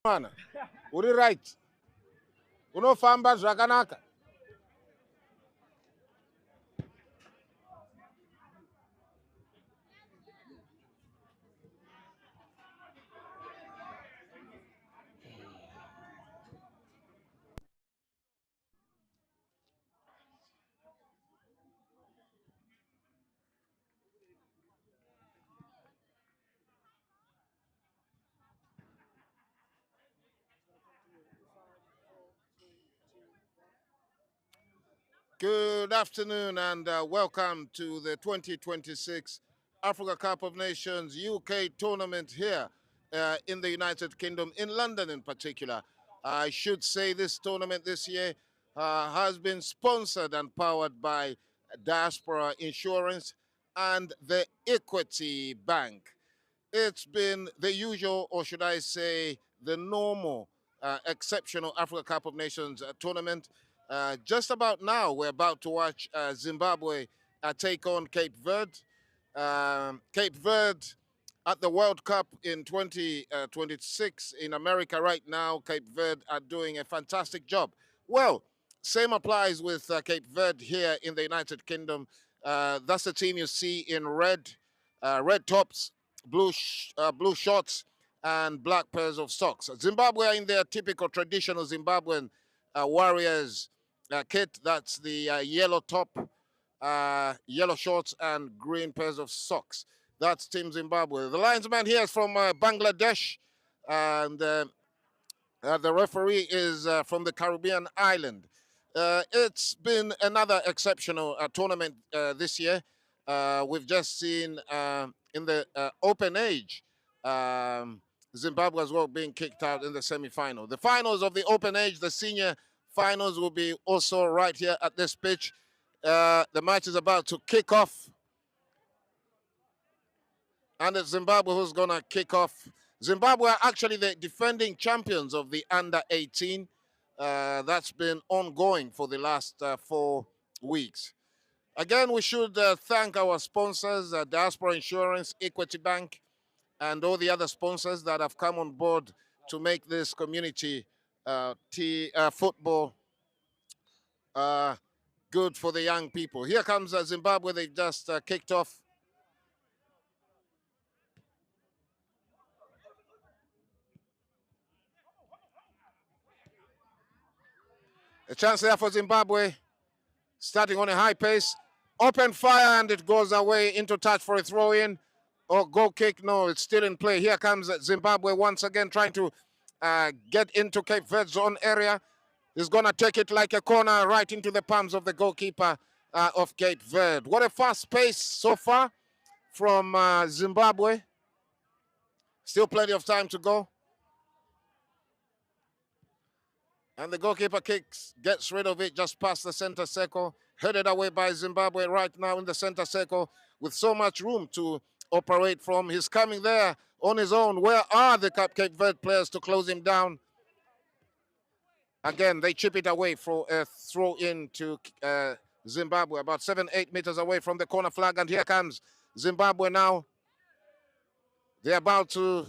Mana, uri right. Unofamba zvakanaka. Good afternoon and welcome to the 2026 Africa Cup of Nations UK tournament here in the United Kingdom, in London in particular. I should say this tournament this year has been sponsored and powered by Diaspora Insurance and the Equity Bank. It's been the usual, or should I say, the normal, exceptional Africa Cup of Nations tournament. Just about now, we're about to watch Zimbabwe take on Cape Verde. Cape Verde at the World Cup in 2026 in America right now. Cape Verde are doing a fantastic job. Well, same applies with Cape Verde here in the United Kingdom. That's the team you see in red, red tops, blue shorts, and black pairs of socks. Zimbabwe are in their typical traditional Zimbabwean Warriors kit. That's the yellow top, yellow shorts, and green pairs of socks. That's Team Zimbabwe. The linesman here is from Bangladesh, and the referee is from the Caribbean island. It's been another exceptional tournament this year. We've just seen in the open age, Zimbabwe as well being kicked out in the semi-final. The finals of the open age, the senior finals, will be also right here at this pitch. The match is about to kick off. And it's Zimbabwe who's going to kick off. Zimbabwe are actually the defending champions of the under-18. That's been ongoing for the last 4 weeks. Again, we should thank our sponsors, Diaspora Insurance, Equity Bank, and all the other sponsors that have come on board to make this community football good for the young people. Here comes Zimbabwe. They've just kicked off. A chance there for Zimbabwe, starting on a high pace. Open fire, and it goes away into touch for a throw-in. Or goal kick. No, it's still in play. Here comes Zimbabwe once again trying to get into Cape Verde's own area. He's going to take it like a corner right into the palms of the goalkeeper of Cape Verde. What a fast pace so far from Zimbabwe. Still plenty of time to go. And the goalkeeper gets rid of it just past the center circle. Headed away by Zimbabwe right now in the center circle with so much room to operate from. He's coming there on his own. Where are the Cape Verde players to close him down? Again, they chip it away for a throw in to Zimbabwe, about 7-8 meters away from the corner flag. And here comes Zimbabwe now. They're about to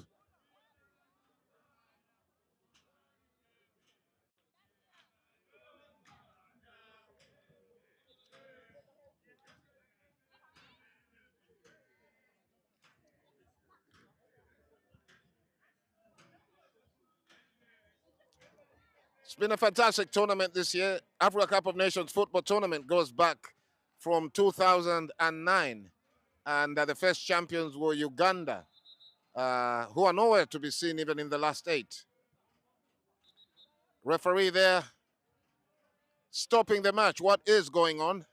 It's been a fantastic tournament this year. Africa Cup of Nations football tournament goes back from 2009. And the first champions were Uganda, who are nowhere to be seen even in the last 8. Referee there stopping the match. What is going on?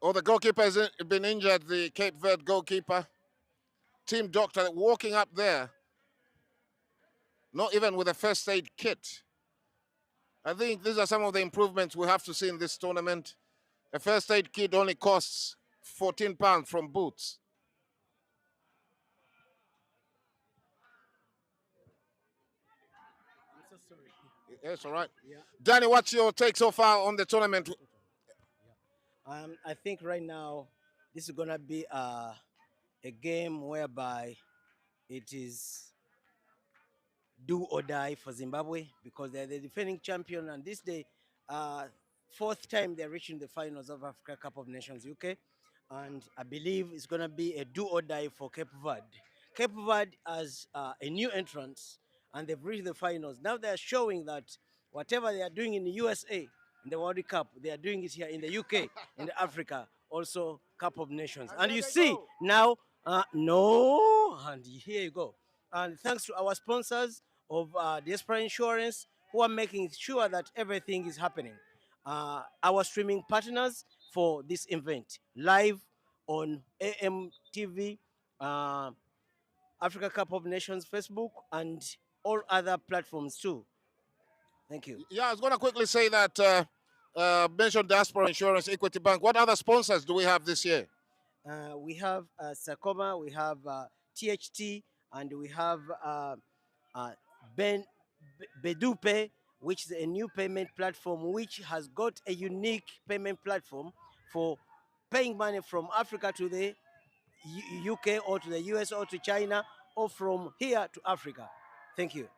Oh, the goalkeeper has been injured, the Cape Verde goalkeeper. Team doctor walking up there, not even with a first aid kit. I think these are some of the improvements we have to see in this tournament. A first aid kit only costs £14 from Boots. Yes, all right. Yeah. Danny, what's your take so far on the tournament? I think right now this is gonna be a game whereby it is do or die for Zimbabwe because they're the defending champion, and this day, uh, fourth time they're reaching the finals of Africa Cup of Nations UK, and I believe it's gonna be a do or die for Cape Verde. Cape Verde as a new entrant, and they've reached the finals. Now they're showing that whatever they are doing in the USA in the World Cup, they are doing it here in the UK, in the Africa, also Cup of Nations. And you see now, no, and here you go. And thanks to our sponsors of Diaspora Insurance, who are making sure that everything is happening. Our streaming partners for this event, live on AMTV, uh, Africa Cup of Nations Facebook, and all other platforms too. Thank you. Yeah, I was going to quickly say that mention Diaspora Insurance, Equity Bank. What other sponsors do we have this year? We have Sakoma, we have THT, and we have uh, Ben Bedupe, which is a new payment platform which has got a unique payment platform for paying money from Africa to the UK or to the US or to China or from here to Africa. Thank you.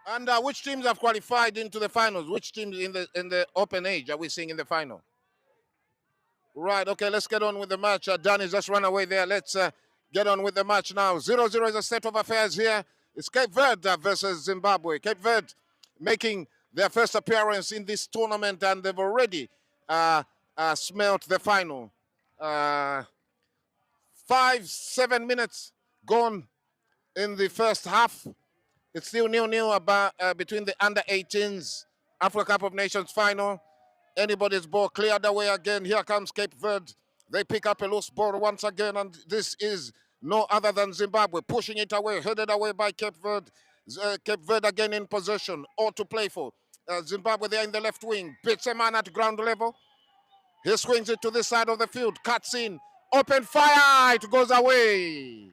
And which teams have qualified into the finals? Which teams in the open age are we seeing in the final? Right, okay, let's get on with the match. Danny's just run away there. Let's get on with the match now. 0-0 is a state of affairs here. It's Cape Verde versus Zimbabwe. Cape Verde making their first appearance in this tournament, and they've already smelt the final. 5-7 minutes gone in the first half. It's still 0-0 about between the under-18s Africa Cup of Nations final. Anybody's ball cleared away again. Here comes Cape Verde. They pick up a loose ball once again, and this is no other than Zimbabwe pushing it away, headed away by Cape Verde. Cape Verde again in possession, all to play for. Zimbabwe there in the left wing, beats a man at ground level. He swings it to this side of the field, cuts in, open fire, it goes away.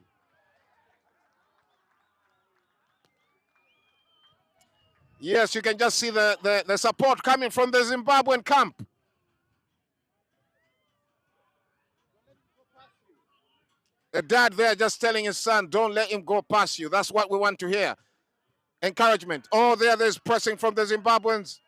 Yes, you can just see the support coming from the Zimbabwean camp. The dad there just telling his son, don't let him go past you. That's what we want to hear. Encouragement. Oh, there's pressing from the Zimbabweans.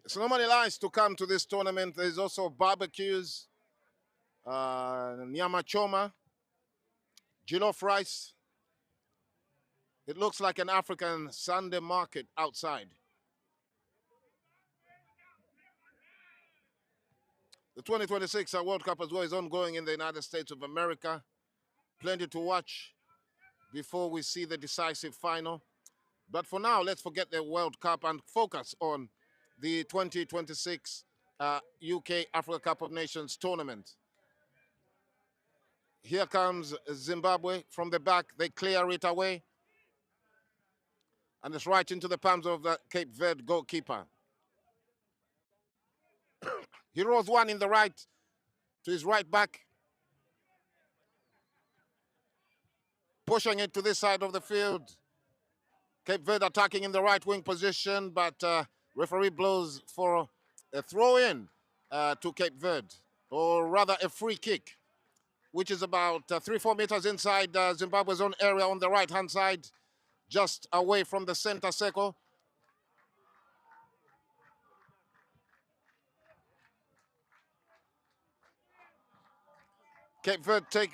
It's normally nice to come to this tournament. There's also barbecues, nyama choma, jollof rice. It looks like an African Sunday market outside. The 2026 World Cup as well is ongoing in the United States of America. Plenty to watch before we see the decisive final. But for now, let's forget the World Cup and focus on the 2026 UK Africa Cup of Nations tournament. Here comes Zimbabwe from the back. They clear it away. And it's right into the palms of the Cape Verde goalkeeper. He rolls one in the right to his right back. Pushing it to this side of the field. Cape Verde attacking in the right wing position, but referee blows for a throw-in to Cape Verde, or rather a free kick, which is about 3-4 meters inside Zimbabwe's own area on the right-hand side, just away from the center circle. Cape Verde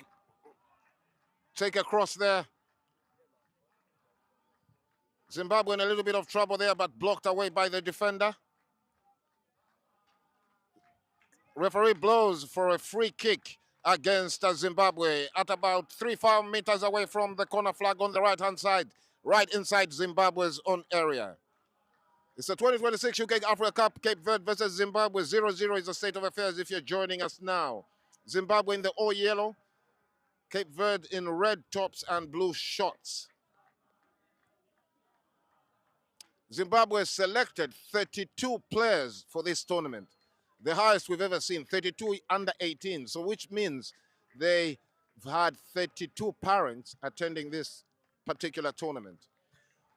take a cross there. Zimbabwe in a little bit of trouble there, but blocked away by the defender. Referee blows for a free kick against Zimbabwe at about 3-4 meters away from the corner flag on the right-hand side, right inside Zimbabwe's own area. It's the 2026 UK Africa Cup, Cape Verde versus Zimbabwe. 0-0 is the state of affairs if you're joining us now. Zimbabwe in the all yellow, Cape Verde in red tops and blue shorts. Zimbabwe selected 32 players for this tournament, the highest we've ever seen, 32 under 18, so which means they've had 32 parents attending this particular tournament.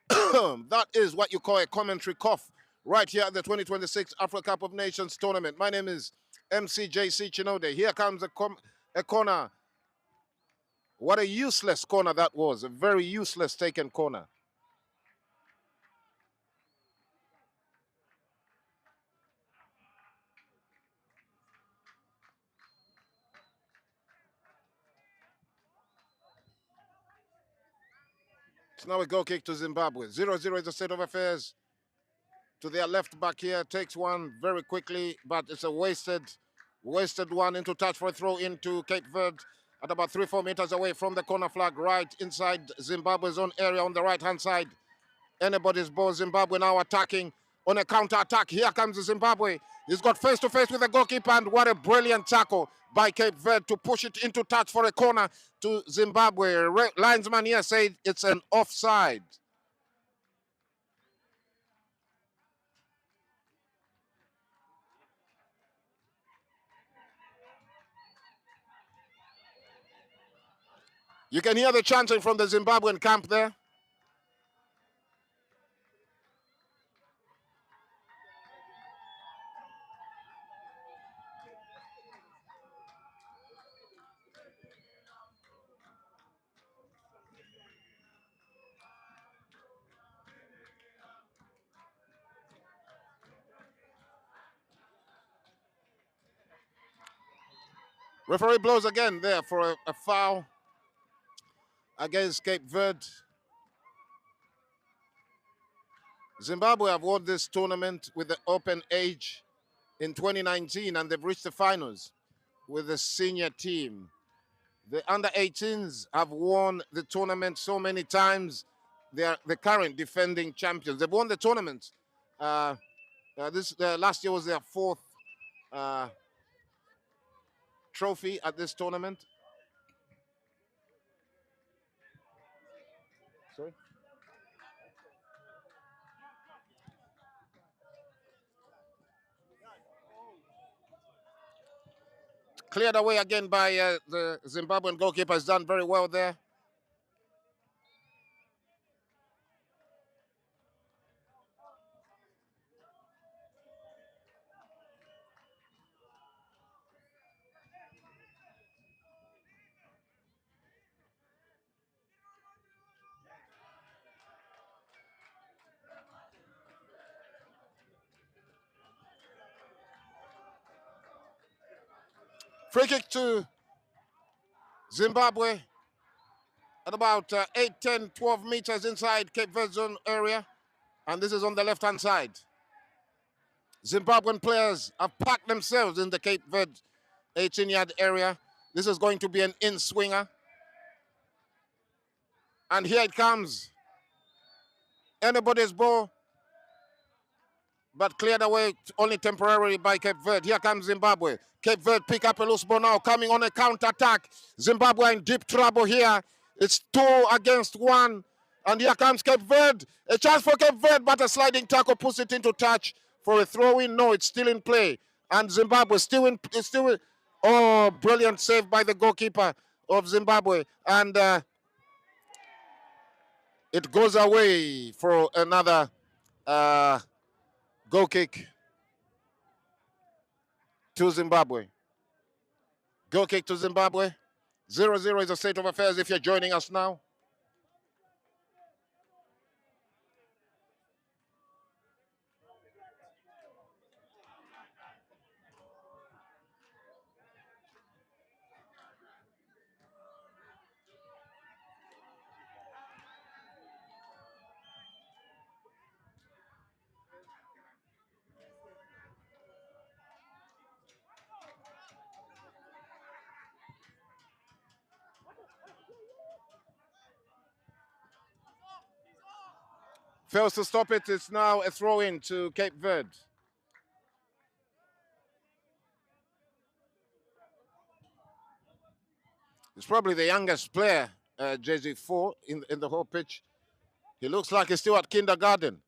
That is what you call a commentary cough right here at the 2026 Africa Cup of Nations tournament. My name is MCJC Chinode. Here comes a corner. What a useless corner that was, a very useless taken corner. It's now a goal kick to Zimbabwe. 0-0 is the state of affairs. To their left back here, takes one very quickly, but it's a wasted one into touch for a throw into Cape Verde at about 3-4 meters away from the corner flag, right inside Zimbabwe's own area on the right-hand side. Anybody's ball. Zimbabwe now attacking on a counter-attack. Here comes Zimbabwe. He's got face-to-face with the goalkeeper, and what a brilliant tackle by Cape Verde to push it into touch for a corner to Zimbabwe. Linesman here said it's an offside. You can hear the chanting from the Zimbabwean camp there. Referee blows again there for a foul against Cape Verde. Zimbabwe have won this tournament with the open age in 2019, and they've reached the finals with the senior team. The under-18s have won the tournament so many times. They are the current defending champions. They've won the tournament. Last year was their fourth trophy at this tournament. Sorry? Cleared away again by the Zimbabwean goalkeeper. Has done very well there. Free kick to Zimbabwe at about 8, 10, 12 meters inside Cape Verde zone area. And this is on the left-hand side. Zimbabwean players have packed themselves in the Cape Verde 18-yard area. This is going to be an in-swinger. And here it comes. Anybody's ball, but cleared away only temporarily by Cape Verde. Here comes Zimbabwe. Cape Verde pick up a loose ball now, coming on a counter-attack. Zimbabwe in deep trouble here. It's 2 against 1. And here comes Cape Verde. A chance for Cape Verde, but a sliding tackle puts it into touch for a throw-in. No, it's still in play. And Zimbabwe still in. Oh, brilliant save by the goalkeeper of Zimbabwe. And it goes away for another goal kick to Zimbabwe. Goal kick to Zimbabwe. 0-0 is the state of affairs if you're joining us now. Fails to stop it. It's now a throw-in to Cape Verde. He's probably the youngest player, jersey 4 in the whole pitch. He looks like he's still at kindergarten.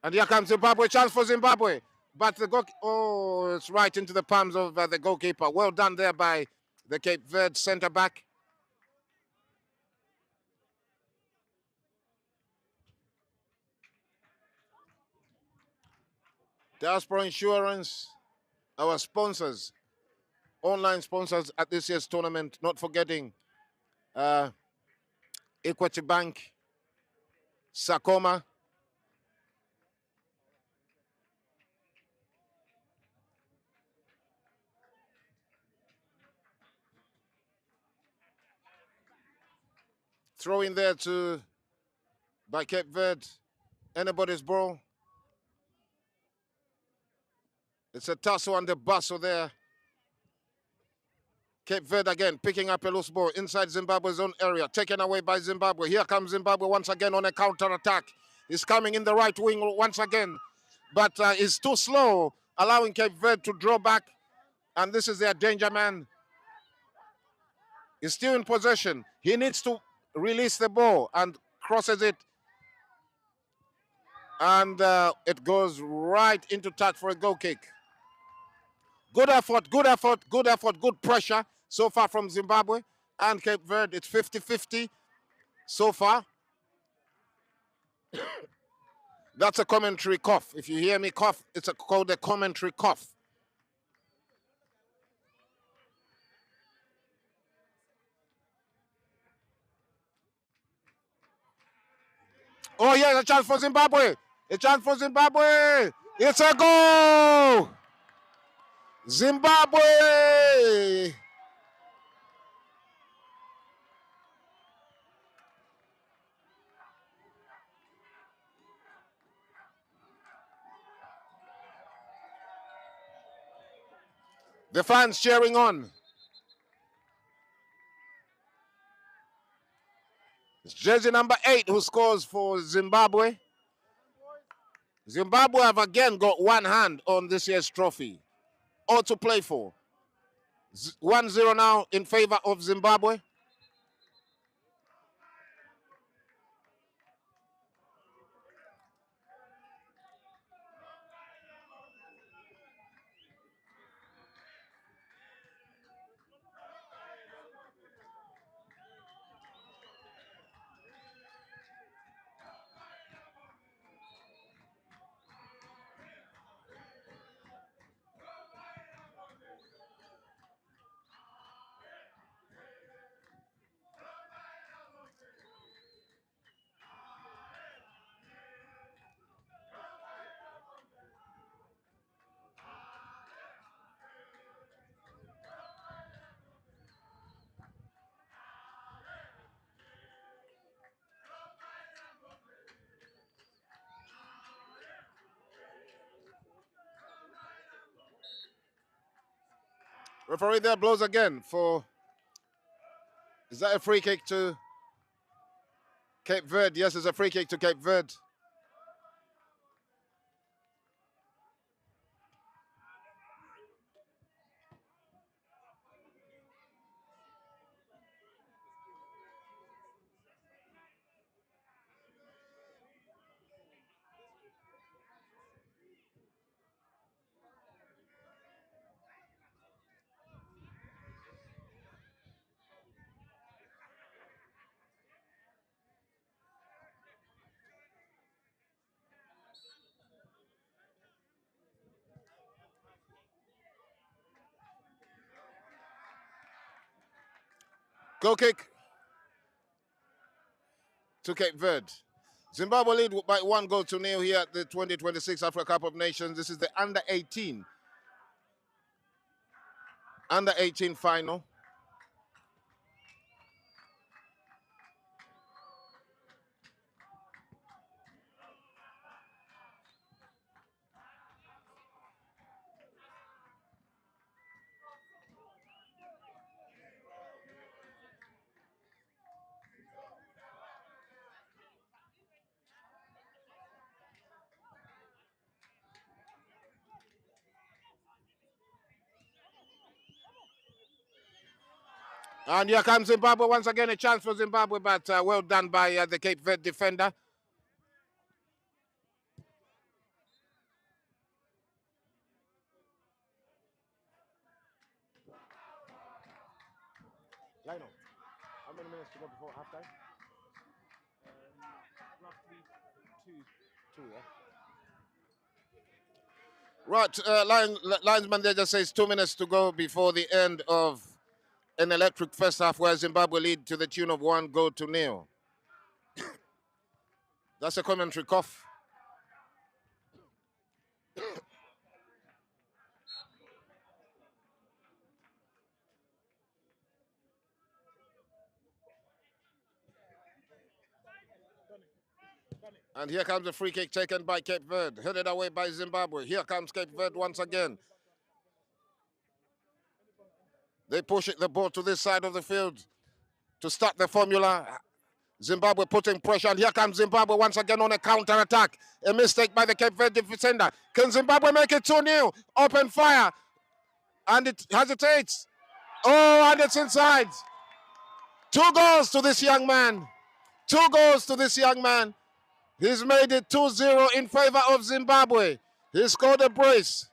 And here comes Zimbabwe, chance for Zimbabwe. But the goal, oh, it's right into the palms of the goalkeeper. Well done there by the Cape Verde centre back. Diaspora Insurance, our sponsors, online sponsors at this year's tournament, not forgetting Equity Bank, Sakoma, throw in there to by Cape Verde. Anybody's ball. It's a tussle and a bustle there. Cape Verde again picking up a loose ball inside Zimbabwe's own area, taken away by Zimbabwe. Here comes Zimbabwe once again on a counter attack. He's coming in the right wing once again, but is too slow, allowing Cape Verde to draw back. And this is their danger man. He's still in possession. He needs to release the ball and crosses it. And it goes right into touch for a goal kick. Good effort, good effort, good effort, good pressure so far from Zimbabwe and Cape Verde. It's 50-50 so far. That's a commentary cough. If you hear me cough, it's called a commentary cough. Oh, yeah, a chance for Zimbabwe. A chance for Zimbabwe. It's a goal. Zimbabwe. The fans cheering on. It's jersey number 8 who scores for Zimbabwe. Zimbabwe have again got one hand on this year's trophy. All to play for. 1-0 now in favor of Zimbabwe. Referee there blows again for, is that a free kick to Cape Verde? Yes, it's a free kick to Cape Verde. Goal kick to Cape Verde. Zimbabwe lead by 1-0 here at the 2026 Africa Cup of Nations. This is the under-18 final. And here comes Zimbabwe once again, a chance for Zimbabwe, but well done by the Cape Verde defender. Lionel, how many minutes to go before halftime? Roughly two. Two, yeah. Right, linesman there just says 2 minutes to go before the end of an electric first half where Zimbabwe lead to the tune of 1-0. That's a commentary cough. And here comes the free kick taken by Cape Verde, headed away by Zimbabwe. Here comes Cape Verde once again. They push the ball to this side of the field to start the formula. Zimbabwe putting pressure, and here comes Zimbabwe once again on a counter-attack. A mistake by the Cape Verde defender. Can Zimbabwe make it 2-0? Open fire, and it hesitates. Oh, and it's inside. 2 goals to this young man. 2 goals to this young man. He's made it 2-0 in favor of Zimbabwe. He scored a brace.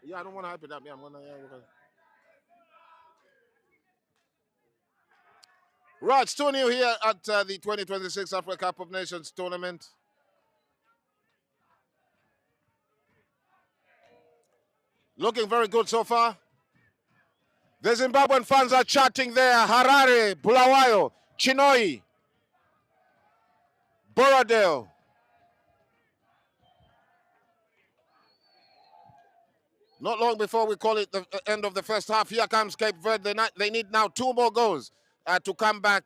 Yeah, I don't want to hype it up. Yeah, I'm gonna. Right, it's 2-0 here at the 2026 Africa Cup of Nations tournament. Looking very good so far. The Zimbabwean fans are chatting there. Harare, Bulawayo, Chinoi, Borodale. Not long before we call it the end of the first half. Here comes Cape Verde. They need now 2 more goals to come back.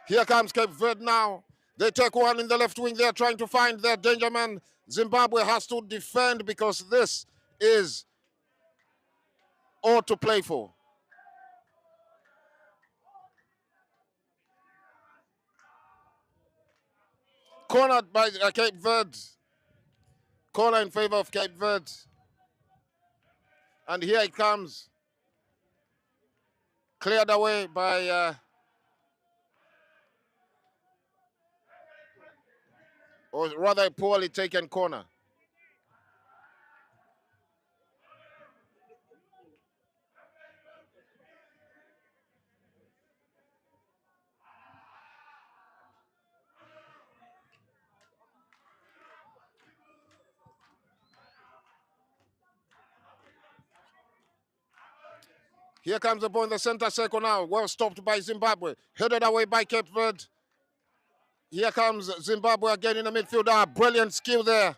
Here comes Cape Verde now. They take one in the left wing. They're trying to find their danger man. Zimbabwe has to defend because this is all to play for. Cornered by Cape Verde. Corner in favor of Cape Verde. And here it comes. Cleared away by or rather a poorly taken corner. Here comes the ball in the center circle now. Well stopped by Zimbabwe. Headed away by Cape Verde. Here comes Zimbabwe again in the midfield. Brilliant skill there.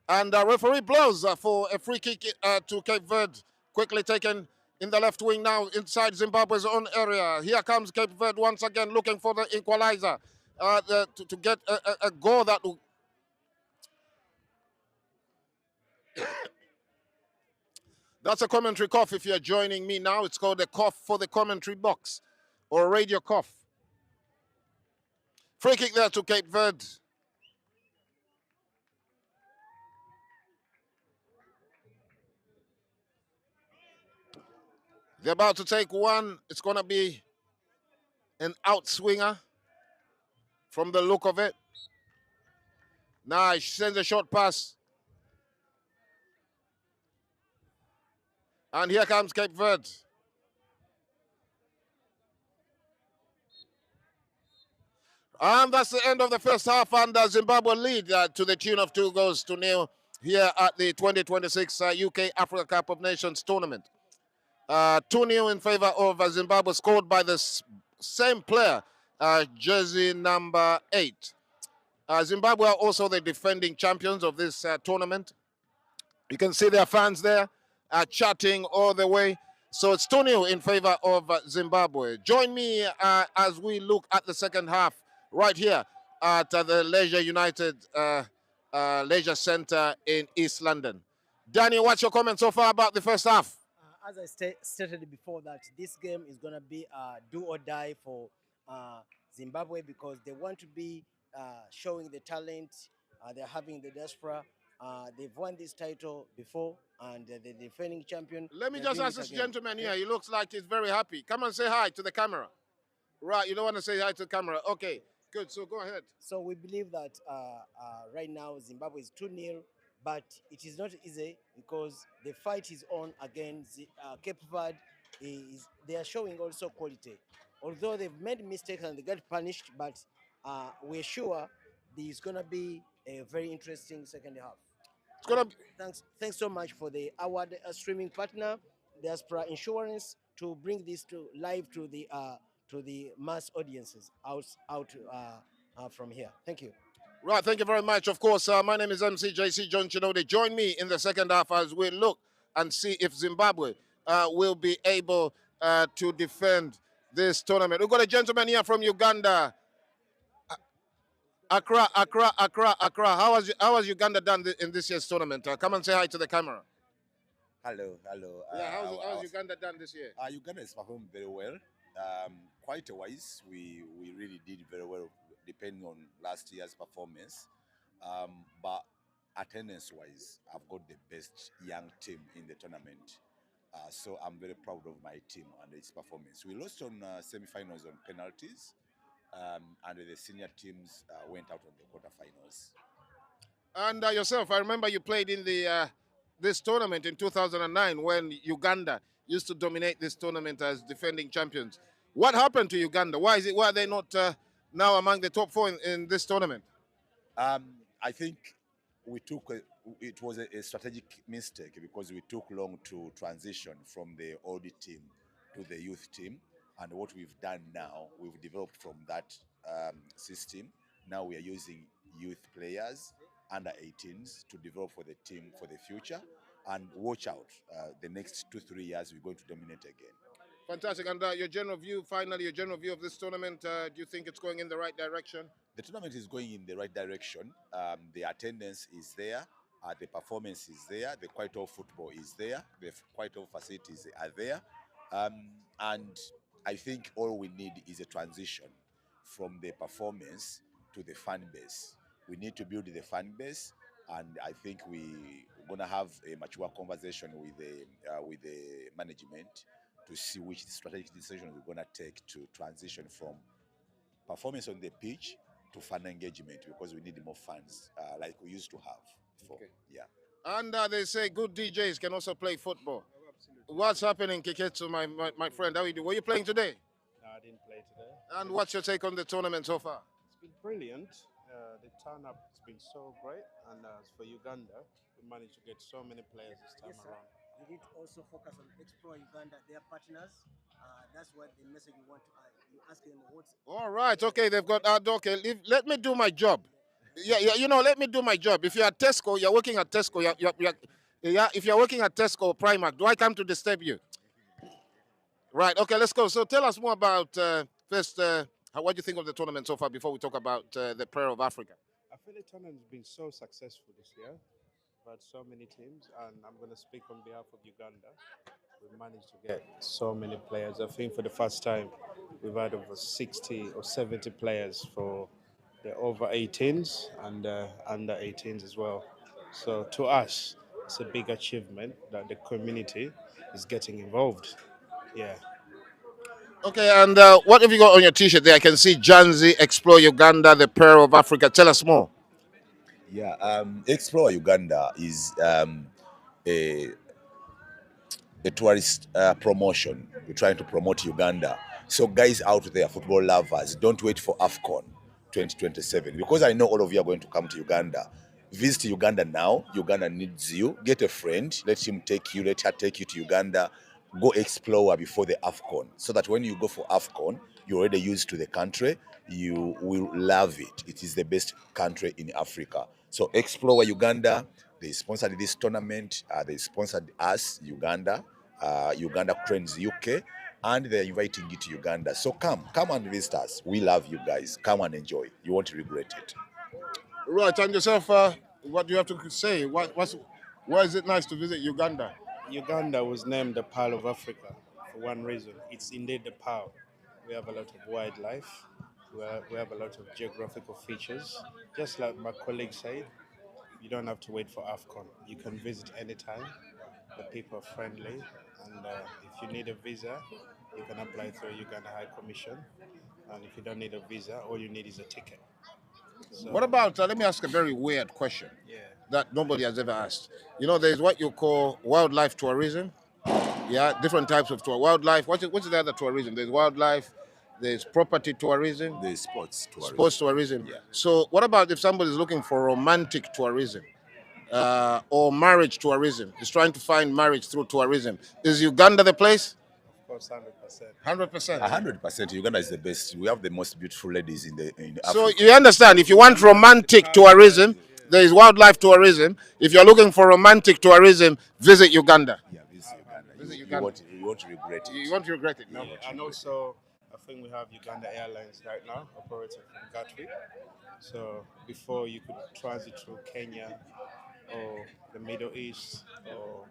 And referee blows for a free kick to Cape Verde. Quickly taken in the left wing now inside Zimbabwe's own area. Here comes Cape Verde once again looking for the equalizer to get a goal that will... That's a commentary cough if you're joining me now. It's called a cough for the commentary box or a radio cough. Free kick there to Cape Verde. They're about to take one. It's going to be an outswinger from the look of it. Nice. Sends a short pass. And here comes Cape Verde. And that's the end of the first half, and Zimbabwe lead to the tune of 2-0 here at the 2026 UK Africa Cup of Nations tournament. 2-0 in favor of Zimbabwe, scored by the same player, jersey number 8. Zimbabwe are also the defending champions of this tournament. You can see their fans there chatting all the way. So it's 2-0 in favor of Zimbabwe. Join me as we look at the second half right here at the Leisure United Leisure Centre in East London. Daniel, what's your comment so far about the first half? As I stated before, that this game is going to be do or die for Zimbabwe, because they want to be showing the talent they're having the diaspora. They've won this title before, and the defending champion. Let me they're just doing ask it this again. gentleman here. He looks like he's very happy. Come and say hi to the camera. Right, you don't want to say hi to the camera. Okay, good. So go ahead. So we believe that right now Zimbabwe is 2-0, but it is not easy, because the fight is on against Cape Verde. They are showing also quality. Although they've made mistakes and they got punished, but we're sure there's going to be a very interesting second half. It's gonna be, Thanks so much for the award streaming partner, Diaspora Insurance, to bring this to live to the mass audiences out from here. Thank you. right. Thank you very much. Of course, my name is MCJC John Chinode. Join me in the second half as we look and see if Zimbabwe will be able to defend this tournament. We've got a gentleman here from Uganda. Accra. How has Uganda done in this year's tournament? Come and say hi to the camera. Hello. Yeah, how's Uganda done this year? Uganda has performed very well. Quite wise, we really did very well, depending on last year's performance. But attendance-wise, I've got the best young team in the tournament. So I'm very proud of my team and its performance. We lost on semi-finals on penalties, and the senior teams went out on the quarterfinals. And yourself, I remember you played in the this tournament in 2009 when Uganda used to dominate this tournament as defending champions. What happened to Uganda? Why are they not now among the top four in this tournament? I think it was a strategic mistake, because we took long to transition from the old team to the youth team. And what we've done now, we've developed from that system. Now we are using youth players under 18s to develop for the team for the future. And watch out, the next 2-3 years, we're going to dominate again. Fantastic. And your general view of this tournament, do you think it's going in the right direction? The tournament is going in the right direction. The attendance is there. The performance is there. The quality of football is there. The quality of facilities are there. And I think all we need is a transition from the performance to the fan base. We need to build the fan base, and I think we're going to have a mature conversation with the management to see which strategic decision we're going to take to transition from performance on the pitch to fan engagement, because we need more fans like we used to have before. Okay. Yeah. And they say good DJs can also play football. What's happening, Kiketsu, my friend? How are you doing? Were you playing today? No, I didn't play today. And what's your take on the tournament so far? It's been brilliant. The turn-up has been so great. And as for Uganda, we managed to get so many players this time around. We need to also focus on Explore Uganda, their partners. That's what the message you want to you ask them what's. All right, okay, they've got okay. Let me do my job. Yeah, let me do my job. If you're at Tesco, you're working at Tesco. If you're working at Tesco or Primark, do I come to disturb you? Right. Okay, let's go. So tell us more about first. What do you think of the tournament so far before we talk about the Prayer of Africa? I feel the tournament has been so successful this year. We've had so many teams, and I'm going to speak on behalf of Uganda. We managed to get so many players. I think for the first time, we've had over 60 or 70 players for the over 18s and under 18s as well. So to us, it's a big achievement that the community is getting involved. Yeah. Okay, and what have you got on your T-shirt there? I can see Janzi, Explore Uganda, the Prayer of Africa. Tell us more. Yeah, Explore Uganda is a tourist promotion. We're trying to promote Uganda. So guys out there, football lovers, don't wait for AFCON 2027, because I know all of you are going to come to Uganda. Visit Uganda now. Uganda needs you. Get a friend. Let him take you. Let her take you to Uganda. Go explore before the AFCON, so that when you go for AFCON, you're already used to the country. You will love it. It is the best country in Africa. So Explore Uganda. They sponsored this tournament. They sponsored us, Uganda, Uganda Cranes UK, and they're inviting you to Uganda. So come and visit us. We love you guys. Come and enjoy. You won't regret it. Right, and yourself, what do you have to say? Why is it nice to visit Uganda? Uganda was named the Pearl of Africa for one reason. It's indeed the pearl. We have a lot of wildlife. We have a lot of geographical features. Just like my colleague said, you don't have to wait for AFCON. You can visit anytime. The people are friendly. And if you need a visa, you can apply through Uganda High Commission. And if you don't need a visa, all you need is a ticket. So, What about, let me ask a very weird question yeah. that nobody has ever asked. You know, there's what you call wildlife tourism. Yeah, different types of tour. Wildlife, what's the other tourism? There's wildlife, there's property tourism, The sports tourism. sports tourism. Yeah. So what about if somebody's looking for romantic tourism or marriage tourism? Is trying to find marriage through tourism. Is Uganda the place? Of course, 100%. 100%. 100%. Uganda is the best. We have the most beautiful ladies in So Africa. you understand, if you want romantic tourism, there is wildlife tourism. If you're looking for romantic tourism, visit Uganda. Yeah, visit Uganda. Visit You Uganda. won't regret it. You won't regret it, no? Yeah, and also, I think we have Uganda Airlines right now operating from Gatwick. So before you could transit through Kenya or the Middle East or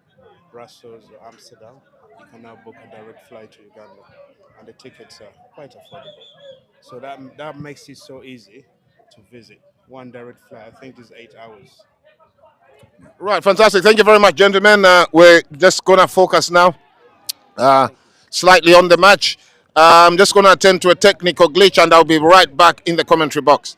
Brussels or Amsterdam, you can now book a direct flight to Uganda, and the tickets are quite affordable. So that makes it so easy to visit. One direct flight, I think, is 8 hours. Right, fantastic. Thank you very much, gentlemen. We're just going to focus now slightly on the match. I'm just going to attend to a technical glitch and I'll be right back in the commentary box.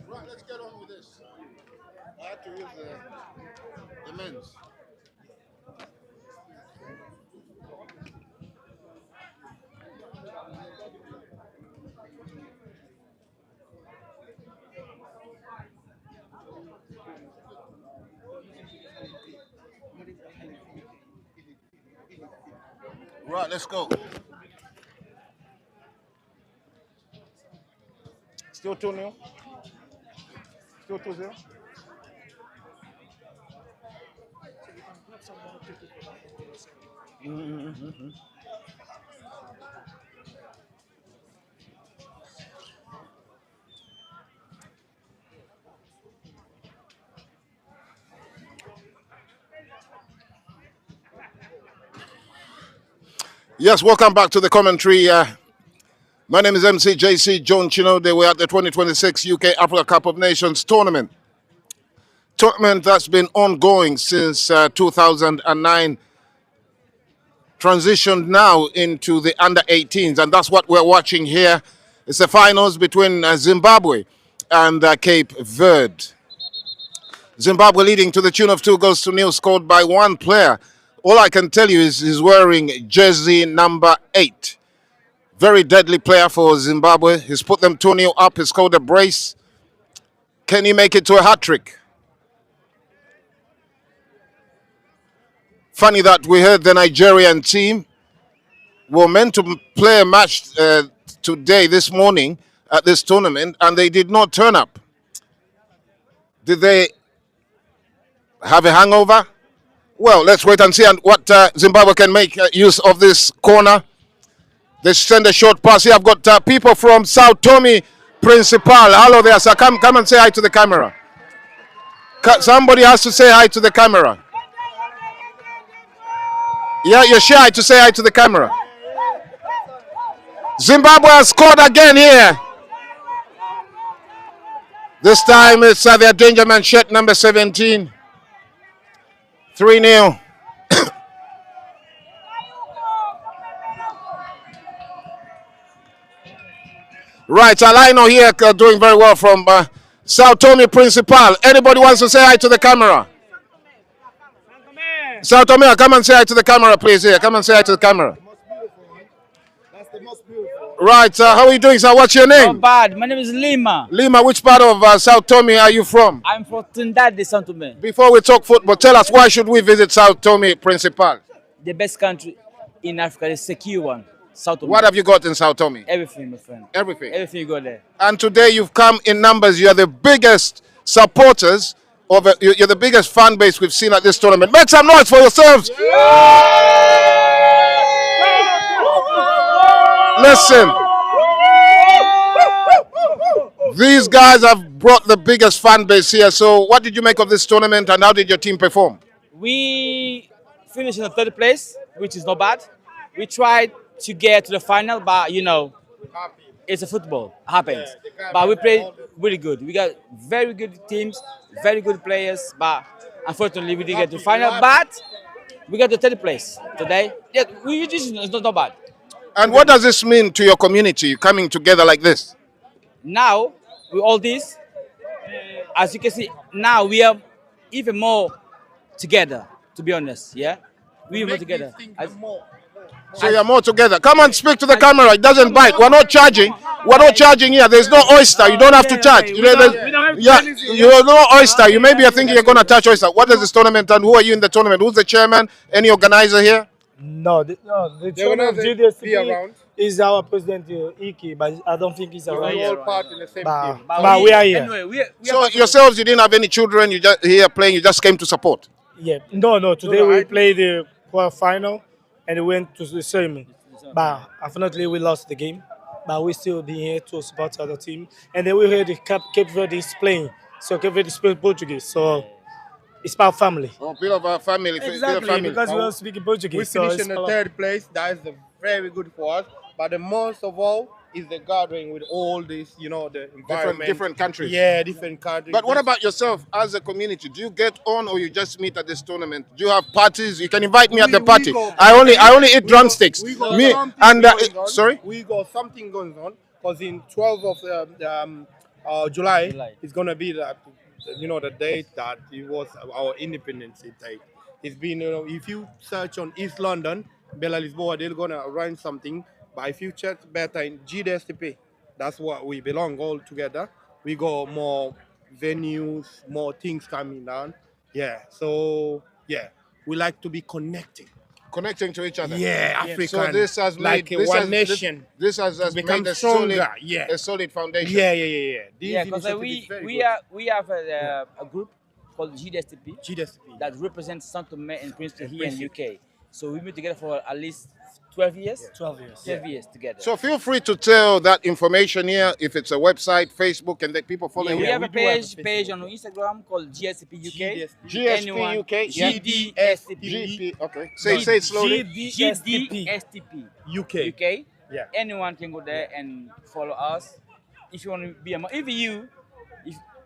Right, let's get on with this. I had to use the men's. Right, let's go. Still 2-0. Still 2-0. Yes, welcome back to the commentary. My name is MCJC John Chinode. We're at the 2026 UK Africa Cup of Nations tournament. Tournament that's been ongoing since 2009, transitioned now into the under-18s, and that's what we're watching here. It's the finals between Zimbabwe and Cape Verde. Zimbabwe leading to the tune of 2-0, scored by one player. All I can tell you is he's wearing jersey number 8. Very deadly player for Zimbabwe. He's put them 2-0 up. He's scored a brace. Can he make it to a hat-trick? Funny that we heard the Nigerian team were meant to play a match today, this morning, at this tournament, and they did not turn up. Did they have a hangover? Well, let's wait and see what Zimbabwe can make use of this corner. They send a short pass here. I've got people from Sao Tome Principal. Hello there, sir. Come and say hi to the camera. Somebody has to say hi to the camera. Yeah, you're shy to say hi to the camera. Zimbabwe has scored again here. This time it's their danger man, shirt number 17. 3-0. Right, Alaino here doing very well from Sao Tome Principal. Anybody wants to say hi to the camera? Sao Tome, come and say hi to the camera, please. Here, come and say hi to the camera. That's the most beautiful. Right, how are you doing, sir? What's your name? Not bad. My name is Lima. Lima, which part of Sao Tome are you from? I'm from Trinidad de Sao Tome. Before we talk football, tell us, why should we visit Sao Tome Principal? The best country in Africa, the secure one. Sao Tome. What have you got in Sao Tome? Everything, my friend. Everything. Everything you got there. And today you've come in numbers. You are the biggest supporters of you're the biggest fan base we've seen at this tournament. Make some noise for yourselves. Listen, these guys have brought the biggest fan base here. So what did you make of this tournament and how did your team perform? We finished in the third place, which is not bad. We tried to get to the final, but you know, it's a football. It happens. But we played really good. We got very good teams, very good players, but unfortunately we didn't get to the final. But we got the third place today. Yeah, we just it's not bad. And what does this mean to your community coming together like this? Now, with all this, as you can see, now we are even more together, to be honest, yeah? We are more together. So you're more together. Come and speak to the camera. It doesn't bite. We're not charging. We're not charging here. There's no oyster. You don't have to charge. Yeah, you're no oyster. You maybe are thinking you're going to touch oyster. What is this tournament and who are you in the tournament? Who's the chairman? Any organizer here? No, the chairman of GDSTV is our president Iki, but I don't think he's around. We all part in the same team. But we are here. Anyway, So yourselves, you didn't have any children. You just here playing. You just came to support. Yeah. No. Today we played the quarterfinal and we went to the semi. But unfortunately we lost the game. But we still be here to support the other team. And then we heard the Cape Verde is playing. So Cape Verde speaks Portuguese. So it's part of family. Oh, bit of a family. Exactly, because we all speak Portuguese. We finished in the third place. That is very good for us. But the most of all, is the gathering with all this, you know, the environment. Different countries. Yeah, different countries. But what about yourself as a community? Do you get on, or you just meet at this tournament? Do you have parties? You can invite me at the party. I only eat drumsticks. We got Me something and going on. sorry. We got something going on because in 12th of July it's gonna be that, you know, the date that it was our Independence Day. It's been, you know, if you search on East London, Bella Lisboa, they're gonna arrange something. But if you check better in GDSTP, that's what we belong all together. We got more venues, more things coming down. Yeah, so yeah, we like to be connecting. Connecting to each other. Yeah, African. So this has like made a this one has, nation. This has become made a stronger. Yeah, a solid foundation. yeah. This Yeah, because initiative is very we good. have a group called GDSTP GDSTP. that represents Saint Tome and Principe here in Principe. UK. So we've been together for at least 12 years. 12 years. 12 years together. So feel free to tell that information here, if it's a website, Facebook, and that people follow yeah, you. we have we a do have a page Facebook. on Instagram called GSTP UK. GSP Anyone- UK. Yeah. GDSTP. GP. Okay. Say it slowly. GDSTP UK. UK. Yeah. Anyone can go there and follow us. If you want to be if you,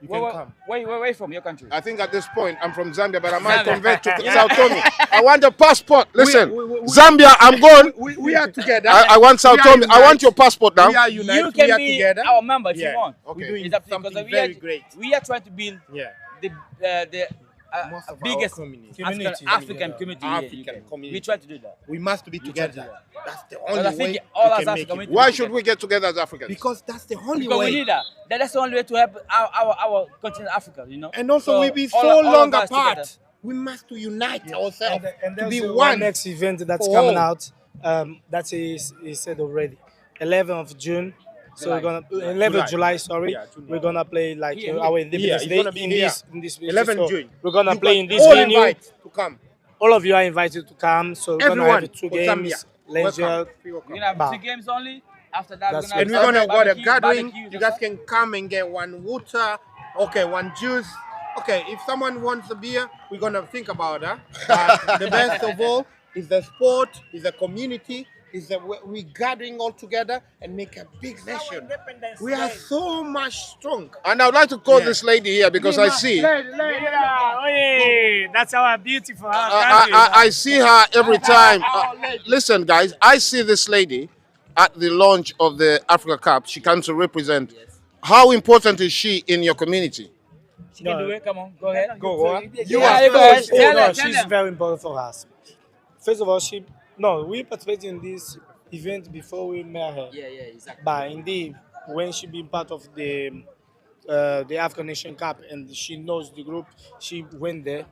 You can come. Where from your country? I think at this point I'm from Zambia, but I might Zambia. convert to Sao Tome. I want a passport. Listen, we- Zambia, I'm going. We are together. I want Sao We are Tome. I want united. your passport now. We are united. You can we are be together. our member if Yeah. you want. Okay. We're doing It's up to you, something because very great. we are trying to build Yeah. the Most of our biggest community. African community. here in African UK. community. We try to do that. We must be try to together. do that. That's the But only I think way all we us can make African it. we- Why should we get together as Africans? Because that's the only Because we way. need that. That's the only way to help our continent, Africa. You know. And also, So we be all- so all of long us apart. together. We must to unite ourselves And to there's be one one. next event that's for coming all. out. That is said already. 11th of June. So we're gonna 11th of July. Sorry, Yeah, July. we're gonna play like Here, our Here, Independence it's Day gonna be in here. this 11 so June. We're gonna You play got in this all venue. invite to come. All of you are invited to come. So we're gonna Everyone have two for games. Zambia. Leisure. Welcome. We're gonna have Bah. 2 games only. After that, That's we're And gonna we're gonna go to barbecue, gathering. barbecues You and guys stuff. can come and get one water, okay, one juice. Okay, if someone wants a beer, we're gonna think about that. But the best of all is the sport, is the community, is that we gathering all together and make a big nation. We are so much strong. And I would like to call Yeah. this lady here because I see That's our beautiful I see her every time. Listen, guys, I see this lady at the launch of the Africa Cup. She comes to represent. How important is she in your community? She can do it. Come on, go ahead. Go on. You are go ahead. Tell her, tell she's her. very important for us. First of all, we participated in this event before we met her. Yeah, exactly. But indeed, when she been part of the African Nation Cup and she knows the group, she went there.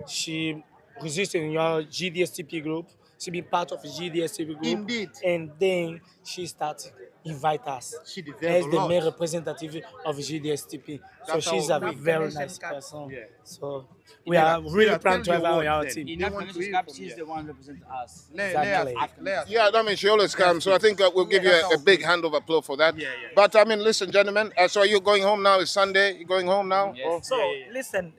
She resisted in your GDSTP group. She been part of the GDSTP group. Indeed. And then she started invite us She deserves as a the lot. main representative of GDSTP. So That's she's our a African very Nation nice Cup. person. Yeah. So we are really yeah, proud to tell have the her on world our then. team. In They African want to Nation hear Cup, from she's you. the one representing us. Exactly. Yeah, I mean, she always comes. So I think we'll give you a big hand of applause for that. Yeah. But I mean, listen, gentlemen. So are you going home now? It's Sunday. You going home now? Yes. Or- So listen,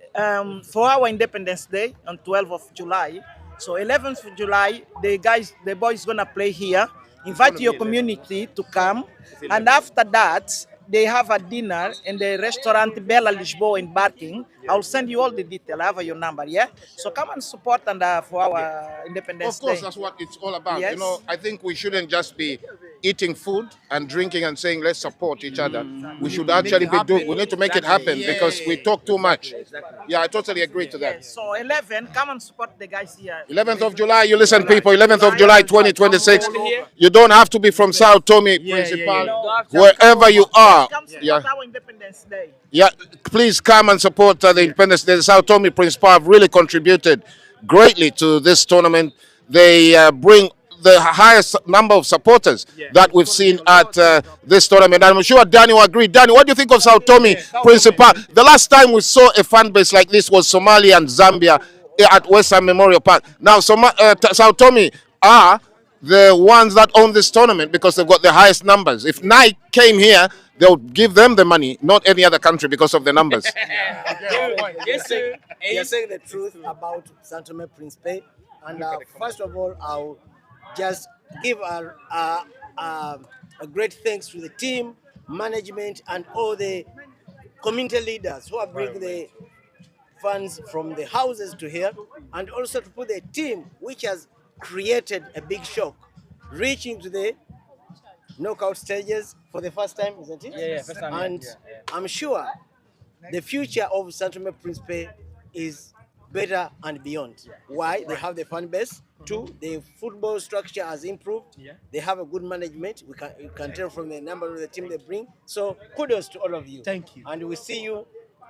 for our Independence Day on 12th of July, so 11th of July, the boys gonna play here. Invite your community to come, and after that, they have a dinner in the restaurant Bella Lisboa in Barking. I'll send you all the detail. I have your number, yeah. So come and support and for our Independence Of course, Day. that's what it's all about. You Yes. know, I think we shouldn't just be eating food and drinking and saying let's support each other. We should actually be doing. We need to make it happen because we talk too much. Yeah, I totally agree to that. So 11, come and support the guys here. 11th of July, you listen, people. 11th of July, 2026. You don't have to be from Sao Tome Principal. Wherever you are, Come support yeah, our Independence Day. yeah. Please come and support the Independence Day. The Sao Tome Principal have really contributed greatly to this tournament. They bring the highest number of supporters that we've seen at this tournament. I'm sure Danny will agree. Danny, what do you think of Sao Tome Principal? The last time we saw a fan base like this was Somalia and Zambia at Western Memorial Park. Now, Sao Tome are the ones that own this tournament because they've got the highest numbers. If Nike came here, they'll give them the money, not any other country because of the numbers. Yes, sir. You're saying the truth about Saint Tome Principe. And first of all, I'll just give a a great thanks to the team, management, and all the community leaders who have bring the funds from the houses to here, and also to put the team which has created a big shock, reaching to the knockout stages for the first time, isn't it? Yeah, first time. And Yeah. I'm sure the future of Saint Tome Principe is better and beyond. Why? They have the fan base. Two, the football structure has improved. Yeah. They have a good management. You can tell from the number of the team they bring. So kudos to all of you. Thank you. And we see you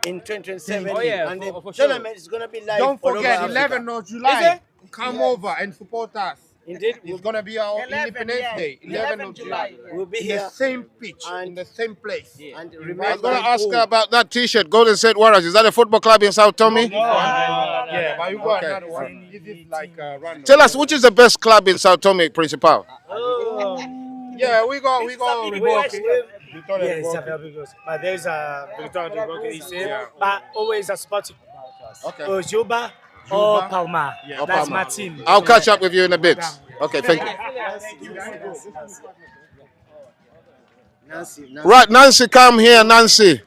in 2027. Oh, yeah, and for the sure. tournament is going to be live. Don't all forget, over 11 Africa. of July. Is it? Come over and support us. Indeed, It's going to be our 11, Independence yeah. Day, 11 of July. we'll be In here. the same pitch, and- in the same place. And I was remember, going to ask her about that T-shirt, Golden State Warriors. Is that a football club in South Tommy? Yeah, but you got Okay. another one. This is like random. Tell us, which is the best club in Sao Tome Principal? Yeah, we go Reebok. Yes, but there's a Victoria de Roque is here, but always a spot. Okay. Or Juba or Palma. Or That's Palma. my team. I'll catch up with you in a bit. Okay, thank you. Nancy, Right, Nancy, come here, Nancy.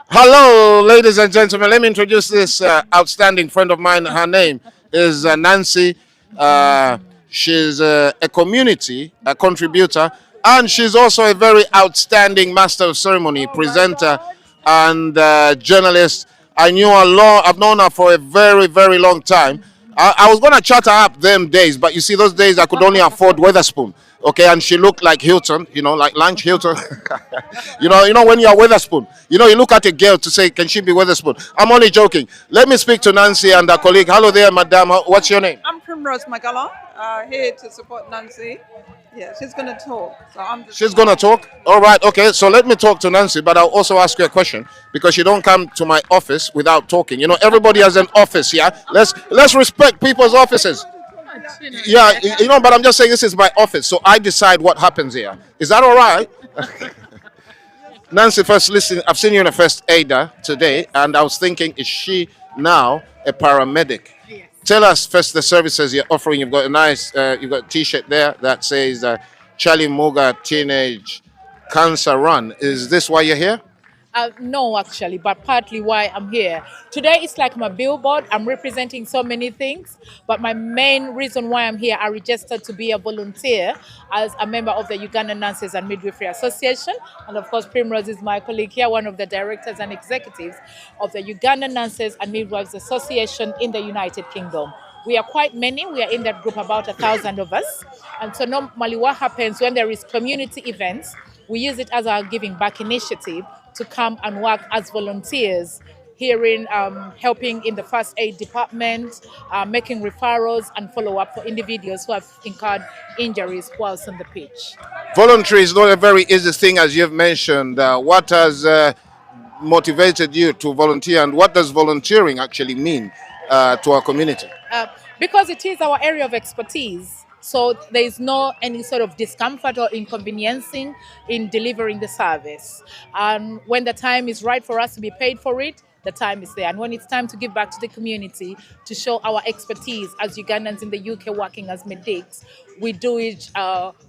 Hello, ladies and gentlemen. Let me introduce this outstanding friend of mine. Her name is Nancy. She's a community contributor, and she's also a very outstanding master of ceremony, presenter, and journalist. I knew her long. I've known her for a very, very long time. I was going to chat her up them days, but you see, those days I could only afford Weatherspoon. Okay, and she looked like Hilton, you know, like Lunch Hilton. you know, when you're Weatherspoon, you look at a girl to say, can she be Weatherspoon? I'm only joking. Let me speak to Nancy and her colleague. Hello there, madam. What's your name? I'm Primrose Magala, here to support Nancy. Yeah, she's going to talk. So I'm just She's going to talk? All right, okay. So let me talk to Nancy, but I'll also ask you a question because you don't come to my office without talking. You know, everybody has an office, yeah? Let's respect people's offices. Yeah, but I'm just saying this is my office, so I decide what happens here. Is that all right? Nancy, first, listen, I've seen you in a first aider today, and I was thinking, is she now a paramedic? Yes. Tell us first the services you're offering. You've got a nice, you've got a T-shirt there that says Charlie Muga Teenage Cancer Run. Is this why you're here? No, actually, but partly why I'm here. Today it's like my billboard. I'm representing so many things, but my main reason why I'm here, I registered to be a volunteer as a member of the Ugandan Nurses and Midwifery Association. And of course, Primrose is my colleague here, one of the directors and executives of the Ugandan Nurses and Midwives Association in the United Kingdom. We are quite many. We are in that group, about 1,000 of us. And so normally what happens when there is community events, we use it as our giving back initiative to come and work as volunteers here in helping in the first aid department, making referrals and follow-up for individuals who have incurred injuries whilst on the pitch. Voluntary is not a very easy thing, as you've mentioned. What has motivated you to volunteer, and what does volunteering actually mean to our community? Because it is our area of expertise. So there is no any sort of discomfort or inconveniencing in delivering the service. And when the time is right for us to be paid for it, the time is there. And when it's time to give back to the community, to show our expertise as Ugandans in the UK working as medics, we do it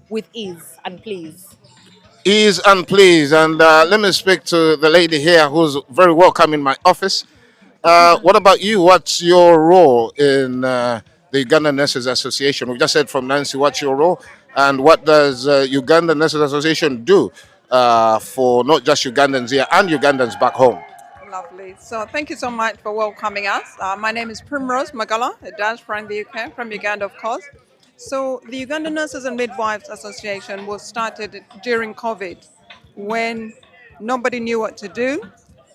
with ease and please. Ease and please. And let me speak to the lady here who's very welcome in my office. What about you? What's your role in the Ugandan Nurses Association? We just said from Nancy, what's your role? And what does Ugandan Nurses Association do for not just Ugandans here and Ugandans back home? lovely. So thank you so much for welcoming us. My name is Primrose Magala, a dance from the UK, from Uganda, of course. So the Ugandan Nurses and Midwives Association was started during COVID when nobody knew what to do.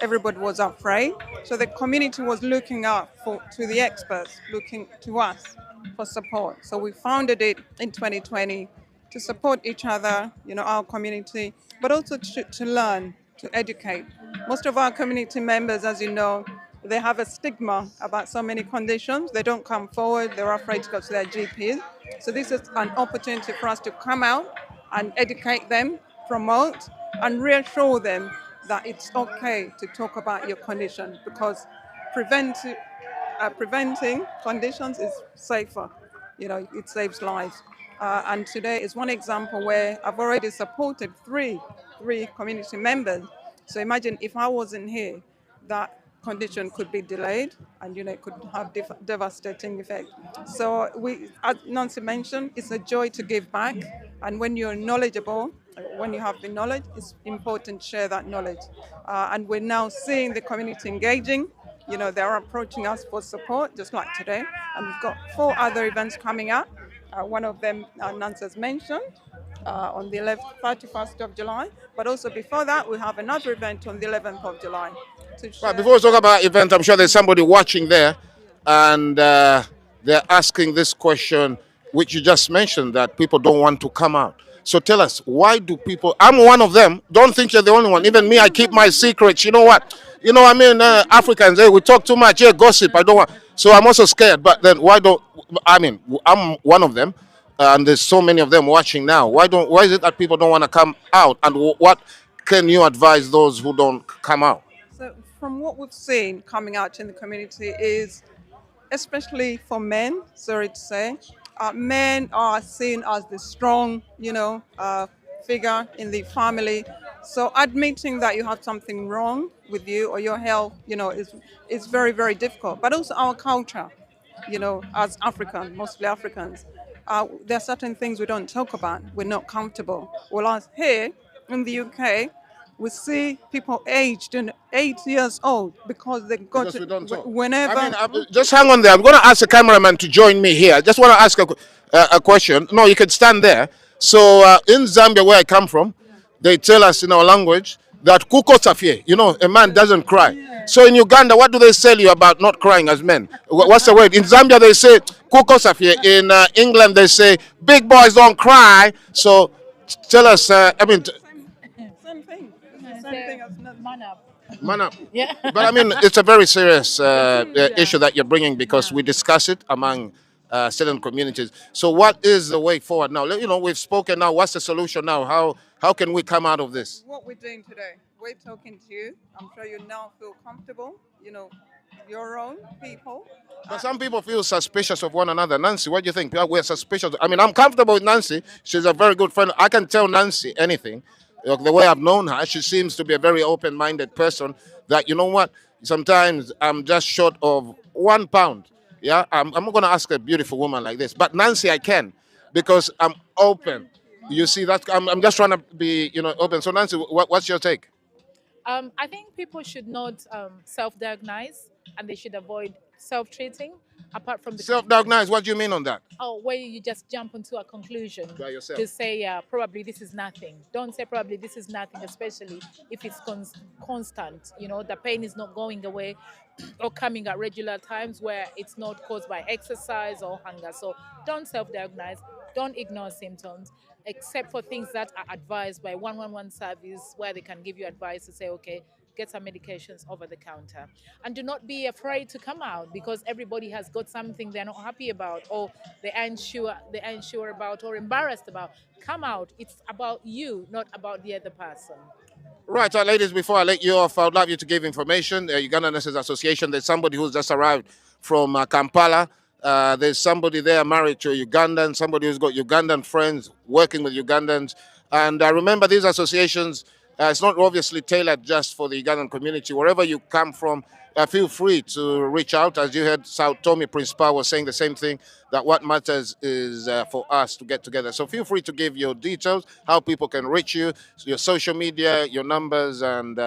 Everybody was afraid. So the community was looking out to the experts, looking to us for support. So we founded it in 2020 to support each other, our community, but also to learn, to educate. Most of our community members, as you know, they have a stigma about so many conditions. They don't come forward. They're afraid to go to their GPs. So this is an opportunity for us to come out and educate them, promote, and reassure them that it's okay to talk about your condition, because preventing conditions is safer. It saves lives. And today is one example where I've already supported three community members. So imagine if I wasn't here, that condition could be delayed, and it could have devastating effect. So as Nancy mentioned, it's a joy to give back, and when you're knowledgeable, when you have the knowledge, it's important to share that knowledge. And we're now seeing the community engaging. They're approaching us for support, just like today. And we've got 4 other events coming up. One of them, Nancy has mentioned, on the 31st of July. But also before that, we have another event on the 11th of July. Right, before we talk about event, I'm sure there's somebody watching there, and they're asking this question, which you just mentioned, that people don't want to come out. So tell us, why do people? I'm one of them. Don't think you're the only one. Even me, I keep my secrets. You know what? Africans, we talk too much. Gossip. I don't want. So I'm also scared. But then, why don't? I'm one of them, and there's so many of them watching now. Why don't? Why is it that people don't want to come out? And what can you advise those who don't come out? So from what we've seen coming out in the community is, especially for men, sorry to say, men are seen as the strong, figure in the family. So admitting that you have something wrong with you or your health, is very, very difficult. But also our culture, as African, mostly Africans, there are certain things we don't talk about. We're not comfortable. Well, as here in the UK, we see people aged and 8 years old because they got Because we don't talk. whenever. Just hang on there. I'm going to ask the cameraman to join me here. I just want to ask a question. No, you can stand there. So in Zambia, where I come from, they tell us in our language that kuko safie, a man doesn't cry. So in Uganda, what do they tell you about not crying as men? What's the word? In Zambia, they say kuko safie. In England, they say big boys don't cry. So tell us, Same thing. Same thing as Man up. man up. Yeah. But it's a very serious issue that you're bringing, because we discuss it among certain communities. So what is the way forward now? We've spoken now. What's the solution now? How can we come out of this? What we're doing today. We're talking to you. I'm sure you now feel comfortable. Your own people. But some people feel suspicious of one another. Nancy, what do you think? We're suspicious. I'm comfortable with Nancy. She's a very good friend. I can tell Nancy anything. The way I've known her, she seems to be a very open-minded person. That, you know what? Sometimes I'm just short of 1 pound. Yeah, I'm not going to ask a beautiful woman like this. But Nancy, I can, because I'm open. You see that? I'm just trying to be, open. So Nancy, what's your take? I think people should not self-diagnose, and they should avoid self-treating. Apart from the Self-diagnose, what do you mean on that? where you just jump into a conclusion By yourself. to say probably this is nothing. Don't say probably this is nothing, especially if it's constant. The pain is not going away or coming at regular times where it's not caused by exercise or hunger. So don't self-diagnose. Don't ignore symptoms, except for things that are advised by 111 service, where they can give you advice to say, okay, get some medications over the counter. And do not be afraid to come out, because everybody has got something they're not happy about, or they're unsure about, or embarrassed about. Come out. It's about you, not about the other person. Right, ladies, before I let you off, I would love you to give information. Uganda Nurses Association, there's somebody who's just arrived from Kampala. There's somebody there married to a Ugandan, somebody who's got Ugandan friends working with Ugandans. And remember, these associations, it's not obviously tailored just for the Ugandan community. Wherever you come from, feel free to reach out. As you heard, South Tommy Principal was saying the same thing, that what matters is for us to get together. So feel free to give your details, how people can reach you, your social media, your numbers, and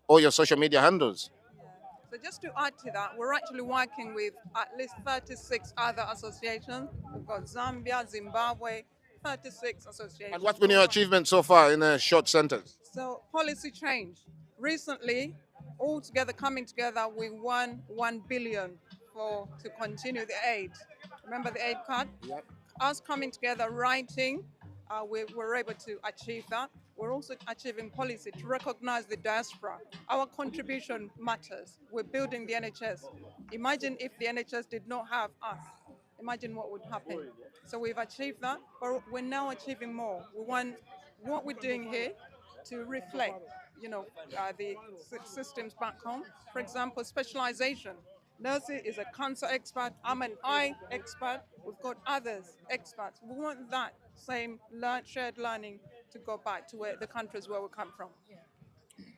all your social media handles. So just to add to that, we're actually working with at least 36 other associations. We've got Zambia, Zimbabwe, 36 associations. And what's been your achievement so far in a short sentence? So policy change. Recently, all together coming together, we won 1 billion to continue the aid. Remember the aid card? Yep. Us coming together, writing, we were able to achieve that. We're also achieving policy to recognize the diaspora. Our contribution matters. We're building the NHS. Imagine if the NHS did not have us. Imagine what would happen. So we've achieved that, but we're now achieving more. We want what we're doing here to reflect, the systems back home. For example, specialization. Nancy is a cancer expert. I'm an eye expert. We've got others experts. We want that same shared learning to go back to where the countries where we come from.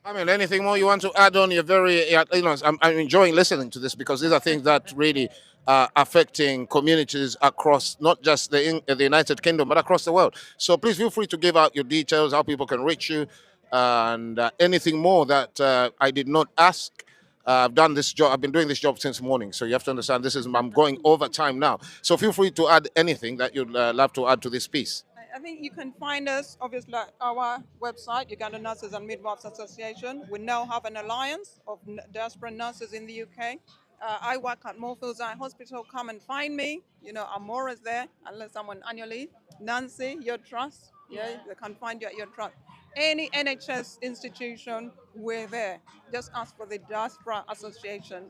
I mean, anything more you want to add on? You're very, I'm enjoying listening to this because these are things that really are affecting communities across not just the United Kingdom, but across the world. So please feel free to give out your details, how people can reach you, and anything more that I did not ask. I've done this job. I've been doing this job since morning, so you have to understand I'm going over time now. So feel free to add anything that you'd love to add to this piece. I think you can find us, obviously, at our website, Uganda Nurses and Midwives Association. We now have an alliance of diaspora nurses in the UK. I work at Moorfields Eye Hospital. Come and find me. I'm always there unless someone annually. Nancy, your trust. Yeah, they can find you at your trust. Any NHS institution, we're there. Just ask for the Diaspora Association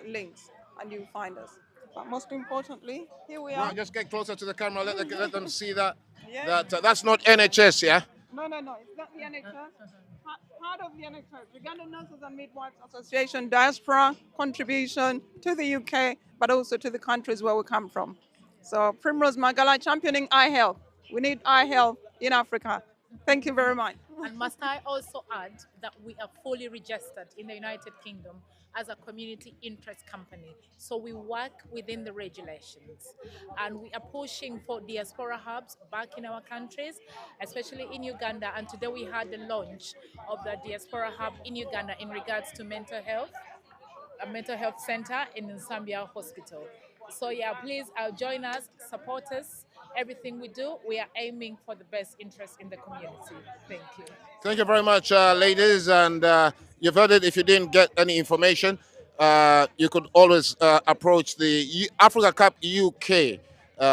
links and you'll find us. But most importantly, here we are. Right, just get closer to the camera. Let them see that. Yeah. That's not NHS, yeah? No, it's not the NHS. Part of the NHS, Uganda Nurses and Midwives Association, diaspora contribution to the UK, but also to the countries where we come from. So Primrose Magala championing eye health. We need eye health in Africa. Thank you very much. And must I also add that we are fully registered in the United Kingdom as a community interest company. So we work within the regulations and we are pushing for diaspora hubs back in our countries, especially in Uganda. And today we had the launch of the diaspora hub in Uganda in regards to mental health, a mental health center in Zambia Hospital. So yeah, please join us, support us. Everything we do, we are aiming for the best interest in the community. Thank you. Thank you very much, ladies. And you've heard it. If you didn't get any information, you could always approach the Africa Cup UK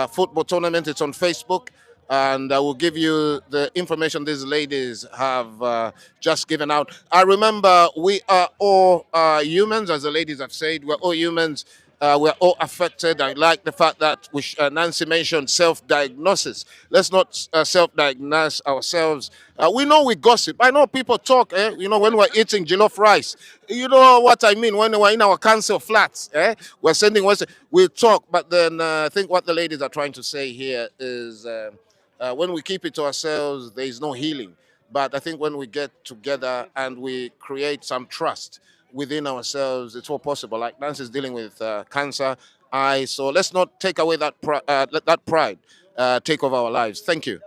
football tournament. It's on Facebook. And I will give you the information these ladies have just given out. I remember we are all humans, as the ladies have said. We're all humans. We're all affected. I like the fact that Nancy mentioned self-diagnosis. Let's not self-diagnose ourselves. We know we gossip. I know people talk, when we're eating jollof rice. You know what I mean? When we're in our council flats, we're sending, we talk. But then I think what the ladies are trying to say here is when we keep it to ourselves, there is no healing. But I think when we get together and we create some trust within ourselves, it's all possible. Like Nancy is dealing with cancer, so let's not take away that let that pride take over our lives. Thank you.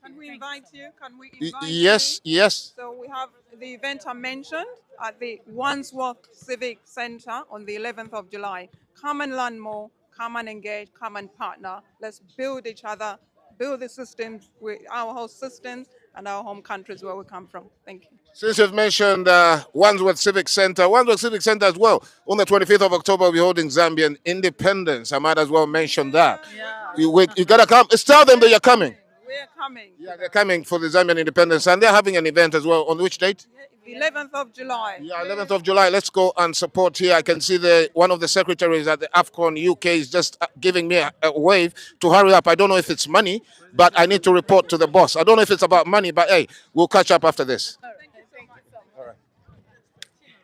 Can we invite you? Can we invite Yes, you? yes. So we have the event I mentioned at the Wandsworth Civic Centre on the 11th of July. Come and learn more, come and engage, come and partner. Let's build each other, build the systems, with our host systems and our home countries where we come from. Thank you. Since you've mentioned Wandsworth Civic Centre as well, on the 25th of October, we'll be holding Zambian independence. I might as well mention that. Yeah. You got to come. Tell them that you're coming. We're coming. Yeah, they're coming for the Zambian independence, and they're having an event as well. On which date? The 11th of July. Yeah, 11th of July. Let's go and support here. I can see one of the secretaries at the AFCON UK is just giving me a wave to hurry up. I don't know if it's money, but I need to report to the boss. I don't know if it's about money, but hey, we'll catch up after this.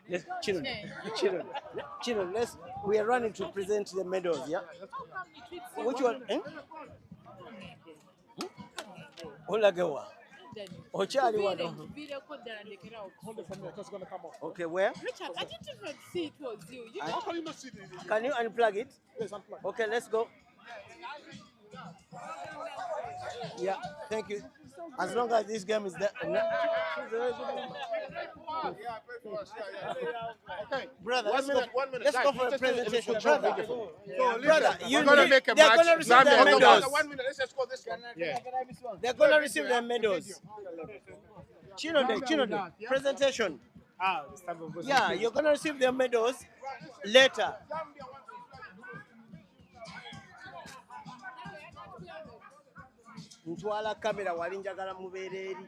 Let's children, we are running to present the medals, yeah? Which one? Olagawa. Ochali wano. Okay, where? Richard, I didn't even see it was you. How come you not see it? Can you unplug it? Yes, unplug. Okay, let's go. Yeah, thank you. As long as this game is there. Okay, brother, let's go for a presentation. Brother, you're going to make a match. They're going to receive their medals. 1 minute, let's just go this one. Yeah. They're going to receive their medals. Chinode, presentation. Yeah, you're going to receive their medals later. Ntwala kamera wali njagala mubeere eri.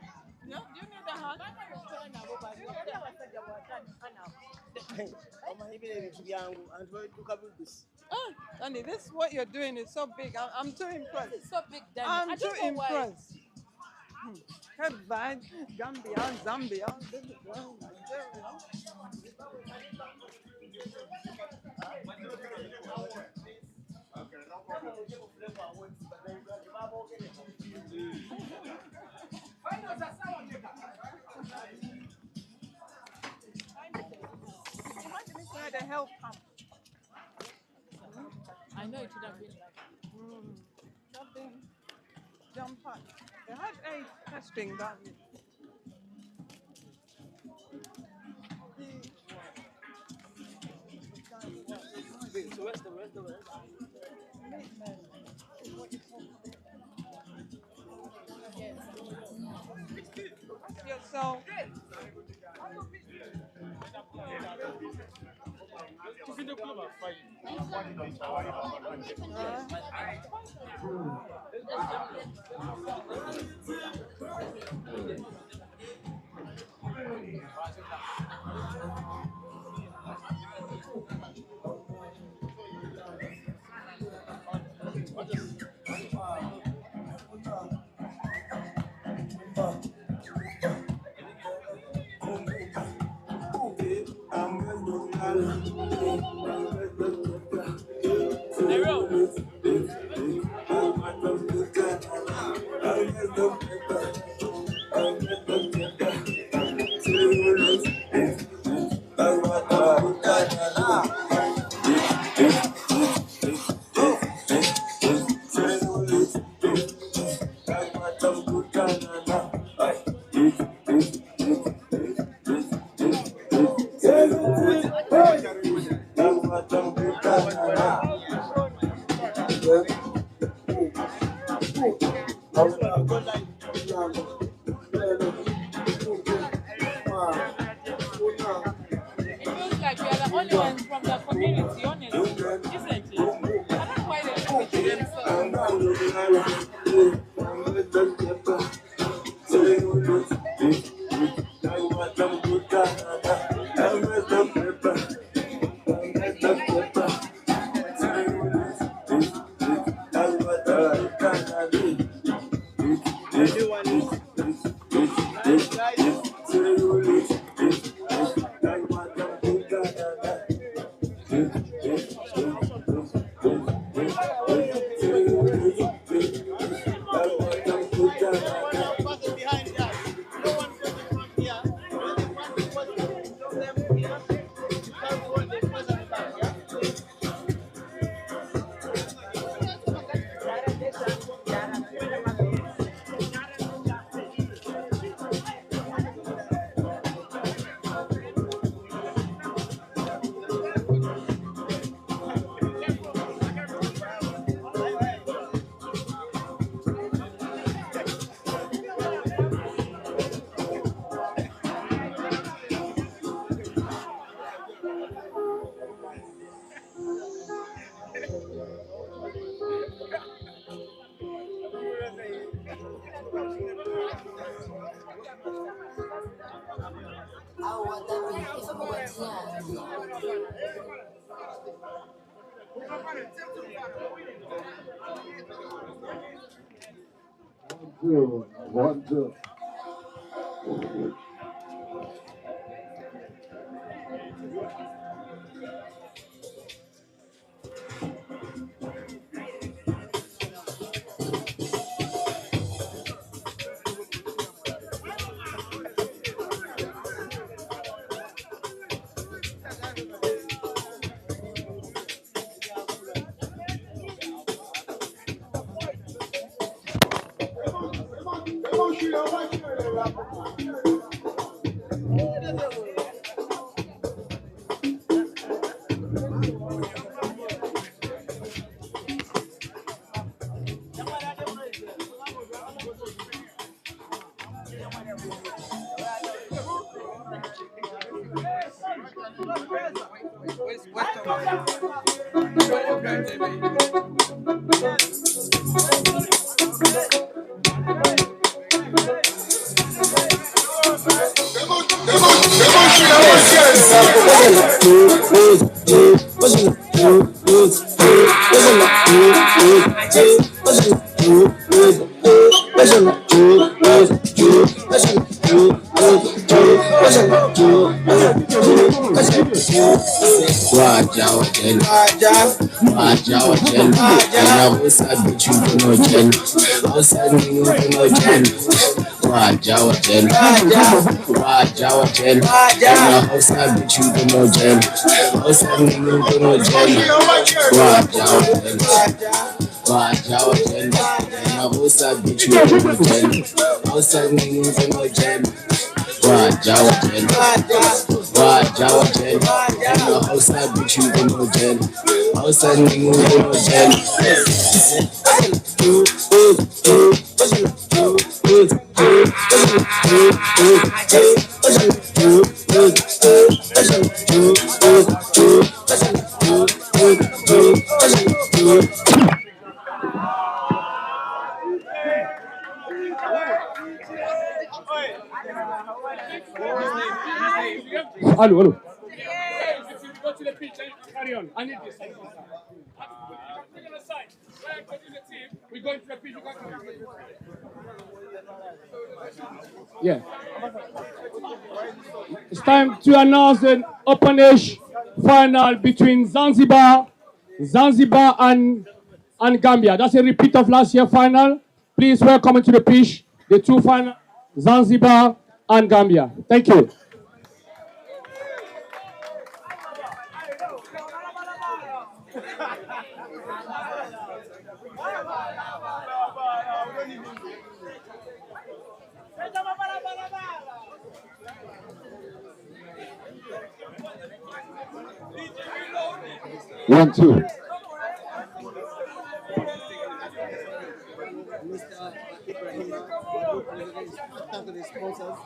Danny, this what you're doing is so big. I'm too impressed. This is so big, Danny. I'm too impressed. Headband, Gambia, Zambia. Where the help come? I know it would have been like. Something jump on. They had a testing that. So where's the Yourself. It feels like we are the only ones from the community, honestly, isn't it? I don't know why they don't think One, two. Waja wajen, waja wajen, ina wasa bichu kuno jen, wasa ninyo kuno jen. Waja wajen, waja wajen, ina wasa bichu kuno jen, wasa ninyo kuno jen. Waja wajen, waja wajen, ina wasa bichu kuno jen, wasa ninyo kuno jen. Waja wajen, waja wajen, ina wasa bichu kuno jen, wasa ninyo kuno jen. Hello, hello. Go to the pitch and carry on. I need this. We're going to the pitch. Yeah. It's time to announce an open-ish final between Zanzibar and Gambia. That's a repeat of last year's final. Please welcome to the pitch the two final, Zanzibar and Gambia. Thank you. One, two. Mr. Ibrahim, thank the sponsors.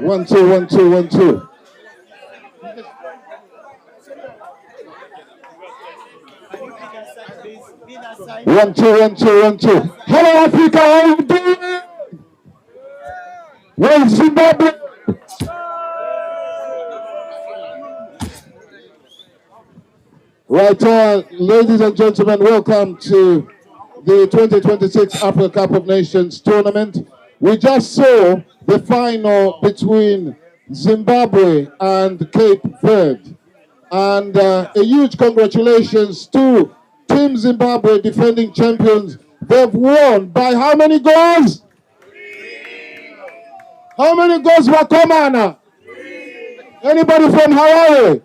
One, two, one, two, one, two. One, two, one, two, one, two. Hello, Africa, how you doing? Where's Zimbabwe? Right, ladies and gentlemen, welcome to the 2026 Africa Cup of Nations tournament. We just saw the final between Zimbabwe and Cape Verde. And a huge congratulations to Team Zimbabwe, defending champions. They've won by how many goals? How many goals were Komana? Anybody from Hawaii?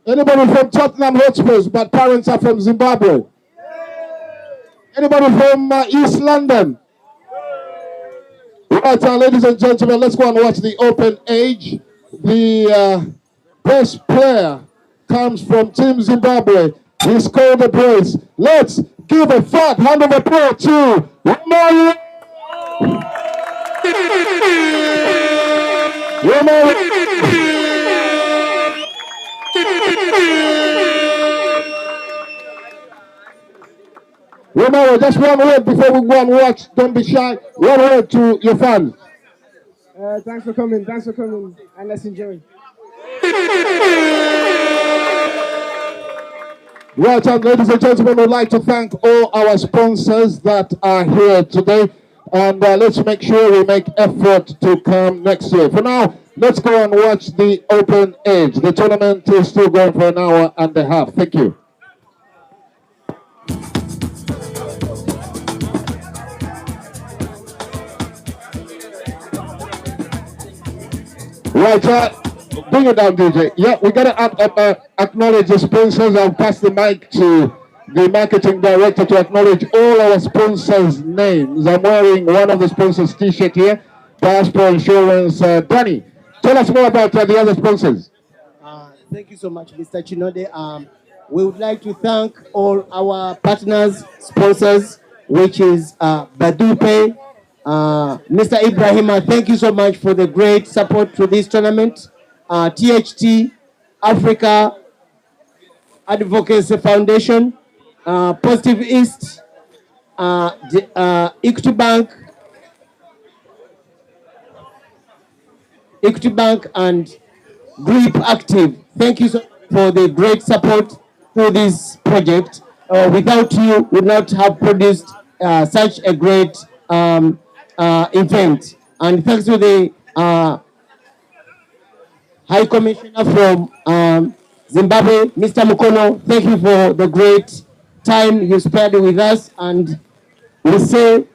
Anybody from Tottenham Hotspurs, but parents are from Zimbabwe? Anybody from East London? Right, ladies and gentlemen, let's go and watch the open age. The best player comes from Team Zimbabwe. He scored a brace. Let's give a fat hand of applause to Romario. Romario, just one word before we go and watch. Don't be shy. One word to your fans. Thanks for coming, and let's enjoy. Right, and ladies and gentlemen, we'd like to thank all our sponsors that are here today. And let's make sure we make effort to come next year. For now, let's go and watch the open age. The tournament is still going for an hour and a half. Thank you. Right, bring it down, DJ. Yeah, we got to acknowledge the sponsors. I'll pass the mic to the marketing director to acknowledge all our sponsors' names. I'm wearing one of the sponsors' t-shirt here, Passport Insurance. Danny, tell us more about the other sponsors. Thank you so much, Mr. Chinode. We would like to thank all our partners, sponsors, which is Badupe, Mr. Ibrahima, thank you so much for the great support to this tournament. THT, Africa Advocacy Foundation, Positive East, Equity Bank, Equity Bank, and Grip Active. Thank you so much for the great support to this project. Without you, we would not have produced such a great event. And thanks to the High Commissioner from Zimbabwe, Mr. Mukono, thank you for the great time you spent with us, and we say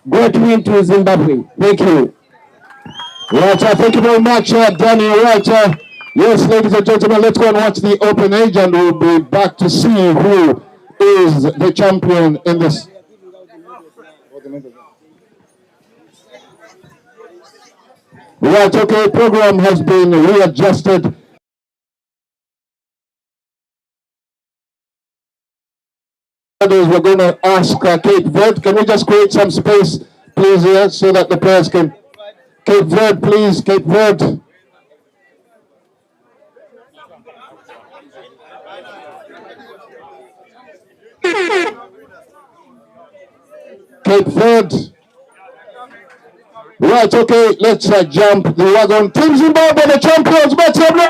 great win to Zimbabwe. Thank you. Right, thank you very much, Daniel. Right, yes, ladies and gentlemen, let's go and watch the Open Age, and we'll be back to see who is the champion in this. Right, okay, program has been readjusted. We're going to ask Cape Verde, can we just create some space, please, here, so that the players can... Cape Verde, please, Cape Verde. Cape Verde. Right, okay, let's jump the wagon. Team Zimbabwe, the champions, make some noise.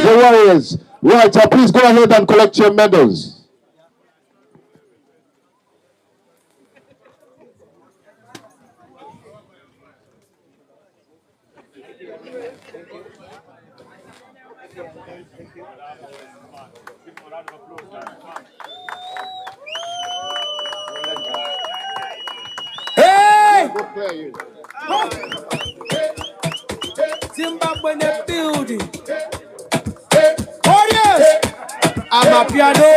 The Warriors. Right, please go ahead and collect your medals. Hey! Zimbabwe in the building. Warriors! I'm a piano.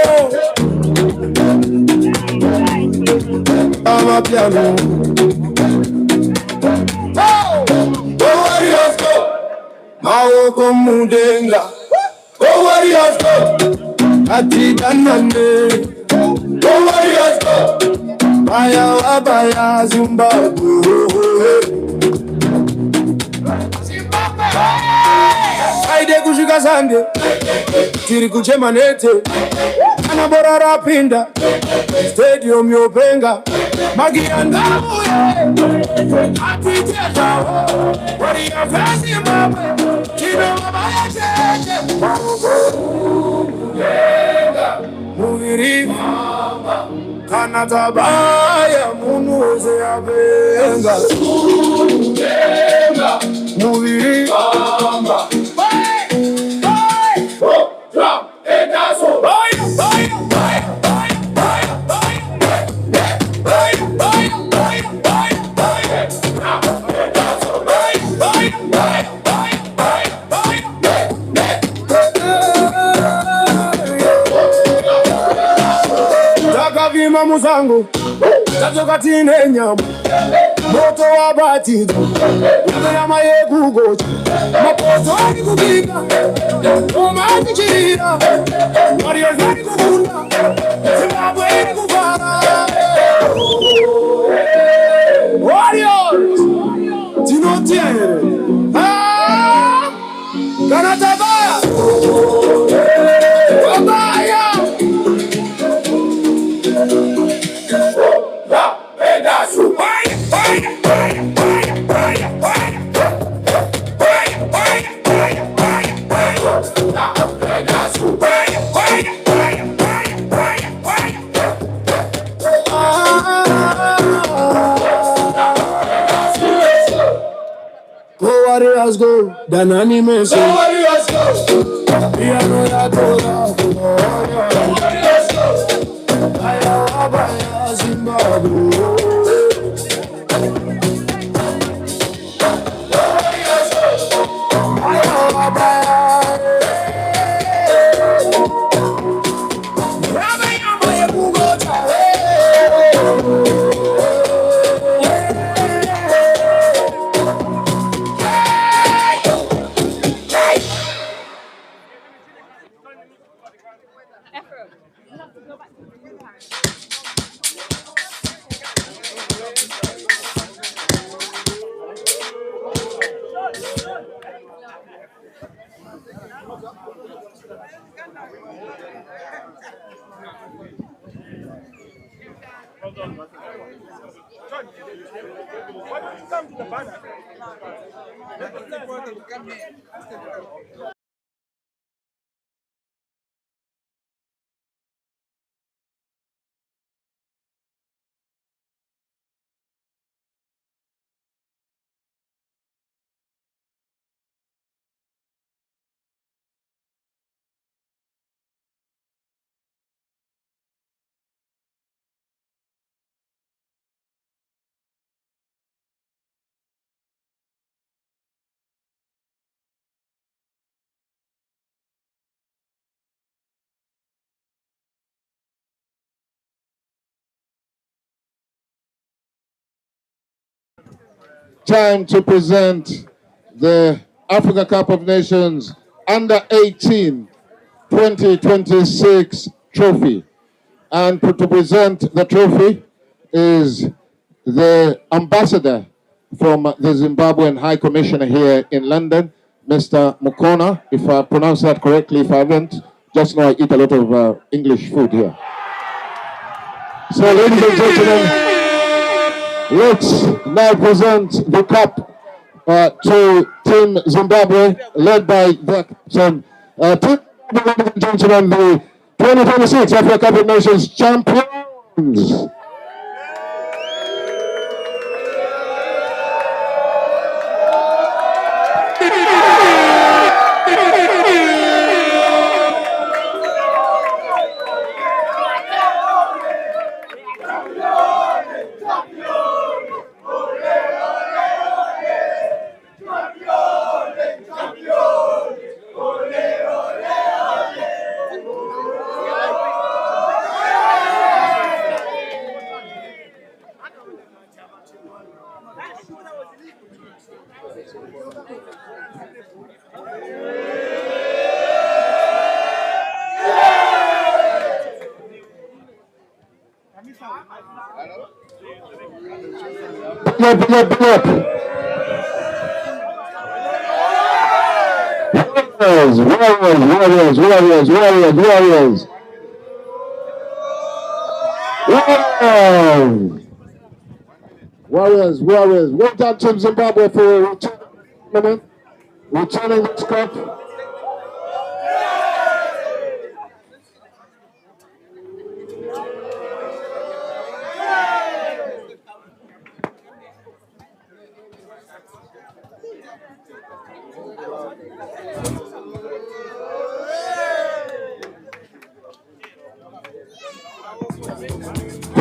I'm a piano. Oh! Go Warriors go! Maoko Mudenga. Go Warriors go! Atidanane. Go Warriors go! Baya wabaya Zimbabwe. Aide kushuka Zambia, tiri kuchema nete, anabora rapinda, stadium yopenga, magianda uye, atiteta ho, wari ya fasi mbawe, kino mabaya cheche, muviri mama, kanatabaya munuze abenga, muviri mama. Takavima muzangu, tazoka tine nyama, moto wabatizo, nyama yekugocha, mapoto wani kubika, umati chira, Warriors wani kubunda, Zimbabwe wani kubara. Warriors, tinotiere, kanatabaya, wabaya. Warriors go, Danani Messi. Go Warriors go. Piano ya tola. Warriors go. Baya wabaya Zimbabwe. Warriors go. Baya wabaya. Wabaya wabaya kugocha. Time to present the Africa Cup of Nations Under 18 2026 trophy. And to present the trophy is the ambassador from the Zimbabwean High Commissioner here in London, Mr. Mukona. If I pronounce that correctly, if I haven't, just know I eat a lot of English food here. So, ladies and gentlemen, let's now present the cup to Team Zimbabwe, led by the captain. Ladies and gentlemen, the 2026 Africa Cup of Nations champions. Big up. Warriors. Warriors. Well done, Team Zimbabwe, for returning this cup.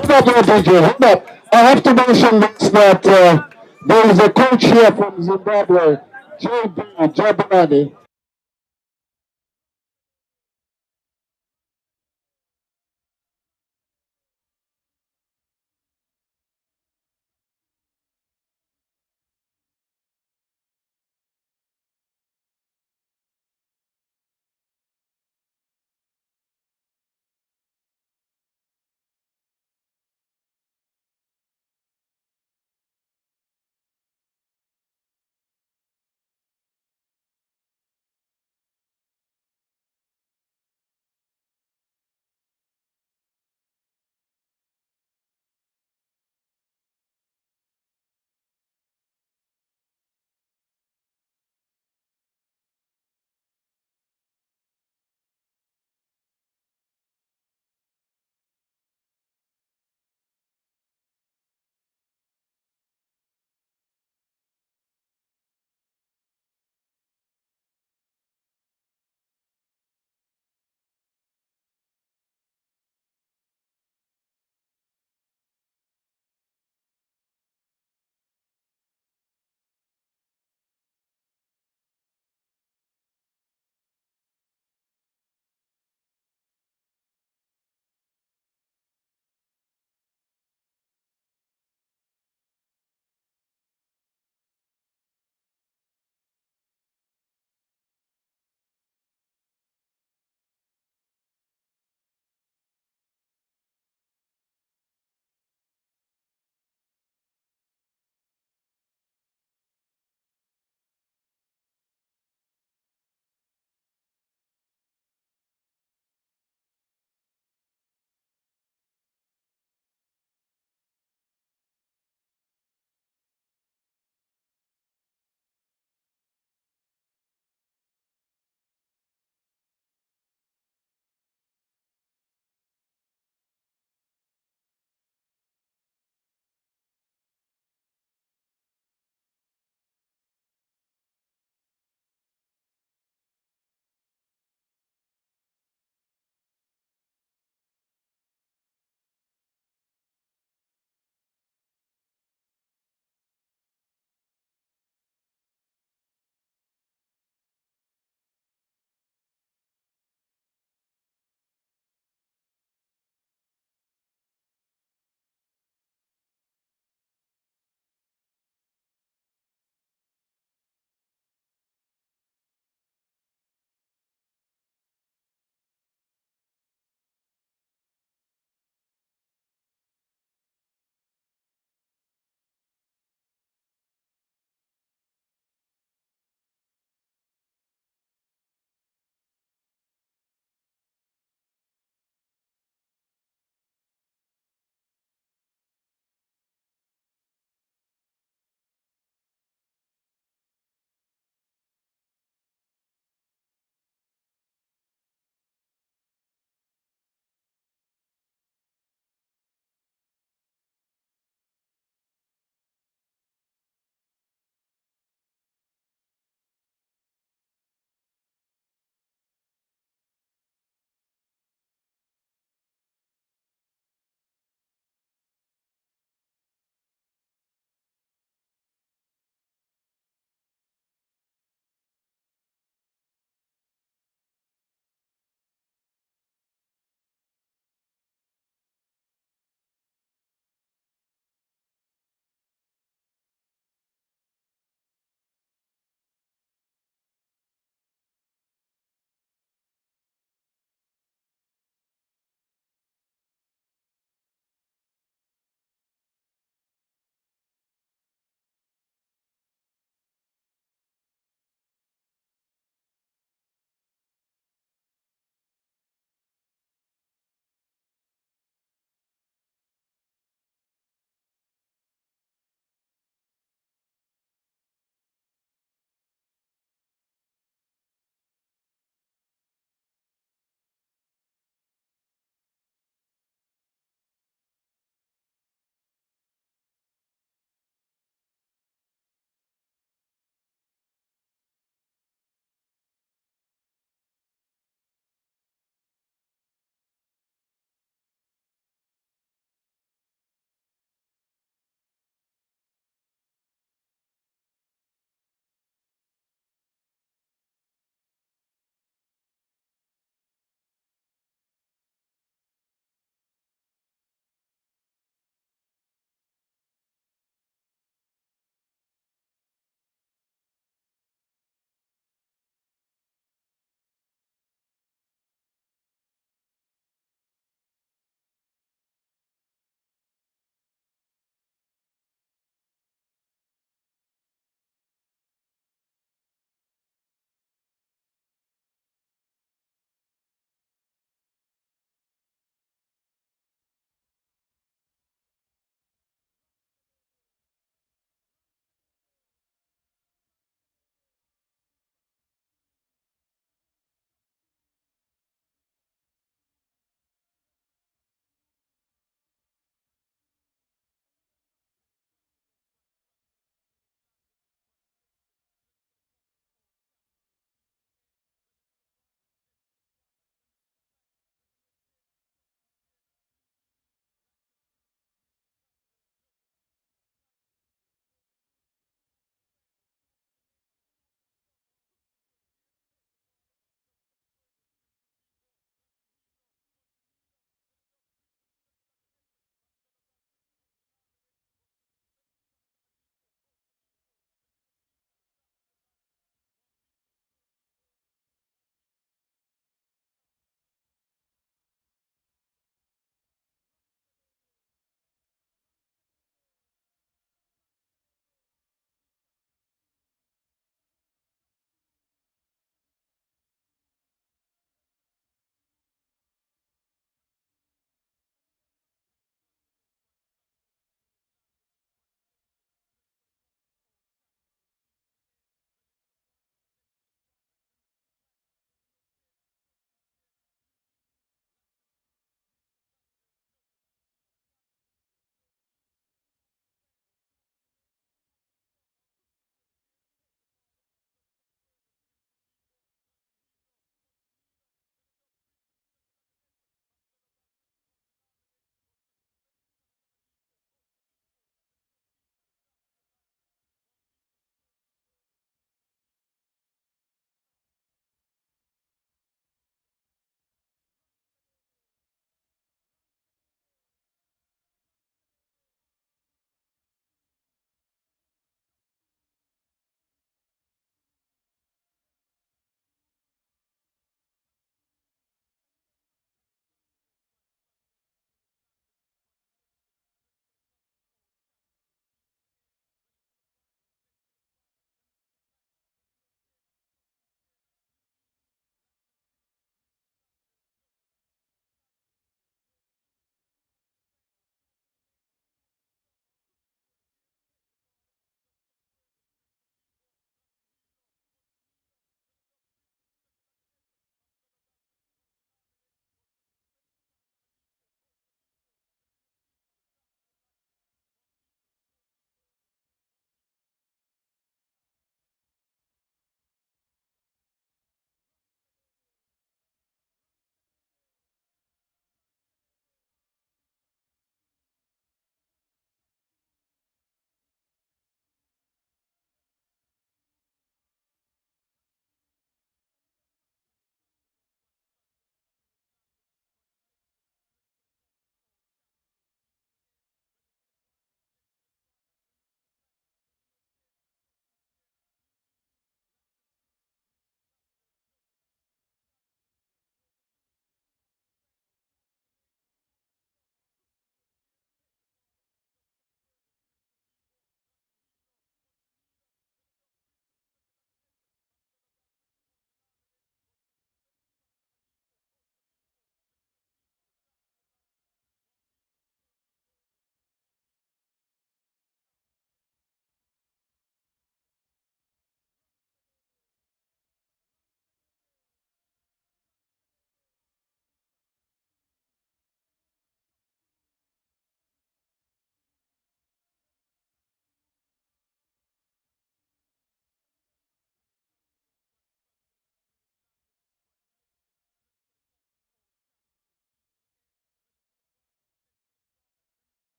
Hold up. I have to mention this, that there is a coach here from Zimbabwe, JB Jabani.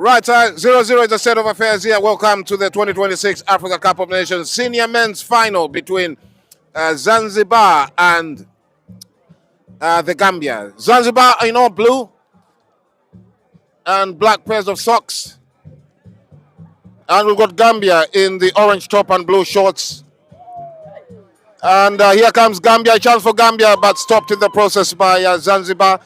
Right, 0-0 is the state of affairs here. Welcome to the 2026 Africa Cup of Nations Senior Men's Final between Zanzibar and the Gambia. Zanzibar in all blue and black pairs of socks. And we've got Gambia in the orange top and blue shorts. And here comes Gambia, a chance for Gambia, but stopped in the process by Zanzibar.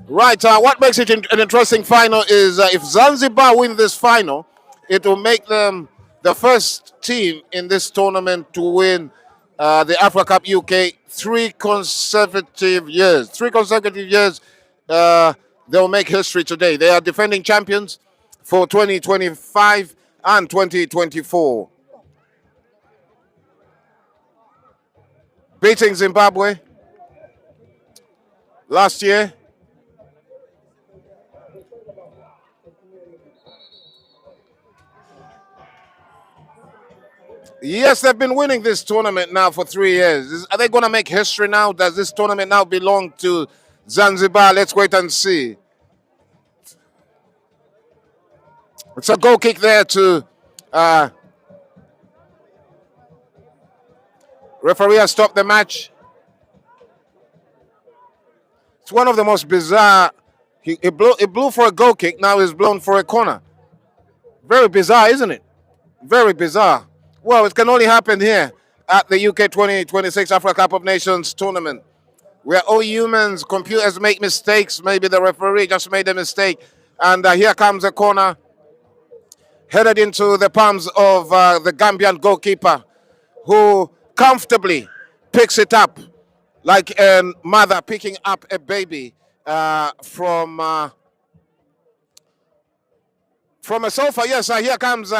Right, what makes it an interesting final is if Zanzibar win this final, it will make them the first team in this tournament to win the Africa Cup UK 3 consecutive years. 3 consecutive years, they'll make history today. They are defending champions for 2025 and 2024. Beating Zimbabwe last year. Yes, they've been winning this tournament now for 3 years. Are they going to make history now? Does this tournament now belong to Zanzibar? Let's wait and see. It's a goal kick there to referee has stopped the match. It's one of the most bizarre. It blew for a goal kick. Now it's blown for a corner. Very bizarre, isn't it? Very bizarre. Well, it can only happen here at the UK 2026 Africa Cup of Nations tournament. We're all humans. Computers make mistakes. Maybe the referee just made a mistake. And here comes a corner headed into the palms of the Gambian goalkeeper, who comfortably picks it up like a mother picking up a baby from a sofa. Yes, here comes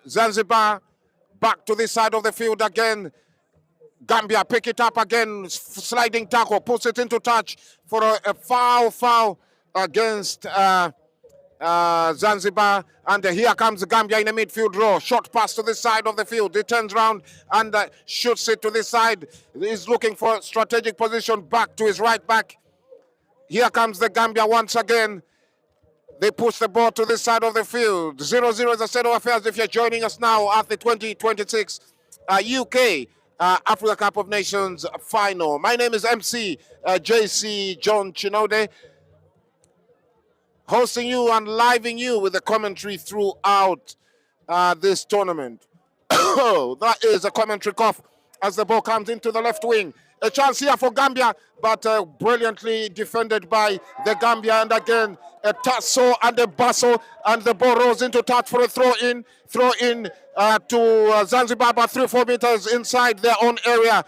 Zanzibar back to this side of the field again. Gambia pick it up again, sliding tackle, puts it into touch for a foul against Zanzibar. And here comes Gambia in the midfield row. Short pass to this side of the field. He turns around and shoots it to this side. He's looking for a strategic position back to his right back. Here comes the Gambia once again. They push the ball to this side of the field. 0-0 is the state of affairs if you're joining us now at the 2026 UK Africa Cup of Nations final. My name is MC JC John Chinode, hosting you and living you with the commentary throughout this tournament. That is a commentary cough as the ball comes into the left wing. A chance here for Gambia, but brilliantly defended by the Gambia. And again, a tussle and a bustle, and the ball rolls into touch for a throw in to Zanzibar, about 3-4 meters inside their own area,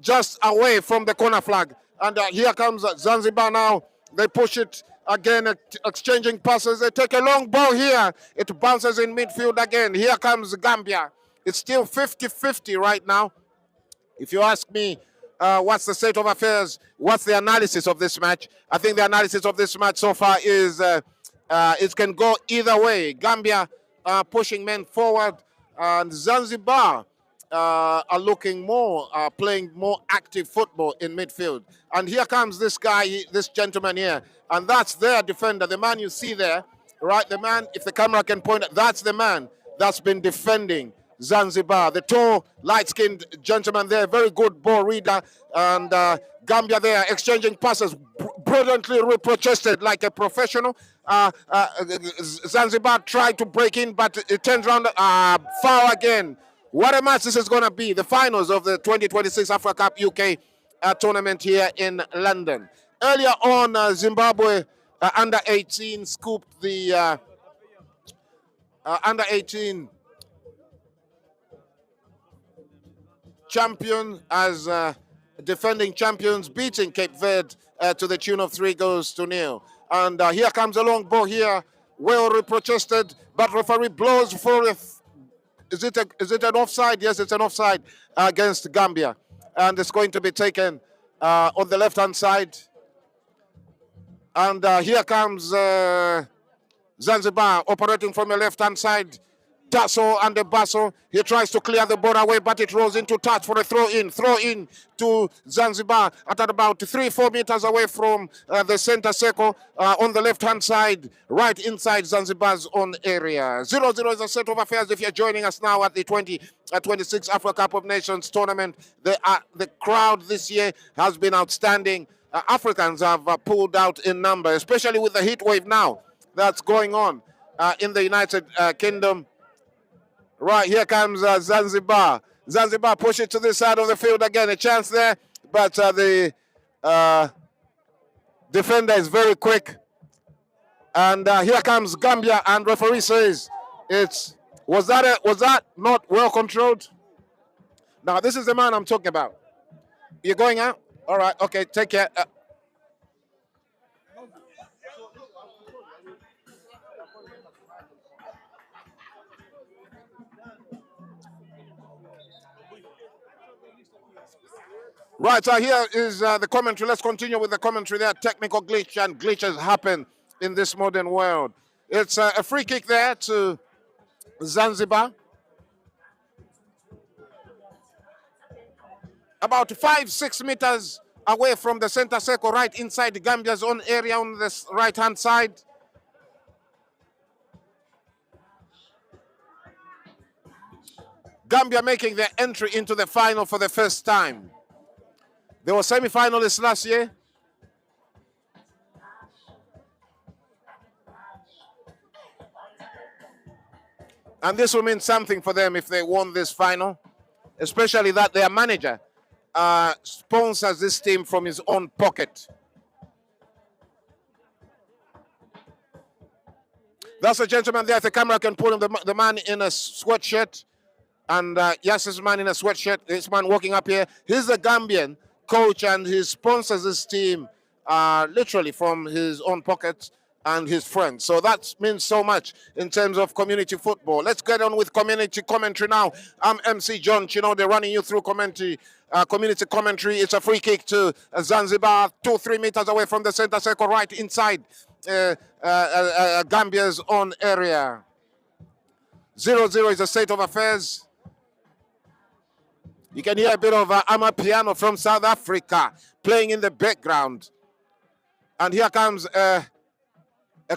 just away from the corner flag. And here comes Zanzibar now. They push it again, exchanging passes. They take a long ball here. It bounces in midfield again. Here comes Gambia. It's still 50-50 right now. If you ask me what's the state of affairs, what's the analysis of this match, I think the analysis of this match so far is it can go either way. Gambia pushing men forward, and Zanzibar are looking more, playing more active football in midfield. And here comes this guy, this gentleman here, and that's their defender, the man you see there, right? The man, if the camera can point at, that's the man that's been defending Zanzibar. The tall, light-skinned gentleman there, very good ball reader, and Gambia there exchanging passes, brilliantly reprotested like a professional. Zanzibar tried to break in, but it turns around, foul again. What a match this is going to be, the finals of the 2026 Africa Cup UK tournament here in London. Earlier on, Zimbabwe under-18 scooped the under-18 champion as defending champions, beating Cape Verde to the tune of 3-0. And here comes a long ball here, well reprotested, but referee blows for a is it an offside? Yes, it's an offside against Gambia, and it's going to be taken on the left-hand side. And here comes Zanzibar operating from the left-hand side. Tasso and the Basso. He tries to clear the ball away, but it rolls into touch for a throw in. Throw in to Zanzibar at about 3-4 meters away from the center circle on the left-hand side, right inside Zanzibar's own area. 0-0 is a set of affairs if you're joining us now at the 2026 Africa Cup of Nations tournament. The crowd this year has been outstanding. Africans have pulled out in number, especially with the heat wave now that's going on in the United Kingdom. Right, here comes Zanzibar. Zanzibar push it to the side of the field again. A chance there, but the defender is very quick. And here comes Gambia, and referee says was that not well controlled? Now this is the man I'm talking about. You're going out? All right, okay, take care. Right, so here is the commentary. Let's continue with the commentary there. Technical glitch, and glitches happen in this modern world. It's a free kick there to Zanzibar. About 5-6 meters away from the center circle, right inside Gambia's own area on the right-hand side. Gambia making their entry into the final for the first time. They were semi-finalists last year. And this will mean something for them if they won this final, especially that their manager sponsors this team from his own pocket. That's a gentleman there. If the camera can pull him, the man in a sweatshirt. And yes, this man in a sweatshirt, this man walking up here, he's a Gambian coach, and he sponsors this team literally from his own pocket and his friends. So that means so much in terms of community football. Let's get on with community commentary now. I'm MC John Chino. They're running you through community commentary. It's a free kick to Zanzibar, 2-3 meters away from the center circle, right inside Gambia's own area. 0-0 is the state of affairs. You can hear a bit of Amapiano from South Africa playing in the background. And here comes a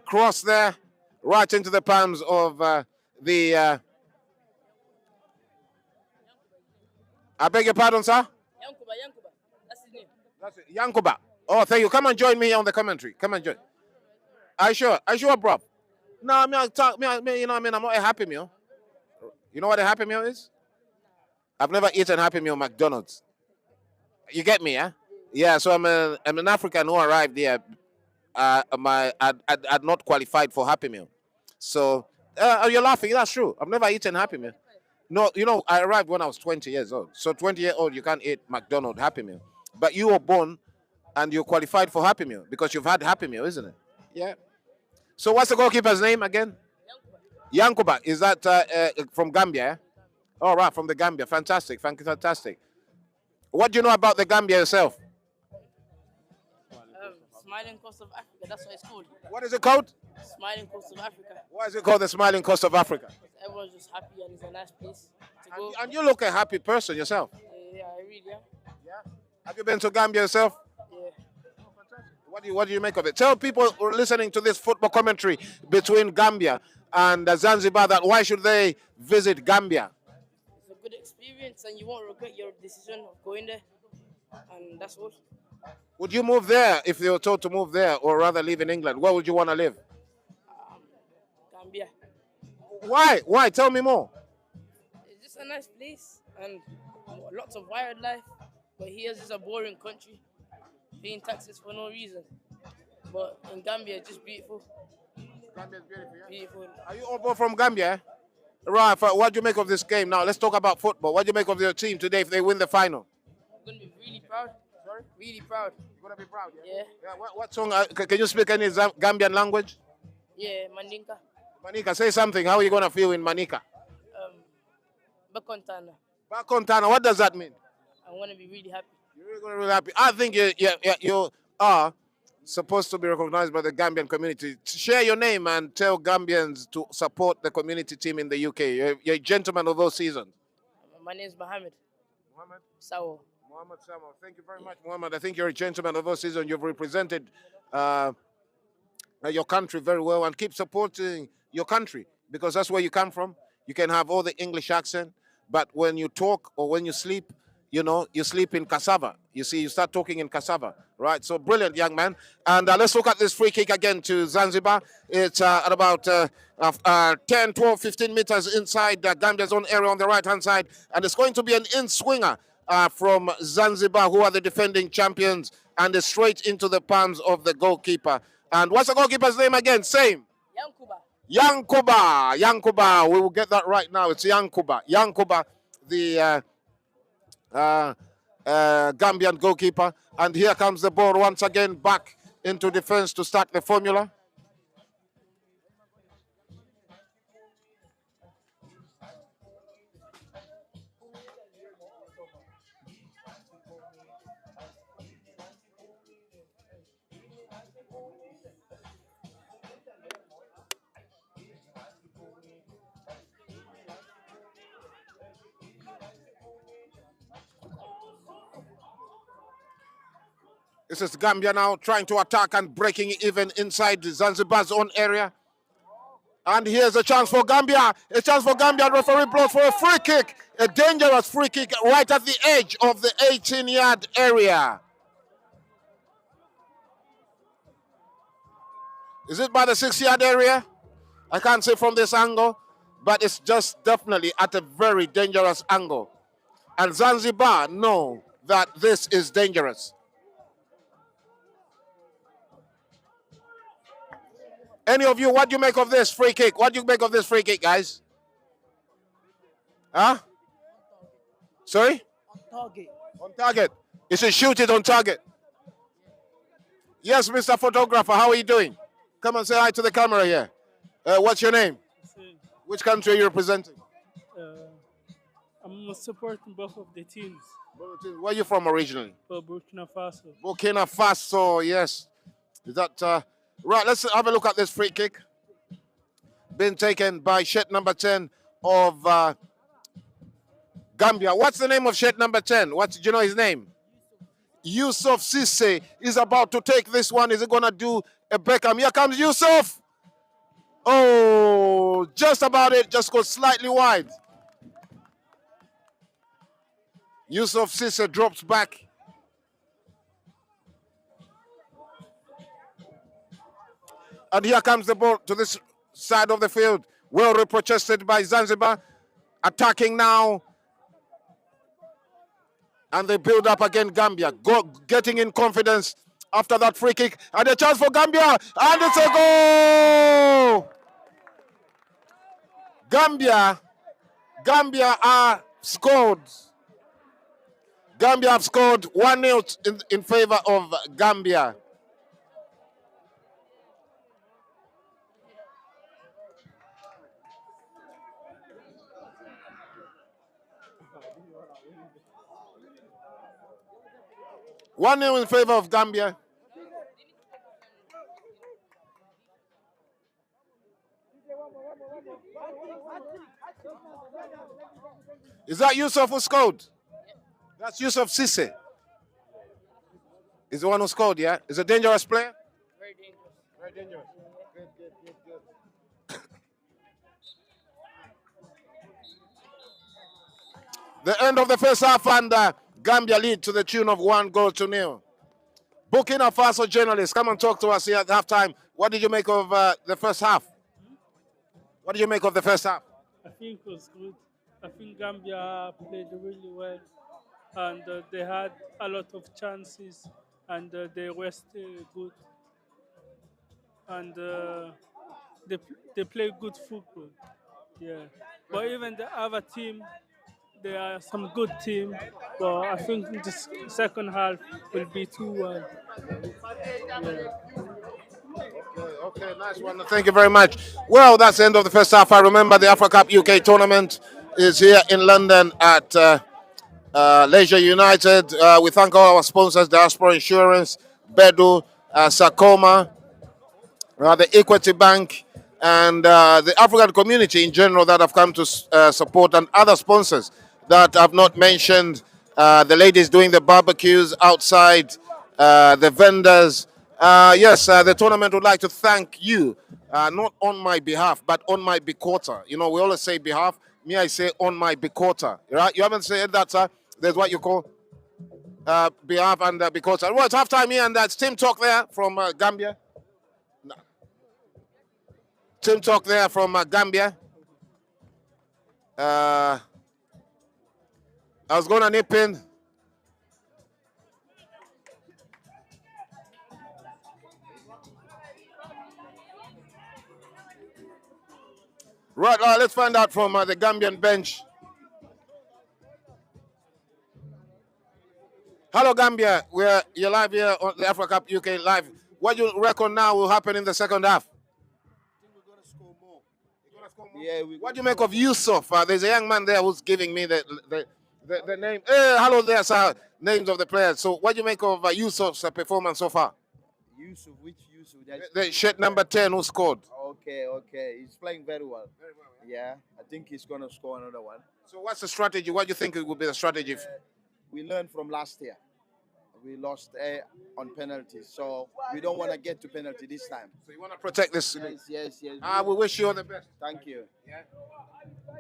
cross there, right into the palms of the... I beg your pardon, sir? Yankuba. That's his name. That's it, Yankuba. Oh, thank you. Come and join me on the commentary. Come and join. Are you sure, bro? No, I'm not a Happy Meal. You know what a Happy Meal is? I've never eaten Happy Meal McDonald's. You get me, yeah? Yeah, so I'm an African who arrived here. I'd not qualified for Happy Meal. So, you're laughing. That's true. I've never eaten Happy Meal. No, I arrived when I was 20 years old. So 20-year-old, you can't eat McDonald's Happy Meal. But you were born and you qualified for Happy Meal because you've had Happy Meal, isn't it? Yeah. So what's the goalkeeper's name again? Yankuba. Is that from Gambia? All right, from the Gambia. Fantastic. What do you know about the Gambia yourself? Smiling Coast of Africa, that's what it's called. What is it called? Smiling Coast of Africa. Why is it called the Smiling Coast of Africa? Everyone's just happy and it's a nice place to go. And you look a happy person yourself. Yeah, I really am. Yeah. Have you been to Gambia yourself? Yeah. What do you make of it? Tell people who are listening to this football commentary between Gambia and Zanzibar that why should they visit Gambia? It's a good experience and you won't regret your decision of going there. And that's all. Would you move there if you were told to move there, or rather live in England? Where would you want to live? Gambia. Why? Tell me more. It's just a nice place and lots of wildlife. But here's just a boring country, paying taxes for no reason. But in Gambia, it's just beautiful. Gambia's beautiful, yeah? Beautiful. Are you all both from Gambia? Right. What do you make of this game? Now, let's talk about football. What do you make of your team today if they win the final? I'm going to be really proud. Sorry? Really proud. You're going to be proud, yeah? Yeah. What song? Can you speak any Gambian language? Yeah, Mandinka. Manika, say something. How are you going to feel in Manika? Bakontana. Bakontana, what does that mean? I'm going to be really happy. You're really going to be really happy. I think you are supposed to be recognized by the Gambian community. Share your name and tell Gambians to support the community team in the UK. You're a gentleman of all seasons. My name is Mohammed. Mohammed Sawo. Mohammed Samo. Thank you very much, Mohammed. I think you're a gentleman of all seasons. You've represented your country very well, and keep supporting your country, because that's where you come from. You can have all the English accent, but when you talk or when you sleep, you know, you sleep in cassava. You see, you start talking in cassava, right? So brilliant, young man. And let's look at this free kick again to Zanzibar. It's at about 10, 12, 15 meters inside Gambia's own area on the right-hand side. And it's going to be an in-swinger from Zanzibar, who are the defending champions, and it's straight into the palms of the goalkeeper. And what's the goalkeeper's name again? Same. Yankuba. Yankuba. We will get that right now. It's Yankuba. Yankuba, the Gambian goalkeeper. And here comes the ball once again back into defense to start the formula. This is Gambia now trying to attack and breaking even inside Zanzibar's own area. And here's a chance for Gambia. A chance for Gambia. Referee blows for a free kick. A dangerous free kick right at the edge of the 18-yard area. Is it by the 6-yard area? I can't say from this angle, but it's just definitely at a very dangerous angle. And Zanzibar know that this is dangerous. Any of you, what do you make of this free kick? What do you make of this free kick, guys? Huh? Sorry? On target. On target. You should shoot it on target. Yes, Mr. Photographer, how are you doing? Come and say hi to the camera here. What's your name? Which country are you representing? I'm supporting both of the teams. Where are you from originally? Burkina Faso. Burkina Faso, yes. Is that... Right, let's have a look at this free kick. Been taken by shirt number 10 of Gambia. What's the name of shirt number 10? Do you know his name? Yusuf Sisse is about to take this one. Is he going to do a Beckham? Here comes Yusuf. Oh, just about it. Just goes slightly wide. Yusuf Sisse drops back. And here comes the ball to this side of the field. Well reprotested by Zanzibar. Attacking now. And they build up again Gambia. Getting in confidence after that free kick. And a chance for Gambia. And it's a goal! Gambia are scored. Gambia have scored 1-0 in favor of Gambia. One nil in favor of Gambia. Is that Yusuf who scored? That's Yusuf Sisse. Is the one who scored, yeah? Is a dangerous player? Very dangerous. Very dangerous. Good. The end of the first half, and Gambia lead to the tune of 1-0. Burkina Faso journalists, come and talk to us here at halftime. What did you make of the first half? What did you make of the first half? I think it was good. I think Gambia played really well, and they had a lot of chances, and they rested good, and they play good football. Yeah, but even the other team, they are some good team, but I think this second half will be 2-1. Yeah. Okay, nice one. Thank you very much. Well, that's the end of the first half. I remember the Africa Cup UK tournament is here in London at Leisure United. We thank all our sponsors, Diaspora Insurance, Bedu, Sakoma, the Equity Bank, and the African community in general that have come to support, and other sponsors that I've not mentioned. The ladies doing the barbecues outside, the vendors. Yes, the tournament would like to thank you, not on my behalf, but on my bequota. You know, we always say behalf. Me, I say on my bequota. Right? You haven't said that, sir. There's what you call behalf and bequota. Well, it's halftime here, and that's Team Talk there from Gambia. Team Talk there from Gambia. I was going to nip in. Right, let's find out from the Gambian bench. Hello, Gambia. You're live here on the Africa Cup UK live. What you reckon now will happen in the second half? Yeah, What do you make of Yusuf? There's a young man there who's giving me the name. Hello there, sir. Names of the players. So, what do you make of Yusuf's performance so far? Yusuf, which Yusuf? The shirt number 10 who scored. Okay. He's playing very well. Yeah, I think he's going to score another one. So, what's the strategy? What do you think it would be the strategy? We learned from last year. We lost on penalties, so we don't want to get to penalty this time. So you want to protect this? Yes. We wish you all the best. Thank you.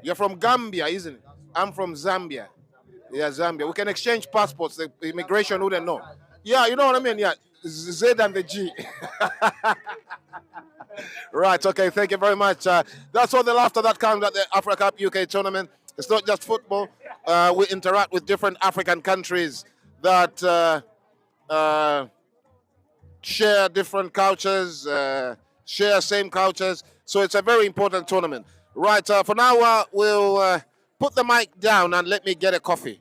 You're from Gambia, isn't it? I'm from Zambia. Yeah, Zambia. We can exchange passports. The immigration wouldn't know. Yeah, you know what I mean? Yeah, Z and the G. Right, okay, thank you very much. That's all the laughter that comes at the Africa Cup UK tournament. It's not just football. We interact with different African countries that share different cultures, share same cultures. So it's a very important tournament. Right, for now, we'll put the mic down and let me get a coffee.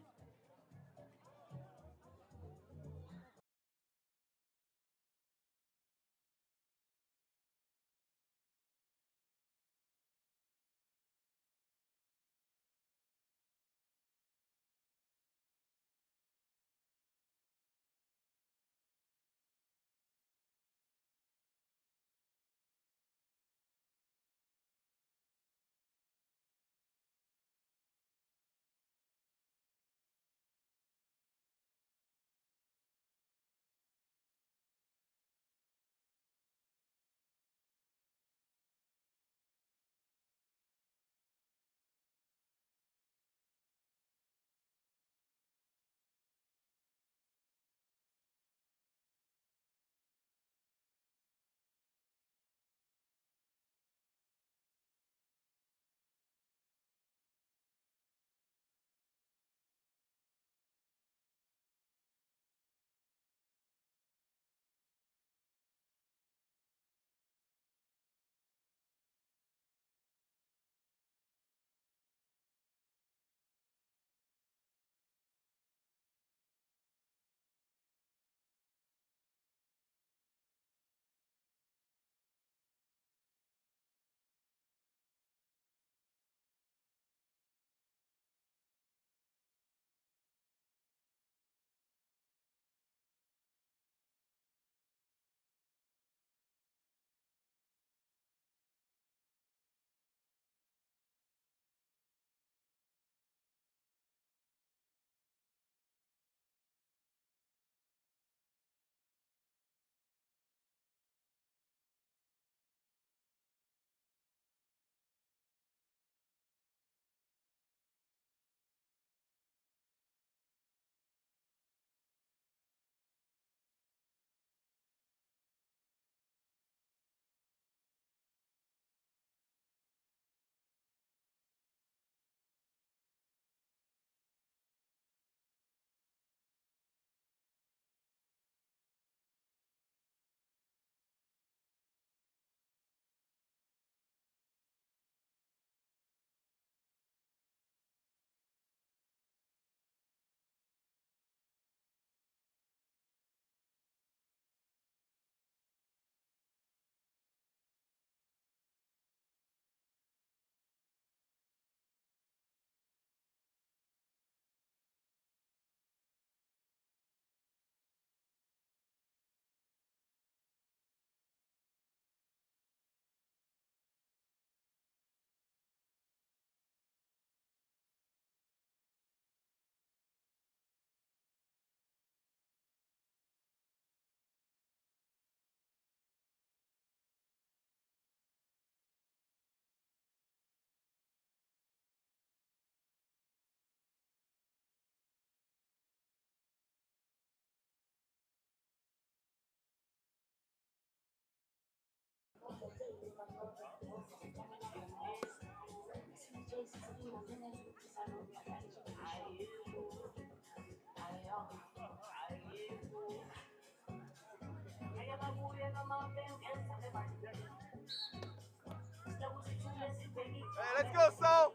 Hey, let's go, Saul.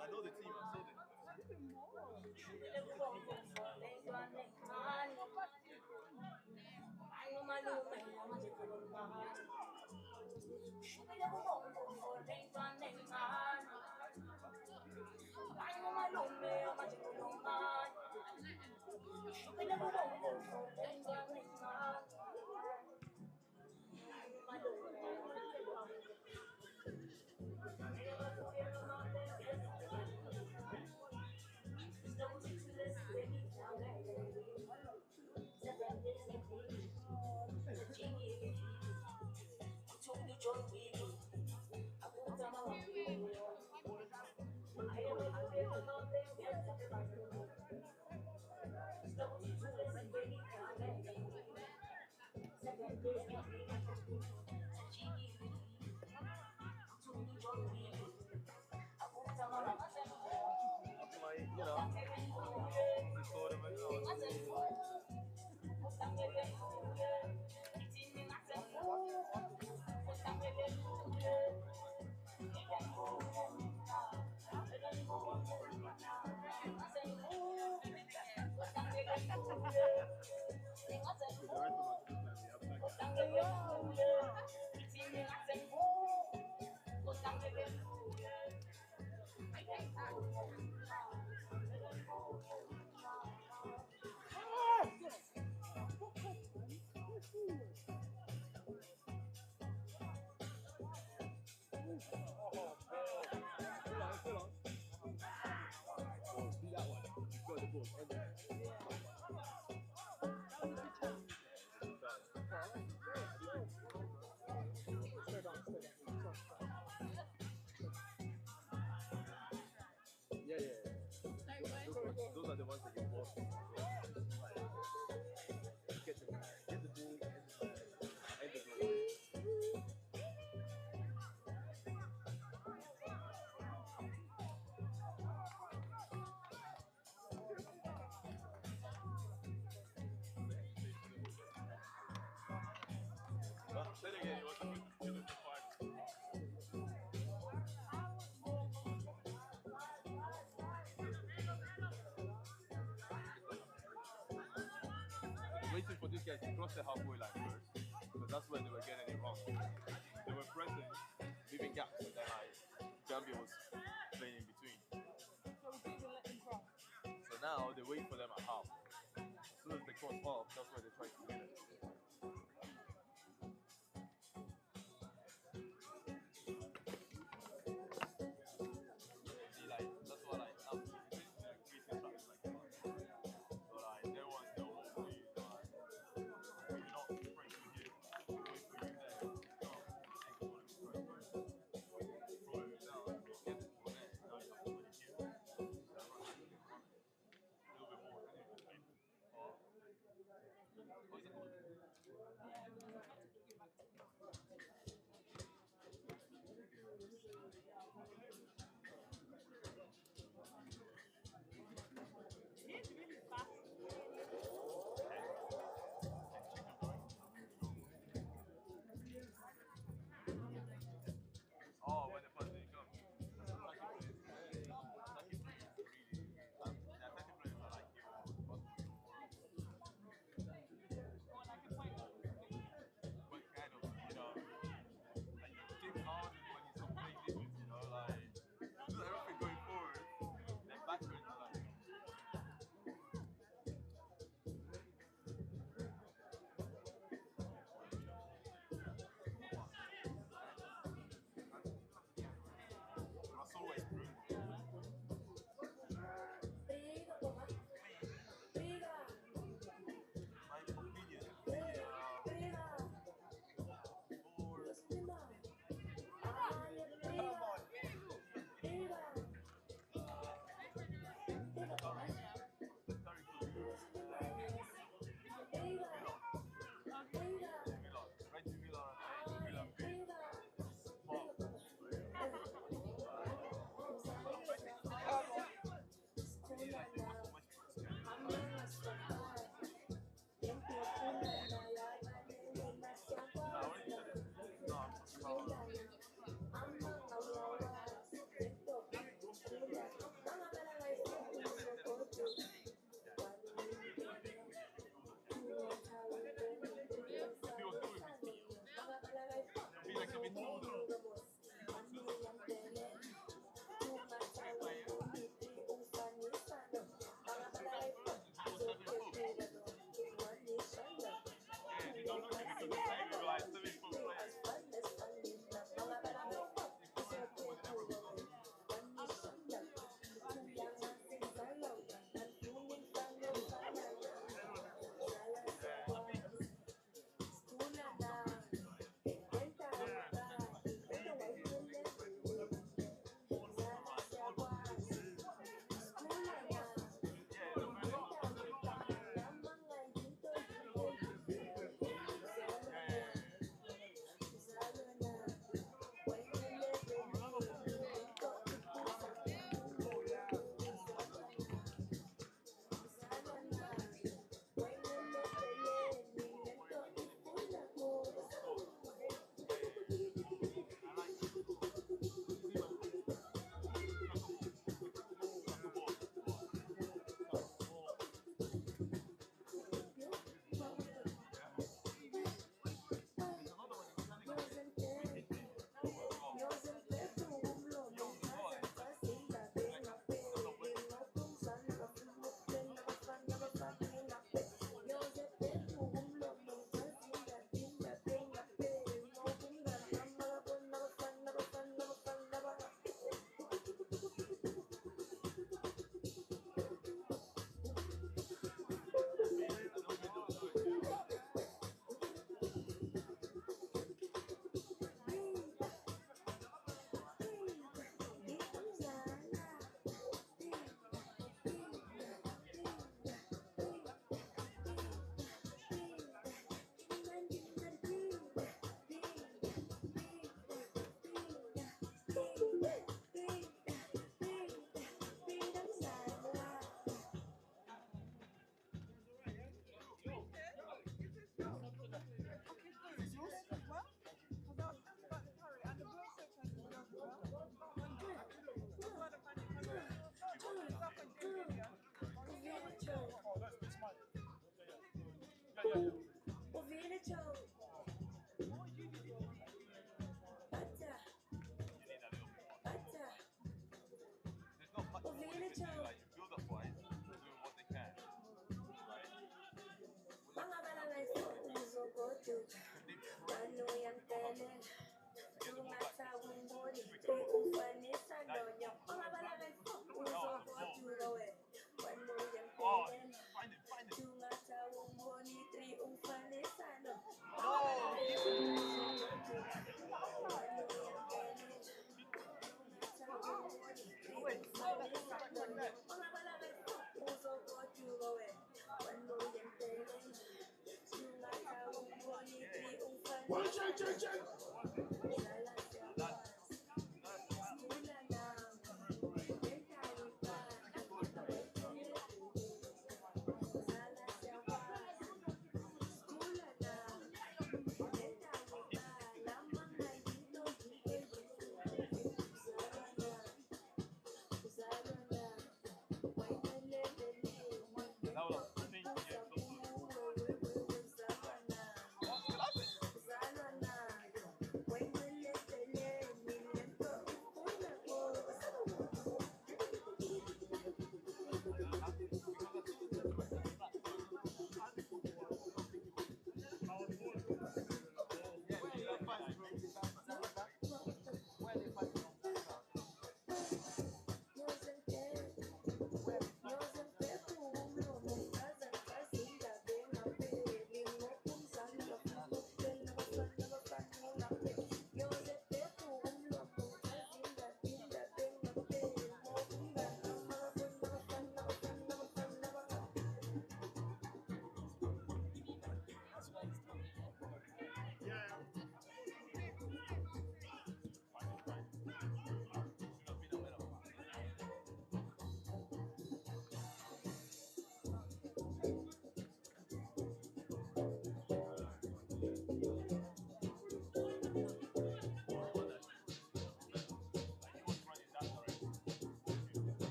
I know the team, I saw them. Those are the ones that you walk. Get the ball and the goal. Say it again. You want to do the part. Waiting for these guys to cross the halfway line first, because that's where they were getting it wrong. They were pressing, leaving gaps, and then Gambia was playing in between. So now they wait for them at half. As soon as they cross half, that's where they try to get it.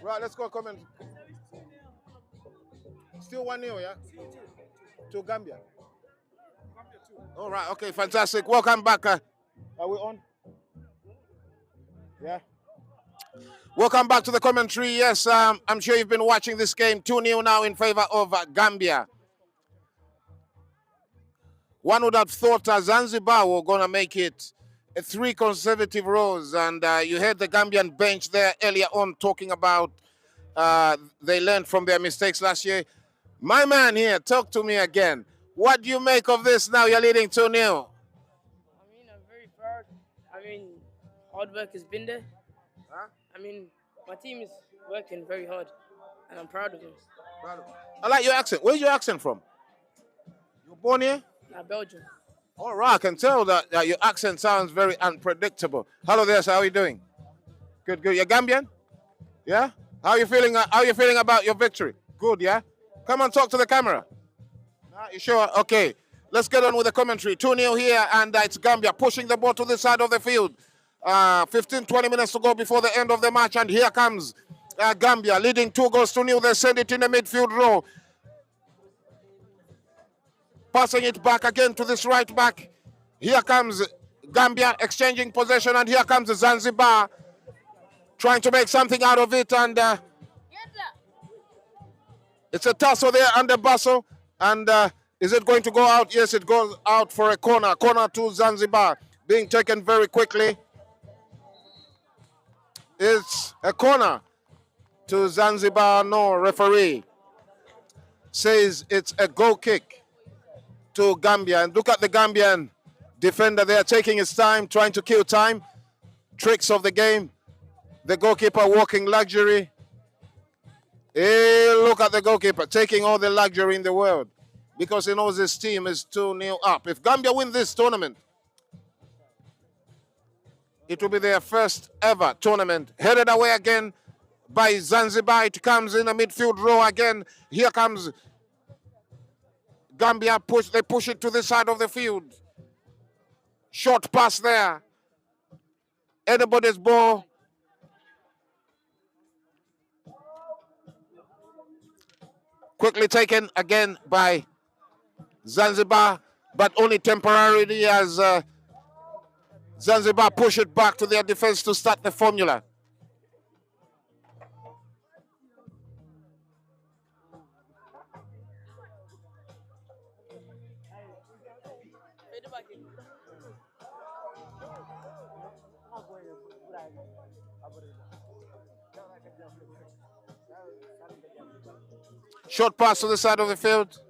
Right, let's go comment. Still 1-0, yeah? To Gambia. All right, okay, fantastic. Welcome back. Are we on? Yeah. Welcome back to the commentary. Yes, I'm sure you've been watching this game. 2-0 now in favor of Gambia. One would have thought Zanzibar were going to make it 3 consecutive rows. And you heard the Gambian bench there earlier on talking about they learned from their mistakes last year. My man here, talk to me again. What do you make of this now? You're leading 2-0. I mean, I'm very proud. I mean, hard work has been there. Huh? I mean, my team is working very hard, and I'm proud of them. I like your accent. Where's your accent from? You born here? Belgium. All right, I can tell that your accent sounds very unpredictable. Hello there, sir. How are you doing? Good, good. You're Gambian? Yeah? How are you feeling? How are you feeling about your victory? Good, yeah? Come on, talk to the camera. You sure? Okay. Let's get on with the commentary. 2-0 here, and it's Gambia pushing the ball to the side of the field. 15, 20 minutes to go before the end of the match, and here comes Gambia leading 2-0. They send it in the midfield row. Passing it back again to this right back. Here comes Gambia exchanging possession, and here comes Zanzibar trying to make something out of it, and it's a tussle there under Basso, and is it going to go out? Yes, it goes out for a corner. Corner to Zanzibar, being taken very quickly. It's a corner to Zanzibar. No, referee says it's a goal kick to Gambia. And look at the Gambian defender there taking his time, trying to kill time. Tricks of the game. The goalkeeper walking luxury. Hey, look at the goalkeeper taking all the luxury in the world because he knows his team is 2-0 up. If Gambia win this tournament, it will be their first ever tournament. Headed away again by Zanzibar. It comes in a midfield row again. Here comes Gambia. They push it to the side of the field. Short pass there. Anybody's ball. Quickly taken again by Zanzibar, but only temporarily as Zanzibar push it back to their defense to start the formula. Short pass to the side of the field.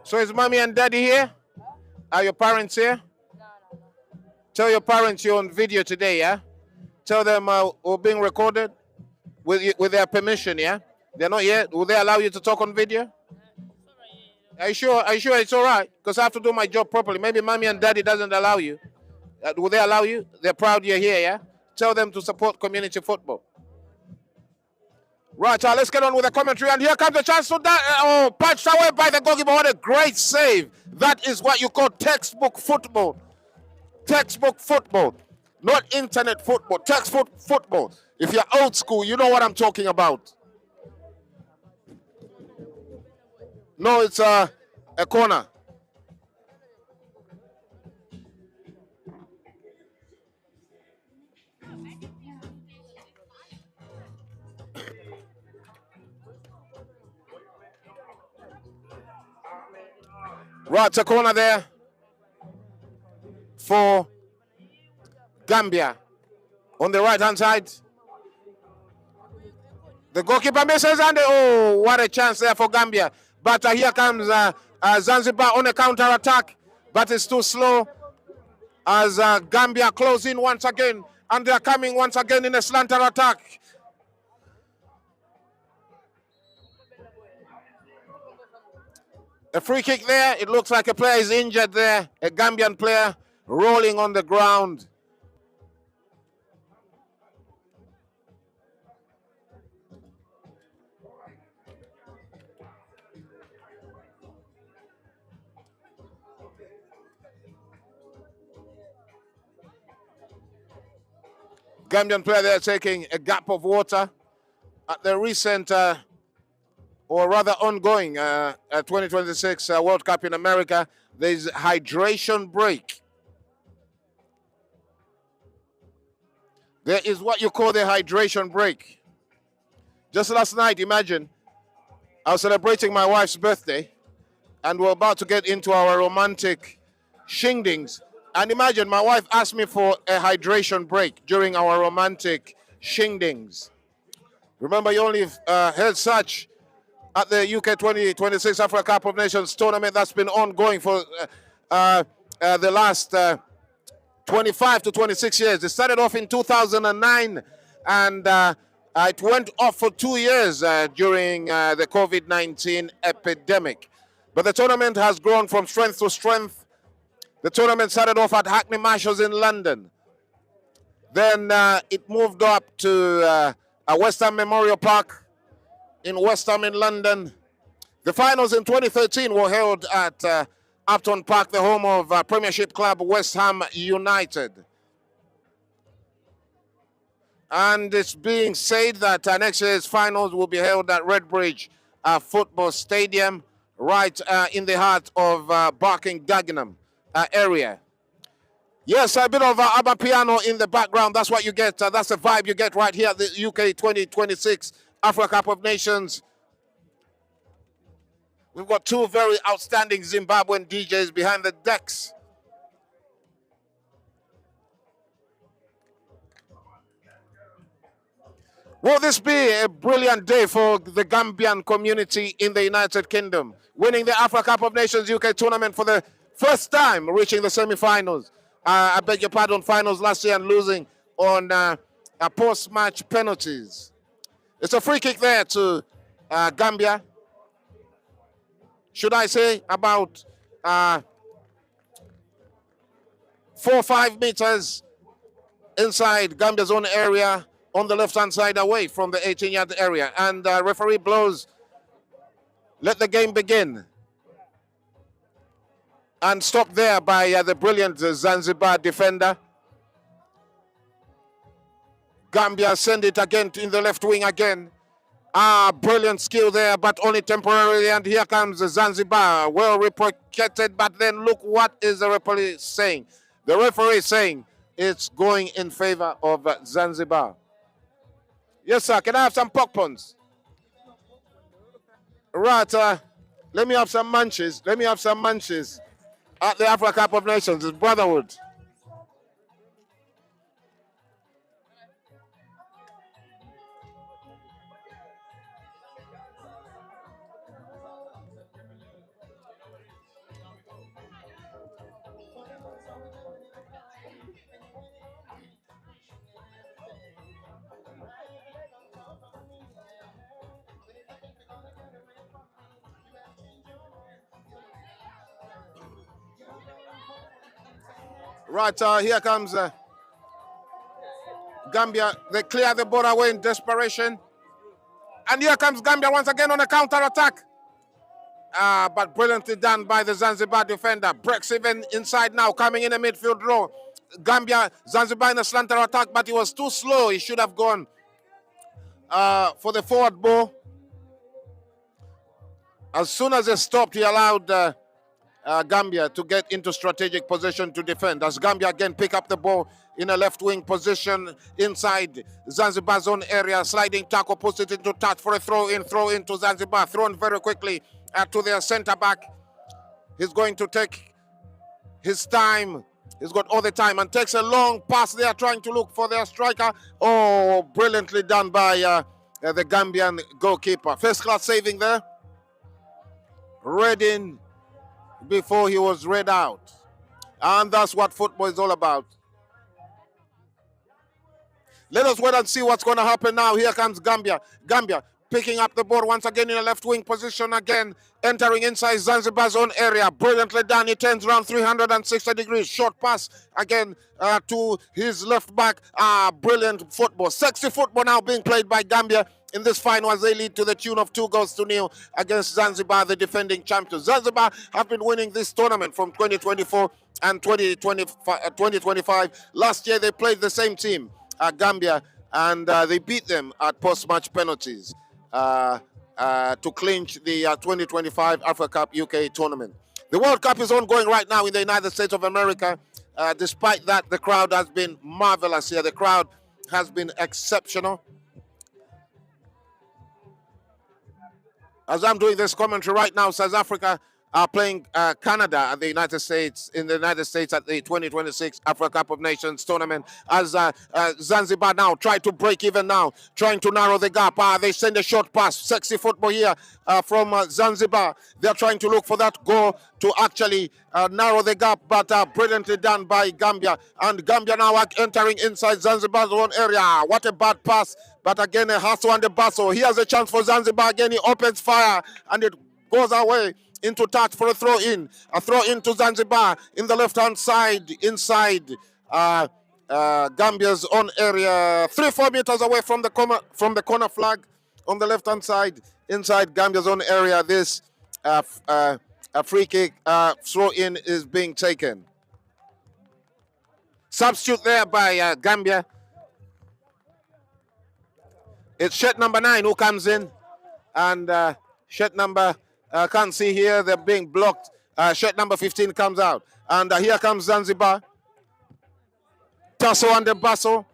So is mommy and daddy here? Are your parents here? Tell your parents you're on video today, yeah? Tell them we're being recorded with their permission, yeah? They're not yet. Will they allow you to talk on video? Are you sure? Are you sure it's all right? Because I have to do my job properly. Maybe mommy and daddy doesn't allow you. Will they allow you? They're proud you're here, yeah? Tell them to support community football. Right, let's get on with the commentary. And here comes the chance to punched away by the goalkeeper. What a great save. That is what you call textbook football. Textbook football. Not internet football. Textbook football. If you're old school, you know what I'm talking about. No, it's a corner. Right, a corner there for Gambia. On the right-hand side. The goalkeeper misses and oh, what a chance there for Gambia. But here comes Zanzibar on a counter-attack. But it's too slow as Gambia close in once again. And they're coming once again in a slanter attack. A free kick there. It looks like a player is injured there. A Gambian player rolling on the ground. Gambian player there taking a gap of water at the recent or rather ongoing 2026 World Cup in America. There's hydration break. There is what you call the hydration break. Just last night, imagine, I was celebrating my wife's birthday and we're about to get into our romantic shingdings. And imagine, my wife asked me for a hydration break during our romantic shingdings. Remember, you only heard such at the UK 2026 Africa Cup of Nations tournament that's been ongoing for the last 25 to 26 years. It started off in 2009 and it went off for 2 years during the COVID-19 epidemic. But the tournament has grown from strength to strength. The tournament started off at Hackney Marshalls in London. Then it moved up to West Ham Memorial Park in West Ham in London. The finals in 2013 were held at Upton Park, the home of Premiership club West Ham United. And it's being said that next year's finals will be held at Redbridge Football Stadium, right in the heart of Barking Dagenham area. Yes, a bit of ABBA piano in the background. That's what you get. That's the vibe you get right here at the UK 2026 Africa Cup of Nations. We've got two very outstanding Zimbabwean DJs behind the decks. Will this be a brilliant day for the Gambian community in the United Kingdom? Winning the Africa Cup of Nations UK tournament for the first time, reaching the semi-finals. I beg your pardon, finals last year and losing on a post-match penalties. It's a free kick there to Gambia. Should I say about 4 or 5 meters inside Gambia's own area on the left-hand side away from the 18-yard area. And referee blows, let the game begin. And stopped there by the brilliant Zanzibar defender. Gambia send it again in the left wing again. Brilliant skill there, but only temporarily. And here comes Zanzibar, well replicated. But then look what is the referee saying. The referee is saying it's going in favor of Zanzibar. Yes, sir. Can I have some popcorns? Right. Let me have some munches. Let me have some munches at the Africa Cup of Nations. It's brotherhood. Right, here comes Gambia. They clear the ball away in desperation. And here comes Gambia once again on a counter-attack. But brilliantly done by the Zanzibar defender. Breaks even inside now, coming in the midfield row. Gambia, Zanzibar in a slanter attack, but he was too slow. He should have gone for the forward ball. As soon as he stopped, he allowed Gambia to get into strategic position to defend. As Gambia again pick up the ball in a left wing position inside Zanzibar's own area. Sliding tackle, puts it into touch for a throw into Zanzibar. Thrown very quickly to their center back. He's going to take his time. He's got all the time and takes a long pass there, trying to look for their striker. Oh, brilliantly done by the Gambian goalkeeper. First class saving there. Read in before he was read out. And that's what football is all about. Let us wait and see what's going to happen now. Here comes Gambia. Gambia picking up the ball once again in a left wing position again, entering inside Zanzibar's own area. Brilliantly done. He turns around 360 degrees. Short pass again to his left back. Brilliant football. Sexy football now being played by Gambia in this final as they lead to the tune of 2-0 against Zanzibar, the defending champions. Zanzibar have been winning this tournament from 2024 and 2025. Last year they played the same team, Gambia, and they beat them at post-match penalties to clinch the 2025 Africa Cup UK tournament. The World Cup is ongoing right now in the United States of America. Despite that, the crowd has been marvelous here. The crowd has been exceptional. As I'm doing this commentary right now, South Africa are playing Canada at the United States, in the United States at the 2026 Africa Cup of Nations tournament. As Zanzibar now try to break even now, trying to narrow the gap. They send a short pass. Sexy football here from Zanzibar. They're trying to look for that goal to actually narrow the gap, but brilliantly done by Gambia. And Gambia now entering inside Zanzibar's own area. What a bad pass. But again, a hustle and a bustle. Here's a chance for Zanzibar. Again, he opens fire and it goes away into touch for a throw in. A throw in to Zanzibar in the left-hand side, inside Gambia's own area. 3-4 meters away from the corner flag on the left-hand side, inside Gambia's own area. This a free kick throw in is being taken. Substitute there by Gambia. It's shirt number 9 who comes in, and shirt number, can't see here, they're being blocked. Shirt number 15 comes out, and here comes Zanzibar. tussle and the bustle.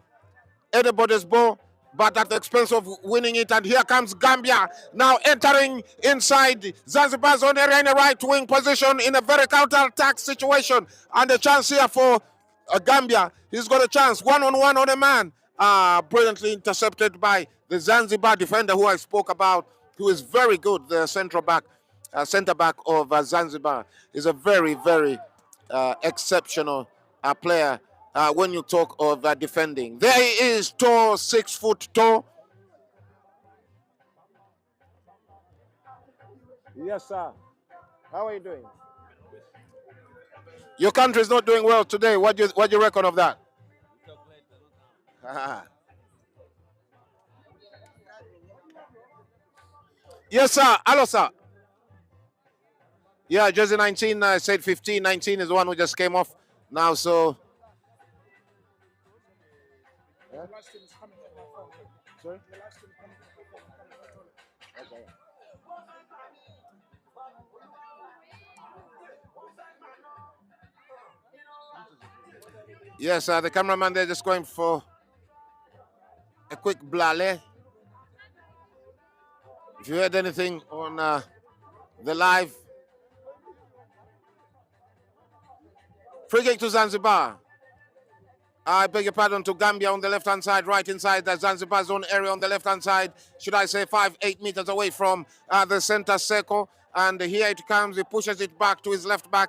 Anybody's ball, but at the expense of winning it. And here comes Gambia now entering inside Zanzibar's own area in a right wing position in a very counter-attack situation. And a chance here for Gambia. He's got a chance, one-on-one on a man. Brilliantly intercepted by the Zanzibar defender who I spoke about, who is very good, the centre back of Zanzibar. Is a very, very exceptional player when you talk of defending. There he is, tall, 6 foot tall. Yes, sir. How are you doing? Your country is not doing well today. What do you reckon of that? Yes, sir. Hello, sir. Yeah, jersey 19 said 15. 19 is the one who just came off now, so. Yeah? Sorry? Okay. Yes, the cameraman there just going for a quick blale. If you heard anything on the live, free kick to Zanzibar. I beg your pardon, to Gambia on the left-hand side, right inside the Zanzibar's own area on the left-hand side. Should I say 5-8 meters away from the center circle. And here it comes. He pushes it back to his left back.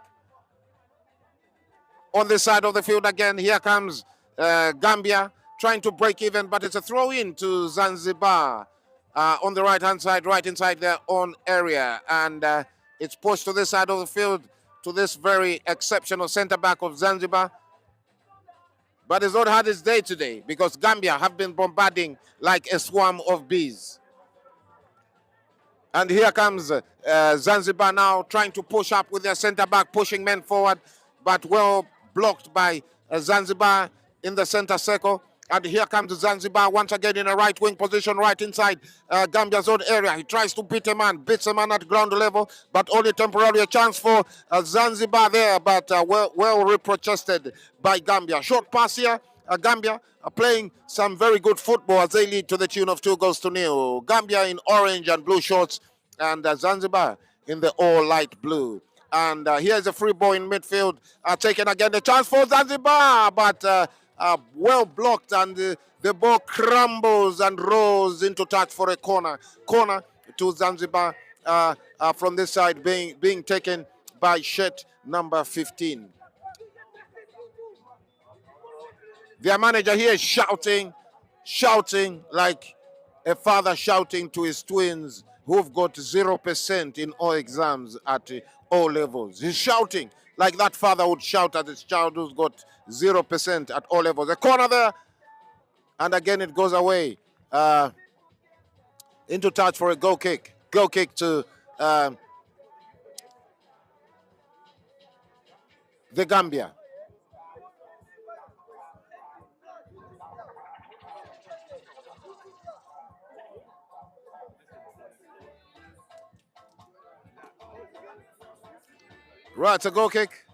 On this side of the field again, here comes Gambia trying to break even, but it's a throw-in to Zanzibar on the right-hand side, right inside their own area. And it's pushed to this side of the field to this very exceptional center-back of Zanzibar. But it's not had its day today because Gambia have been bombarding like a swarm of bees. And here comes Zanzibar now trying to push up with their center-back, pushing men forward, but well blocked by Zanzibar in the center circle. And here comes Zanzibar once again in a right wing position, right inside Gambia's own area. He tries to beats a man at ground level, but only temporarily. A chance for Zanzibar there, but well reprotested by Gambia. Short pass here. Gambia are playing some very good football as they lead to the tune of 2-0. Gambia in orange and blue shorts, and Zanzibar in the all light blue. And here's a free ball in midfield, taken again. The chance for Zanzibar, but well blocked, and the ball crumbles and rolls into touch for a corner. Corner to Zanzibar from this side, being taken by Shet number 15. Their manager here is shouting like a father shouting to his twins who've got 0% in all exams at all levels. He's shouting like that father would shout at his child who's got 0% at all levels. A corner there, and again it goes away into touch for a goal kick. Goal kick to the Gambia. Right, it's a goal kick.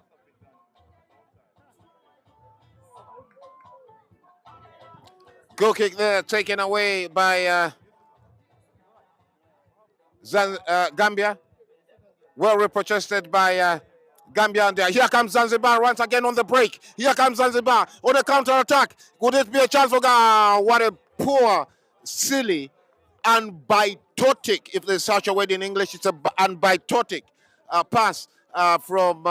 Goal kick there, taken away by Gambia. Well reprotested by Gambia. And here comes Zanzibar once again on the break. Here comes Zanzibar on the counter-attack. Could it be a chance for what a poor, silly, unbitotic, if there's such a word in English, it's an unbitotic pass from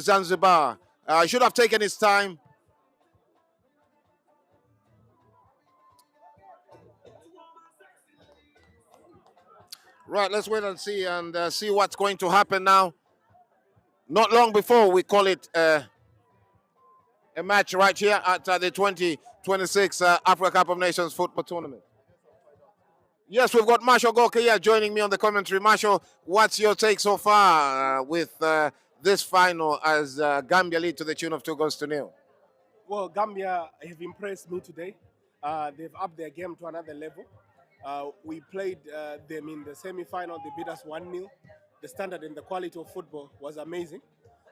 Zanzibar. Should have taken his time. Right, let's wait and see what's going to happen now. Not long before we call it a match right here at the 2026 Africa Cup of Nations football tournament. Yes, we've got Marshall Gorka here joining me on the commentary. Marshall, what's your take so far with this final as Gambia lead to the tune of 2-0? Well, Gambia have impressed me today. They've upped their game to another level. We played them in the semi-final. They beat us 1-0. The standard and the quality of football was amazing.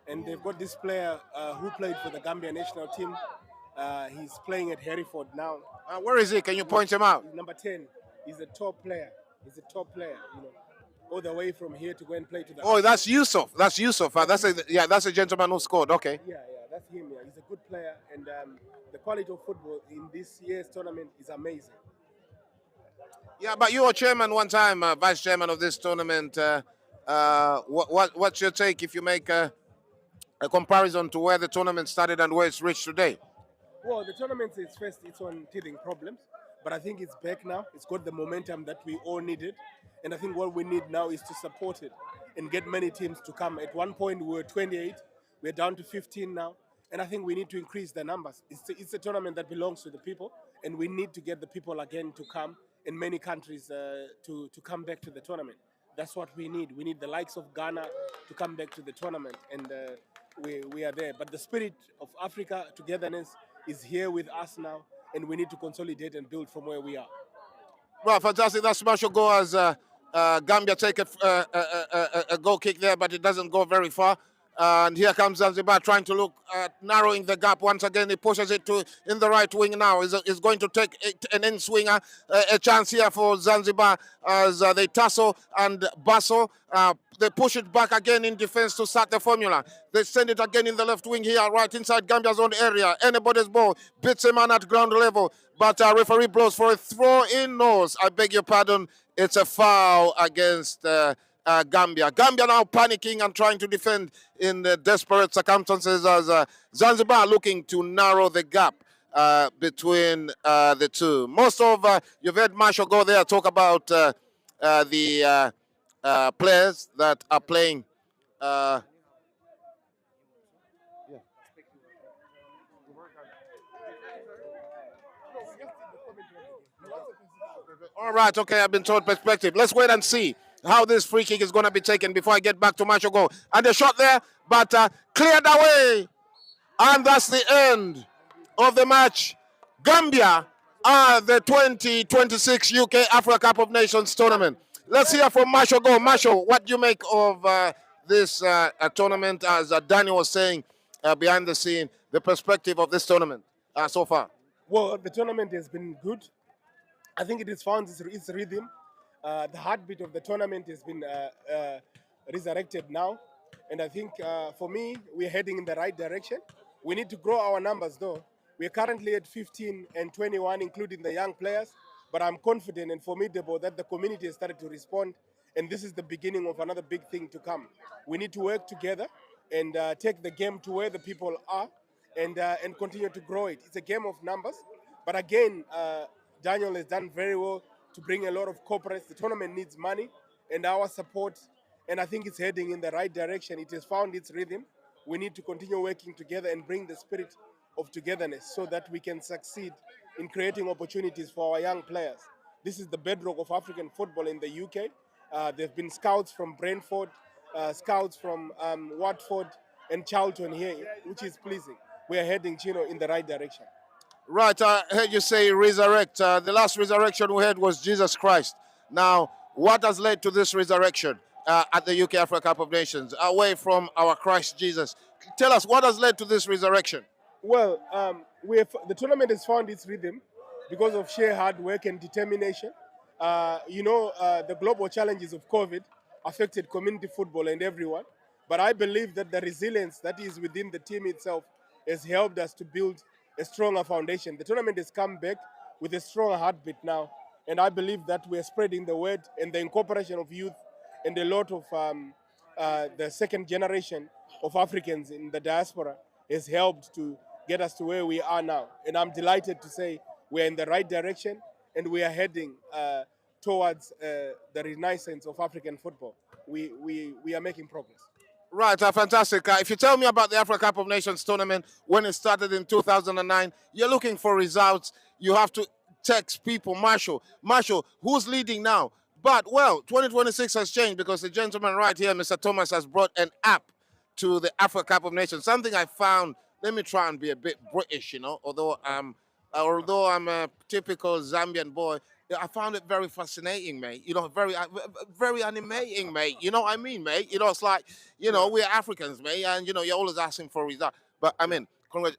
and they've got this player who played for the Gambia national team. He's playing at Hereford now. Where is he? Can you point him out? Number 10. He's a top player. He's a top player. You know, all the way from here to go and play to the. Oh, that's Yusuf. That's Yusuf. That's a gentleman who scored. Okay. Yeah, that's him. Yeah, he's a good player, and the quality of football in this year's tournament is amazing. Yeah, but you were chairman one time, vice chairman of this tournament. What's your take if you make a comparison to where the tournament started and where it's reached today? Well, the tournament is first its own teething problems, but I think it's back now. It's got the momentum that we all needed, and I think what we need now is to support it and get many teams to come. At one point we were 28, we're down to 15 now, and I think we need to increase the numbers. It's a tournament that belongs to the people, and we need to get the people again to come in many countries to come back to the tournament. That's what we need. We need the likes of Ghana to come back to the tournament, and we are there. But the spirit of Africa togetherness is here with us now, and we need to consolidate and build from where we are. Well, fantastic. That's smash goal as Gambia take a goal kick there, but it doesn't go very far. And here comes Zanzibar trying to look at narrowing the gap once again. He pushes it to in the right wing now. Is going to take an in swinger. A chance here for Zanzibar as they tussle and bustle. They push it back again in defense to start the formula. They send it again in the left wing here, right inside Gambia's own area. Anybody's ball beats a man at ground level, but referee blows for a throw in. Nose. I beg your pardon. It's a foul against Gambia. Gambia now panicking and trying to defend in desperate circumstances as Zanzibar looking to narrow the gap between the two. Most of you've heard Marshall go there talk about the players that are playing. All right, okay, I've been told perspective. Let's wait and see how this free kick is going to be taken before I get back to Marshall Go. And the shot there, but cleared away. And that's the end of the match. Gambia are the 2026 UK Africa Cup of Nations tournament. Let's hear from Marshall Go. Marshall, what do you make of this tournament, as Danny was saying behind the scene, the perspective of this tournament so far? Well, the tournament has been good. I think it has found its rhythm. The heartbeat of the tournament has been resurrected now. And I think for me, we're heading in the right direction. We need to grow our numbers though. We're currently at 15 and 21, including the young players. But I'm confident and formidable that the community has started to respond. And this is the beginning of another big thing to come. We need to work together and take the game to where the people are and continue to grow it. It's a game of numbers. But again, Daniel has done very well to bring a lot of corporates. The tournament needs money and our support, and I think it's heading in the right direction. It has found its rhythm. We need to continue working together and bring the spirit of togetherness so that we can succeed in creating opportunities for our young players. This is the bedrock of African football in the UK. There have been scouts from Brentford, scouts from Watford and Charlton here, which is pleasing. We are heading, Chino, in the right direction. Right, I heard you say resurrect. The last resurrection we had was Jesus Christ. Now, what has led to this resurrection at the UK Africa Cup of Nations, away from our Christ Jesus? Tell us, what has led to this resurrection? Well, the tournament has found its rhythm because of sheer hard work and determination. The global challenges of COVID affected community football and everyone. But I believe that the resilience that is within the team itself has helped us to build a stronger foundation. The tournament has come back with a strong heartbeat now, and I believe that we are spreading the word, and the incorporation of youth and a lot of the second generation of Africans in the diaspora has helped to get us to where we are now. And I'm delighted to say we're in the right direction, and we are heading towards the renaissance of African football. We are making progress. Right, fantastic. If you tell me about the Africa Cup of Nations tournament, when it started in 2009, you're looking for results. You have to text people, Marshall, who's leading now? But, well, 2026 has changed because the gentleman right here, Mr. Thomas, has brought an app to the Africa Cup of Nations. Something I found, let me try and be a bit British, although I'm a typical Zambian boy. I found it very fascinating, mate. You know, very animating, mate. You know what I mean, mate? You know, it's like, you know, we're Africans, mate, and you know, you're always asking for a result. But I mean,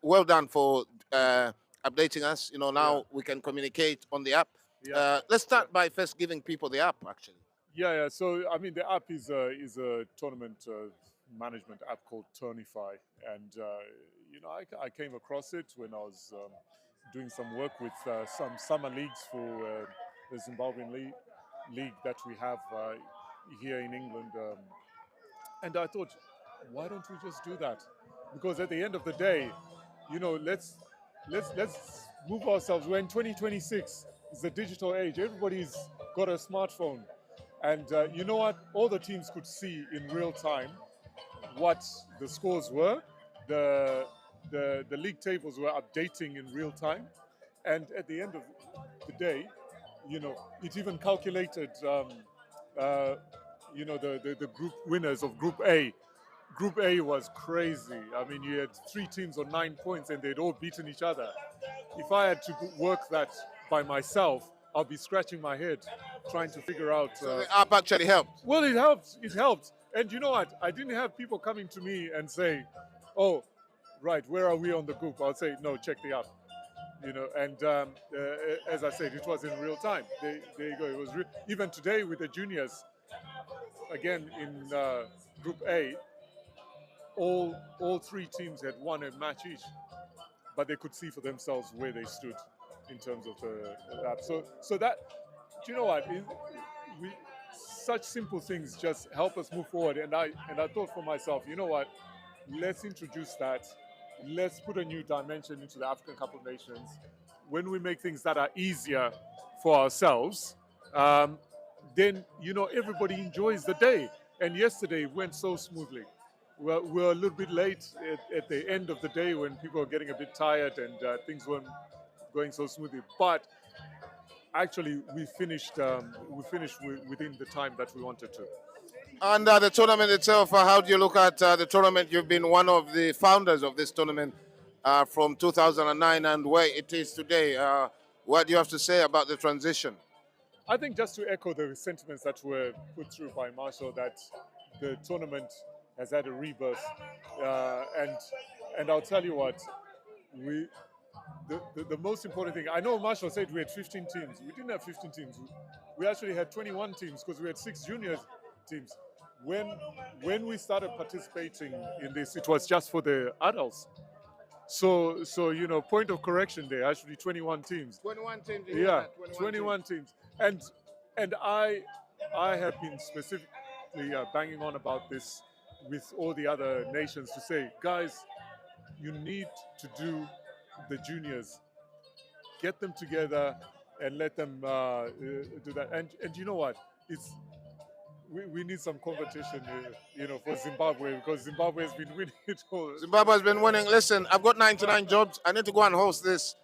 well done for updating us. You know, now we can communicate on the app. Let's start by first giving people the app, actually. Yeah. So I mean, the app is a tournament management app called Turnify, and you know, I came across it when I was doing some work with some summer leagues for the Zimbabwean league that we have here in England, and I thought, why don't we just do that? Because at the end of the day, you know, let's move ourselves. We're in 2026. It's a digital age. Everybody's got a smartphone. And you know what? All the teams could see in real time what the scores were. The league tables were updating in real time. And at the end of the day, you know, it even calculated, you know, the group winners of Group A. Group A was crazy. I mean, you had 3 teams on 9 points and they'd all beaten each other. If I had to work that by myself, I'll be scratching my head trying to figure out. So the app actually helped. Well, it helped. It helped. And you know what? I didn't have people coming to me and say, "Oh, right, where are we on the group?" I'll say, "No, check the app." You know, and as I said, it was in real time. There you go. It was even today with the juniors. Again in Group A, all 3 teams had won a match each, but they could see for themselves where they stood in terms of the app. So that, do you know what? Such simple things just help us move forward. And I thought for myself, you know what? Let's introduce that. Let's put a new dimension into the African Cup of Nations. When we make things that are easier for ourselves, then, you know, everybody enjoys the day. And yesterday went so smoothly. We're a little bit late at the end of the day when people are getting a bit tired and things weren't going so smoothly. But actually, we finished within the time that we wanted to. And the tournament itself, how do you look at the tournament? You've been one of the founders of this tournament from 2009 and where it is today. What do you have to say about the transition? I think just to echo the sentiments that were put through by Marshall, that the tournament has had a rebirth, and I'll tell you what, the most important thing, I know Marshall said we had 15 teams. We didn't have 15 teams. We actually had 21 teams because we had 6 junior teams. When we started participating in this, it was just for the adults. So you know, point of correction there, actually 21 teams. 21 teams. Yeah, 21 teams. And I have been specifically banging on about this with all the other nations to say, guys, you need to do the juniors, get them together and let them do that. And you know what? We need some competition, you know, for Zimbabwe, because Zimbabwe has been winning it all. Zimbabwe has been winning. Listen, I've got 99 jobs. I need to go and host this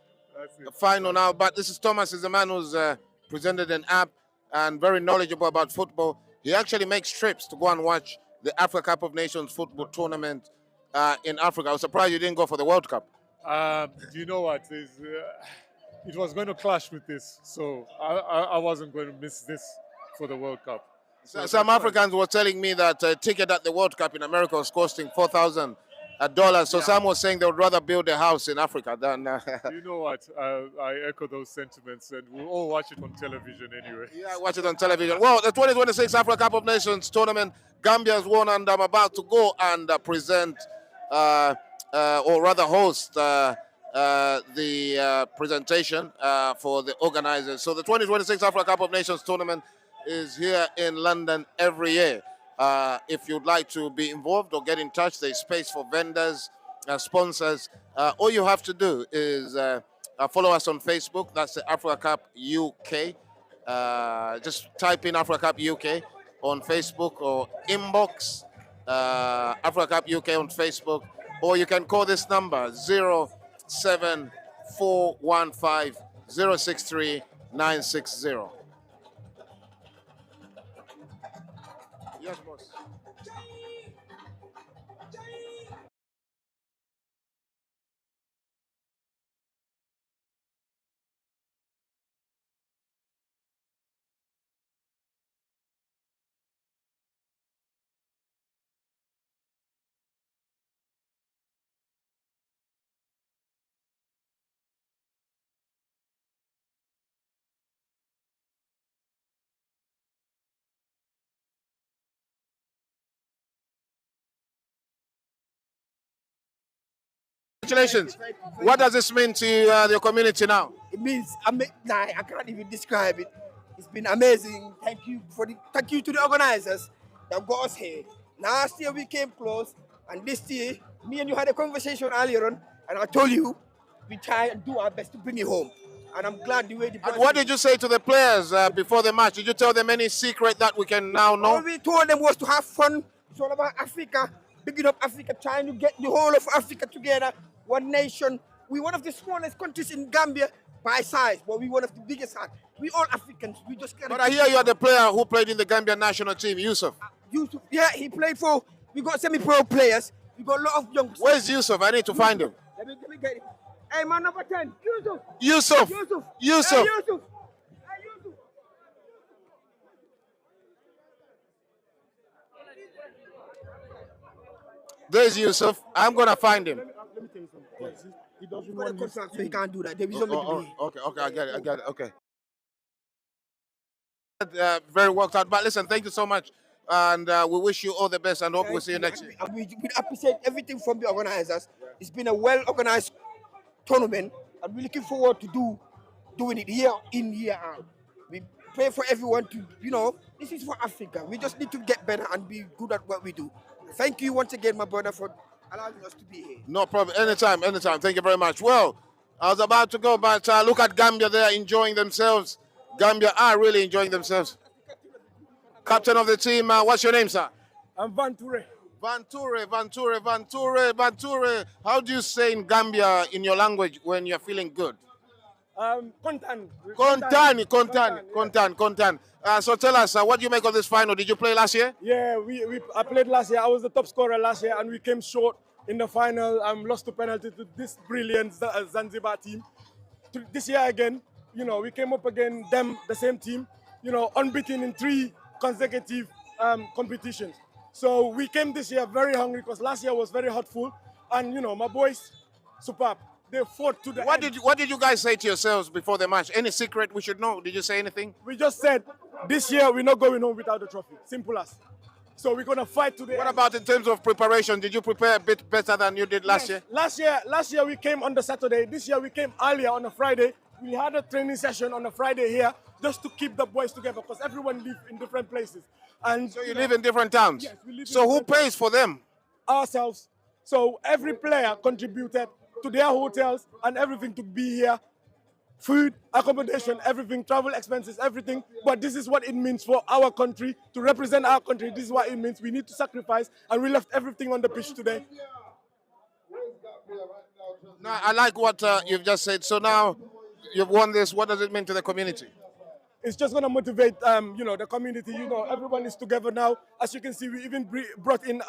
final now. But this is Thomas. Is a man who's presented an app and very knowledgeable about football. He actually makes trips to go and watch the Africa Cup of Nations football tournament in Africa. I was surprised you didn't go for the World Cup. Do you know what? It was going to clash with this, so I wasn't going to miss this for the World Cup. So some Africans were telling me that a ticket at the World Cup in America was costing $4,000. So some were saying they would rather build a house in Africa than. You know what? I echo those sentiments, and we'll all watch it on television anyway. Yeah, watch it on television. Well, the 2026 Africa Cup of Nations tournament, Gambia has won, and I'm about to go and present, or rather host, the presentation for the organizers. So the 2026 Africa Cup of Nations tournament is here in London every year. If you'd like to be involved or get in touch, there's space for vendors, sponsors. All you have to do is follow us on Facebook. That's the Africa Cup UK. Just type in Africa Cup UK on Facebook or inbox Africa Cup UK on Facebook. Or you can call this number 07415 063 960. Yes, boss. Congratulations. What does this mean to the community now? It means I can't even describe it. It's been amazing. Thank you to the organizers that got us here. Last year we came close, and this year, me and you had a conversation earlier on, and I told you we try and do our best to bring you home. And I'm glad the way the boys. And what did you say to the players before the match? Did you tell them any secret that we can now know? All we told them was to have fun. It's all about Africa, bigging up Africa, trying to get the whole of Africa together, one nation. We're one of the smallest countries in Gambia by size, but we're one of the biggest. We all Africans. We just. But I hear you are the player who played in the Gambia national team, Yusuf. Yusuf, yeah, he played for. We got semi-pro players. We got a lot of young. Where's Yusuf? I need to find him. Let me get it. Hey, man, number 10, Yusuf. Yusuf. Yusuf. Yusuf. Hey, Yusuf. Hey, Yusuf. There's Yusuf. I'm gonna find him. Let me tell you something. He doesn't want to contract, so he can't do that. There is something Okay, I get it. Okay. Very worked out. But listen, thank you so much. And we wish you all the best and hope we'll see you next year. We appreciate everything from the organizers. It's been a well-organized tournament, and we're looking forward to doing it year in, year out. We pray for everyone to, this is for Africa. We just need to get better and be good at what we do. Thank you once again, my brother, for allowing us to be here. No problem. Anytime. Thank you very much. Well, I was about to go, but look at Gambia. They're enjoying themselves. Gambia are really enjoying themselves. Captain of the team, what's your name, sir? I'm Vanture. Vanture. How do you say in Gambia in your language when you're feeling good? Kontan. So tell us, what do you make of this final? Did you play last year? Yeah, I played last year. I was the top scorer last year, and we came short in the final. Lost to penalty to this brilliant Zanzibar team. This year again, we came up against them, the same team, unbeaten in 3 consecutive competitions. So we came this year very hungry because last year was very hurtful, and my boys, superb. They fought to the end. What did you guys say to yourselves before the match? Any secret we should know? Did you say anything? We just said this year we're not going home without the trophy. Simple as. So we're gonna fight to the end. What about in terms of preparation? Did you prepare a bit better than you did last year? Last year we came on the Saturday. This year we came earlier on a Friday. We had a training session on a Friday here just to keep the boys together because everyone lives in different places. And so you live in different towns? Yes, we live so who pays for them? Ourselves. So every player contributed to their hotels and everything to be here. Food, accommodation, everything, travel expenses, everything. But this is what it means for our country, to represent our country. This is what it means. We need to sacrifice, and we left everything on the pitch today. Now, I like what you've just said. So now you've won this. What does it mean to the community? It's just going to motivate, the community. Everyone is together now. As you can see, we even brought in,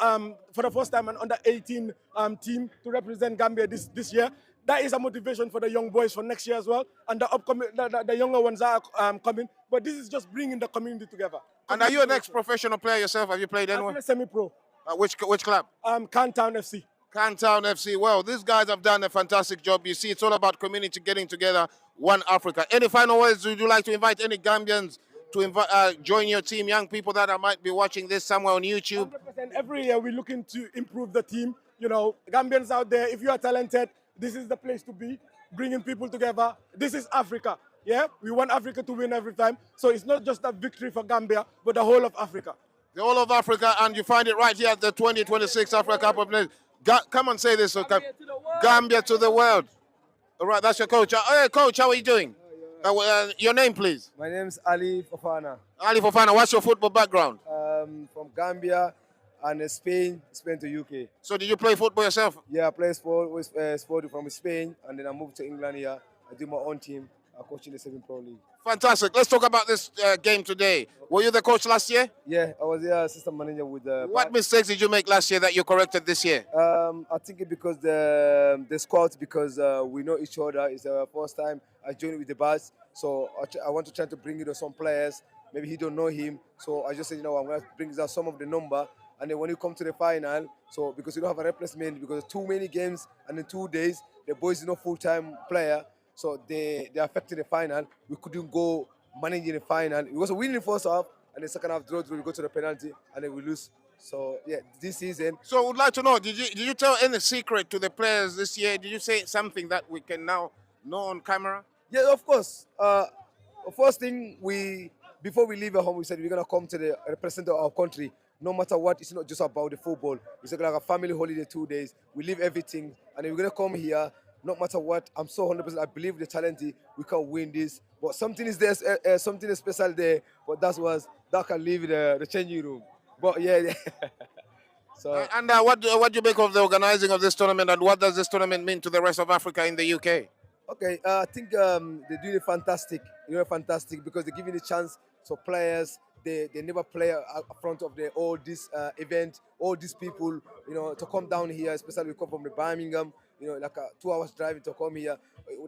for the first time, an under-18 team to represent Gambia this year. That is a motivation for the young boys for next year as well. And the upcoming, the younger ones are coming. But this is just bringing the community together. And are you an ex-professional player yourself? Have you played anywhere? I play semi-pro. Which club? Cantown FC. Cantown FC. Well, these guys have done a fantastic job. You see, it's all about community getting together, one Africa. Any final words? Would you like to invite any Gambians to join your team, young people that might be watching this somewhere on YouTube? 100%. Every year we're looking to improve the team. Gambians out there, if you are talented, this is the place to be, bringing people together. This is Africa. Yeah, we want Africa to win every time. So it's not just a victory for Gambia, but the whole of Africa. The whole of Africa, and you find it right here at the 2026 Africa Cup of Nations. Come and say this, okay? Gambia to the world. All right, that's your coach. Hey, coach, how are you doing? Your name, please. My name's Ali Fofana. Ali Fofana, what's your football background? From Gambia and Spain to UK. So did you play football yourself? Yeah, I play sport from Spain, and then I moved to England here. I do my own team. I coach in the 7 Pro League. Fantastic. Let's talk about this game today. Were you the coach last year? Yeah, I was the assistant manager with the... What mistakes did you make last year that you corrected this year? I think it because the squad, because we know each other. It's the first time I joined with the Bars. So I want to try to bring you to some players. Maybe he don't know him. So I just said, I'm going to bring out some of the number. And then when you come to the final, so because you don't have a replacement, because too many games and in 2 days, the boys is not full-time player. So they affected the final. We couldn't go managing the final. It was a winning first half, and the second half draw. We go to the penalty, and then we lose. So yeah, this season. So I would like to know, did you tell any secret to the players this year? Did you say something that we can now know on camera? Yeah, of course. First thing before we leave at home, we said we're gonna come to the represent our country. No matter what, it's not just about the football. It's like a family holiday, 2 days. We leave everything, and then we're gonna come here. No matter what, I'm so 100%. I believe the talent. We can win this. But something is there, something is special there. But that can leave the changing room. But yeah. So what do you make of the organizing of this tournament, and what does this tournament mean to the rest of Africa in the UK? Okay, I think they're doing it fantastic. Fantastic because they're giving a chance to players. They never play in front of all this event, all these people, to come down here, especially we come from the Birmingham, like 2 hours driving to come here.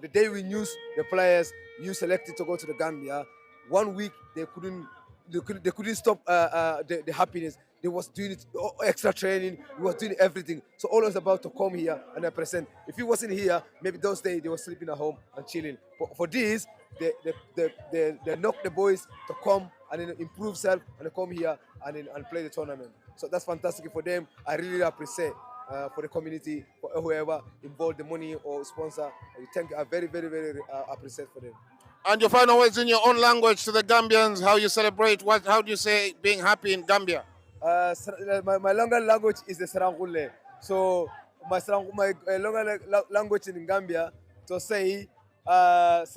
The day we knew the players, you selected to go to the Gambia, 1 week they couldn't stop the happiness. They was doing it, extra training. He was doing everything. So all was about to come here and represent. If he wasn't here, maybe those days they were sleeping at home and chilling. But for this, they knock the boys to come and then improve self and come here and play the tournament. So that's fantastic for them. I really appreciate for the community, for whoever involved the money or sponsor. I very, very, very appreciate for them. And your final words in your own language to the Gambians, how you celebrate, how do you say being happy in Gambia? My longer language is the Sarangule. So my longer language in Gambia to say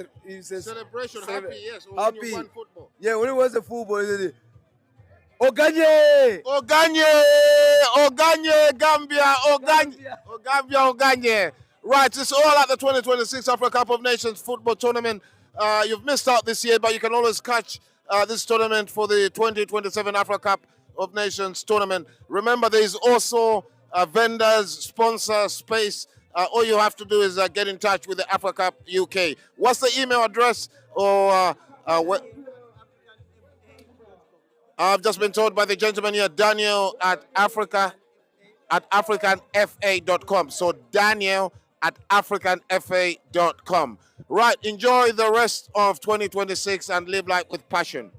celebration, happy, yes, or happy. When you won football. Yeah, when it was the football, Oganye! Oganye! Oganye, Gambia! Oganye! Oganye! Right, it's all at the 2026 Africa Cup of Nations football tournament. You've missed out this year, but you can always catch this tournament for the 2027 Africa Cup of Nations tournament. Remember, there is also vendors, sponsor, space. All you have to do is get in touch with the Africa Cup UK. What's the email address? Or I've just been told by the gentleman here, Daniel at africanfa.com. So Daniel at africanfa.com. Right, enjoy the rest of 2026 and live life with passion.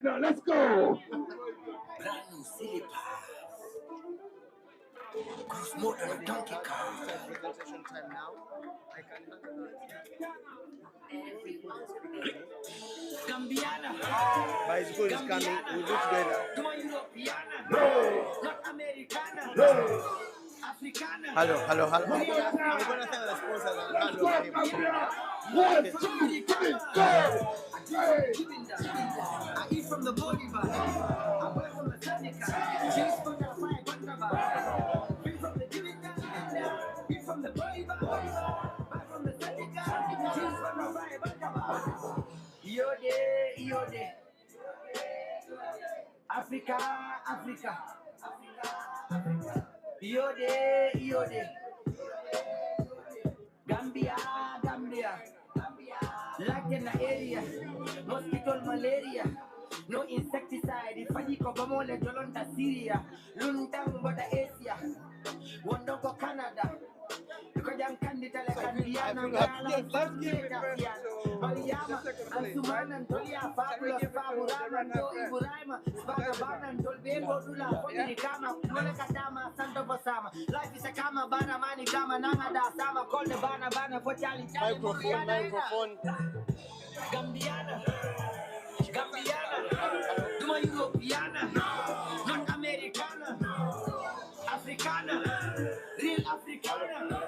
Now let's go. More than a donkey car. Gambiana. Bicycle is coming. We do together. Not Americana. No. Africana. Hello. I'm gonna tell the sponsors and hand I eat from the Bolivar. I work from the Seneca. Cheese from the fire Bangaba. Eat from the Dividend. Eat from the Bolivar. Buy from the Seneca. Cheese from the fire Bangaba. Iode. Africa. Iode. Gambia. Like in the area, mosquito malaria, no insecticide. If I go Gomole, Jolanda, Syria, Lundang, but Asia, one don't go Canada. Because young candidate like Candiana, let's give it Mariama, Ansuman and Tolia, Fabulous, Fabulama, Iburama, Spagaban and Dolbego, Dula, Fonikama, Molekatama, Santa Bosama. Life is a kama, Bana, Mani, Gama, Nangada, Sama, call the Bana for Charlie. Microphone. Gambiana, Duma Europeana, not Americana, Africana, real Africana,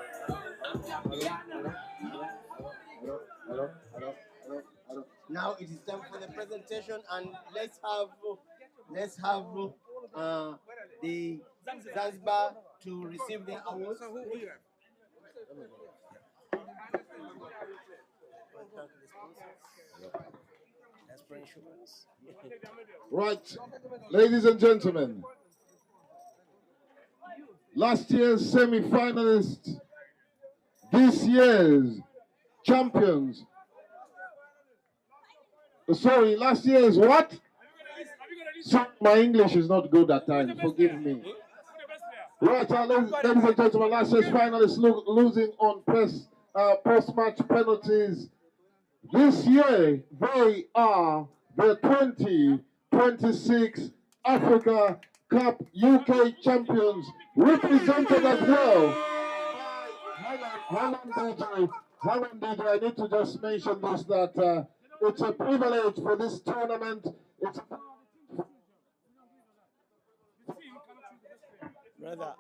Gambiana. Hello. Now it is time for the presentation, and let's have the Zanzibar to receive their awards. Right, ladies and gentlemen, last year's semi-finalists, this year's champions. Sorry, last year's what? So my English is not good at times, forgive me. Right, ladies and gentlemen, last year's finalists losing on post-match penalties. This year, they are the 2026 Africa Cup UK champions, represented as well. Hang on, DJ, I need to just mention this, that it's a privilege for this tournament. Brother,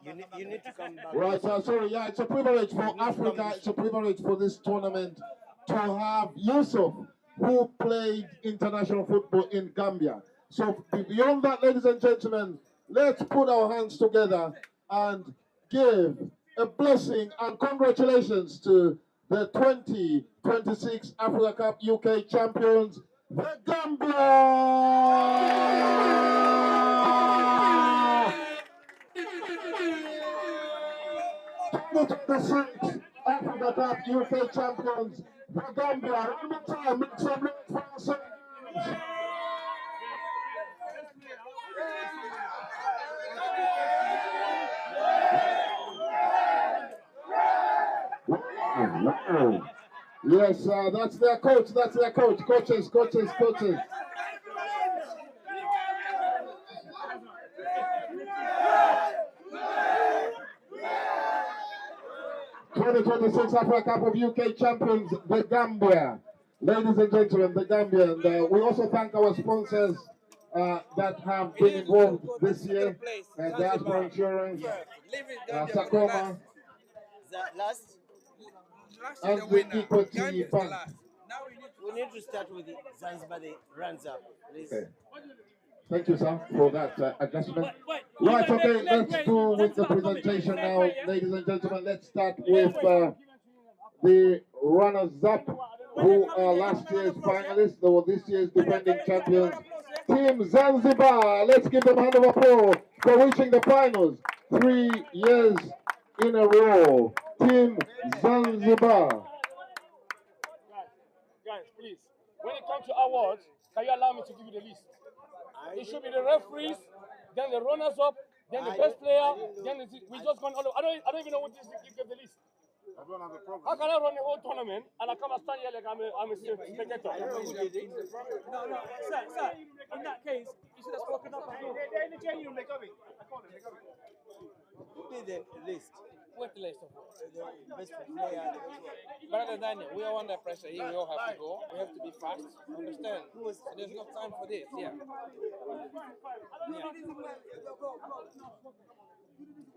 you need to come back. Right, sorry, yeah, it's a privilege for Africa, it's a privilege for this tournament to have Yusuf, who played international football in Gambia. So beyond that, ladies and gentlemen, let's put our hands together and give a blessing and congratulations to the 2026 Africa Cup UK champions, the Gambia! 2026 Africa Cup UK champions, the Gambia. One more time, make some noise for yourselves. Wow. Yes, that's their coach. Coaches. 2026 Africa Cup of UK champions, the Gambia. Ladies and gentlemen, the Gambia. And we also thank our sponsors that have been involved this year. Diaspora Insurance, Sakoma, and the Equity Bank. We need to start with the Zanzibar, the runs up, please. Okay. Thank you, sir, for that adjustment. Right, okay, let's go with the presentation now. Ladies and gentlemen, let's start with the runners-up, who are last year's finalists, or this year's defending champions, Team Zanzibar. Let's give them a hand of applause for reaching the finals 3 years in a row. Team Zanzibar. Guys, please, when it comes to awards, can you allow me to give you the list? It should be the referees, then the runners up, then the best player, then we just gone all over. I don't even know what this you give the list. I don't have a problem. How can I run the whole tournament and I come and stand here like I'm a spectator? No, sir, in that case, you should have spoken up. Who did the list? What list of The best player. Brother Daniel, we are under pressure here. We all have to go. We have to be fast. Understand? There's no time for this. Yeah.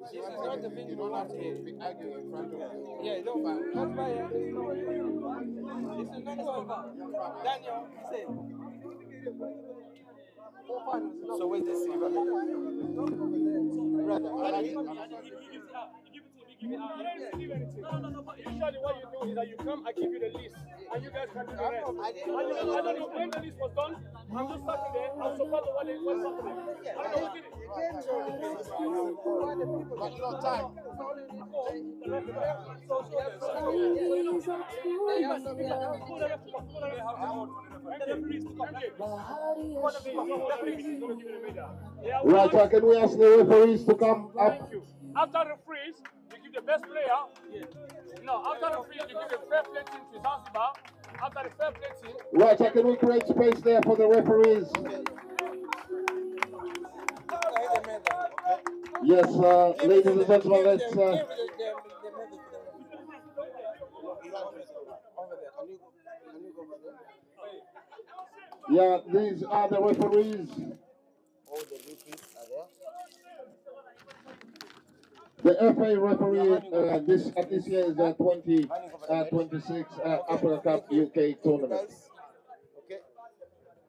This is not the thing you don't have to argue in front of you. Yeah, don't fight. That's why. This is not over. Daniel, say. So where's the silver? No, but usually what you do is that you come, I give you the list, and you guys can do the rest. I don't know when the list was done. I'm just sitting there. I'm supposed to what it was happening. I don't know who did it. But you don't time. Right, can we ask the referees to come up? After the freeze, we give the best player. No, after the finish, you give the fair play team to Zanzibar. After the fair play team. Right, can we create space there for the referees? Yes, ladies and gentlemen, let's. Yeah, these are the referees. All the referees are there. The FA referee this year is 2026 Africa Cup UK tournament. Okay.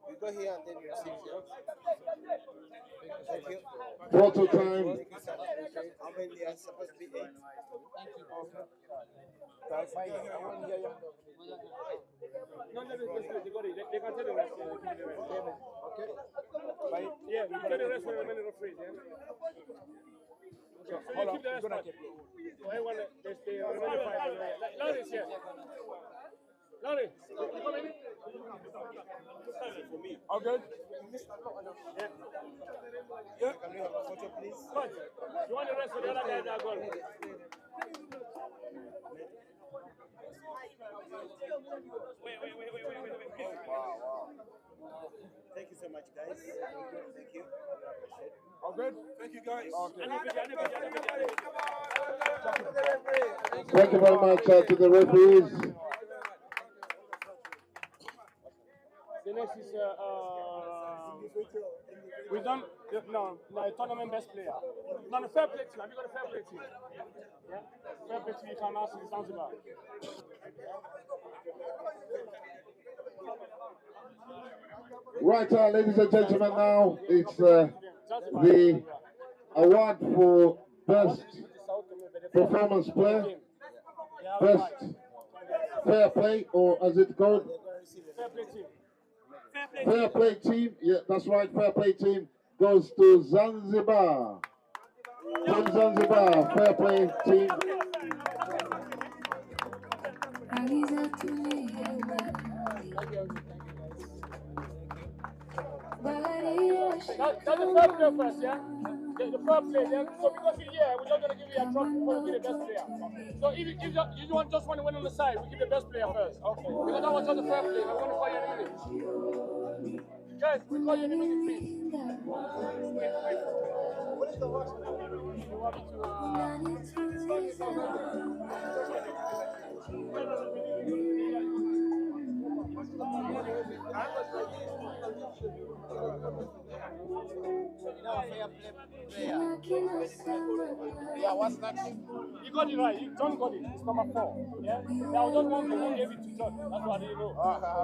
We go here and then we receive here. Thank you. Photo time. Thank you so much. How many are supposed to be 8? Thank you. Guys, I want to hear you. No, they can take the rest. Okay. Yeah, we take the rest for the remaining referees. Yeah. Okay, so you keep the rest. So everyone, they stay on the remaining 5. Larry's here. Larry, you come in. All good? Yeah. Yeah. Can we have a photo, please? Good. You want the rest for the other guys that go? Wait. Wow. Thank you so much, guys. Thank you. All good? Thank you, guys. Okay. Thank you very much to the referees. The next is we done no tournament best player. No, the fair play team. Have you got a fair play team? Yeah, fair play team. You can ask in Zanzibar. Right, ladies and gentlemen, now it's the award for best performance player, best fair play, or as it's called, Fair play team. fair play team. Yeah, that's right. Fair play team goes to Zanzibar. Team Zanzibar, fair play team. That's the fair play first, yeah? The fair play, then. So because you're here, we're not going to give you a trophy before we give the best player. So if you want just want to win on the side, we give the best player first. Okay. Because that was just the fair play. I'm going to call you in a minute. Guys, we call you in a minute, please. What is the worst? You want Yeah, what's next? You got it right. John got it. It's number 4. Yeah? Now, just one thing. Who gave it to John? That's what I didn't know.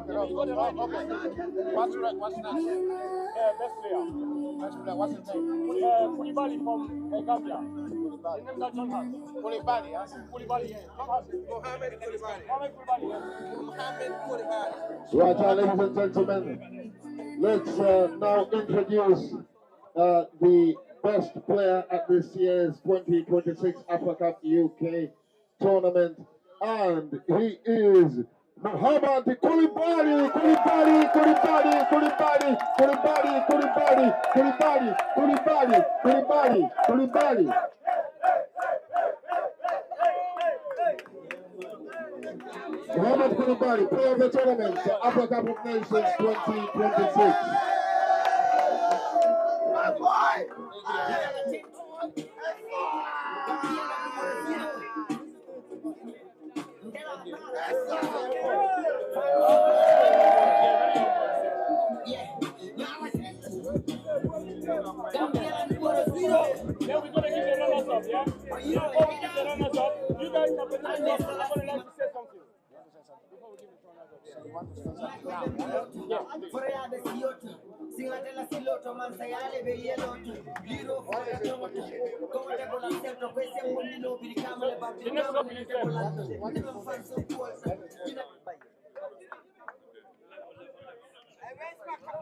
Okay. You got it right. Okay. What's next? Best player. Best player. What's his name? Koulibaly from Gambia. The name that John has. Koulibaly, huh? Koulibaly, yeah. Mohamed Koulibaly. Mohamed Koulibaly, yeah. Mohamed Koulibaly. Right, ladies and gentlemen, let's now introduce the best player at this year's 2026 Africa Cup UK tournament, and he is Mohamed Koulibaly. Mohamed Koulibaly, player of the tournament, Africa Cup of Nations 2026. Then we're going to give the runners up, yeah? Before we give the runners up, you guys can put the runners up. I'm going to like to say something. Before we give the runners up, yeah. The next up is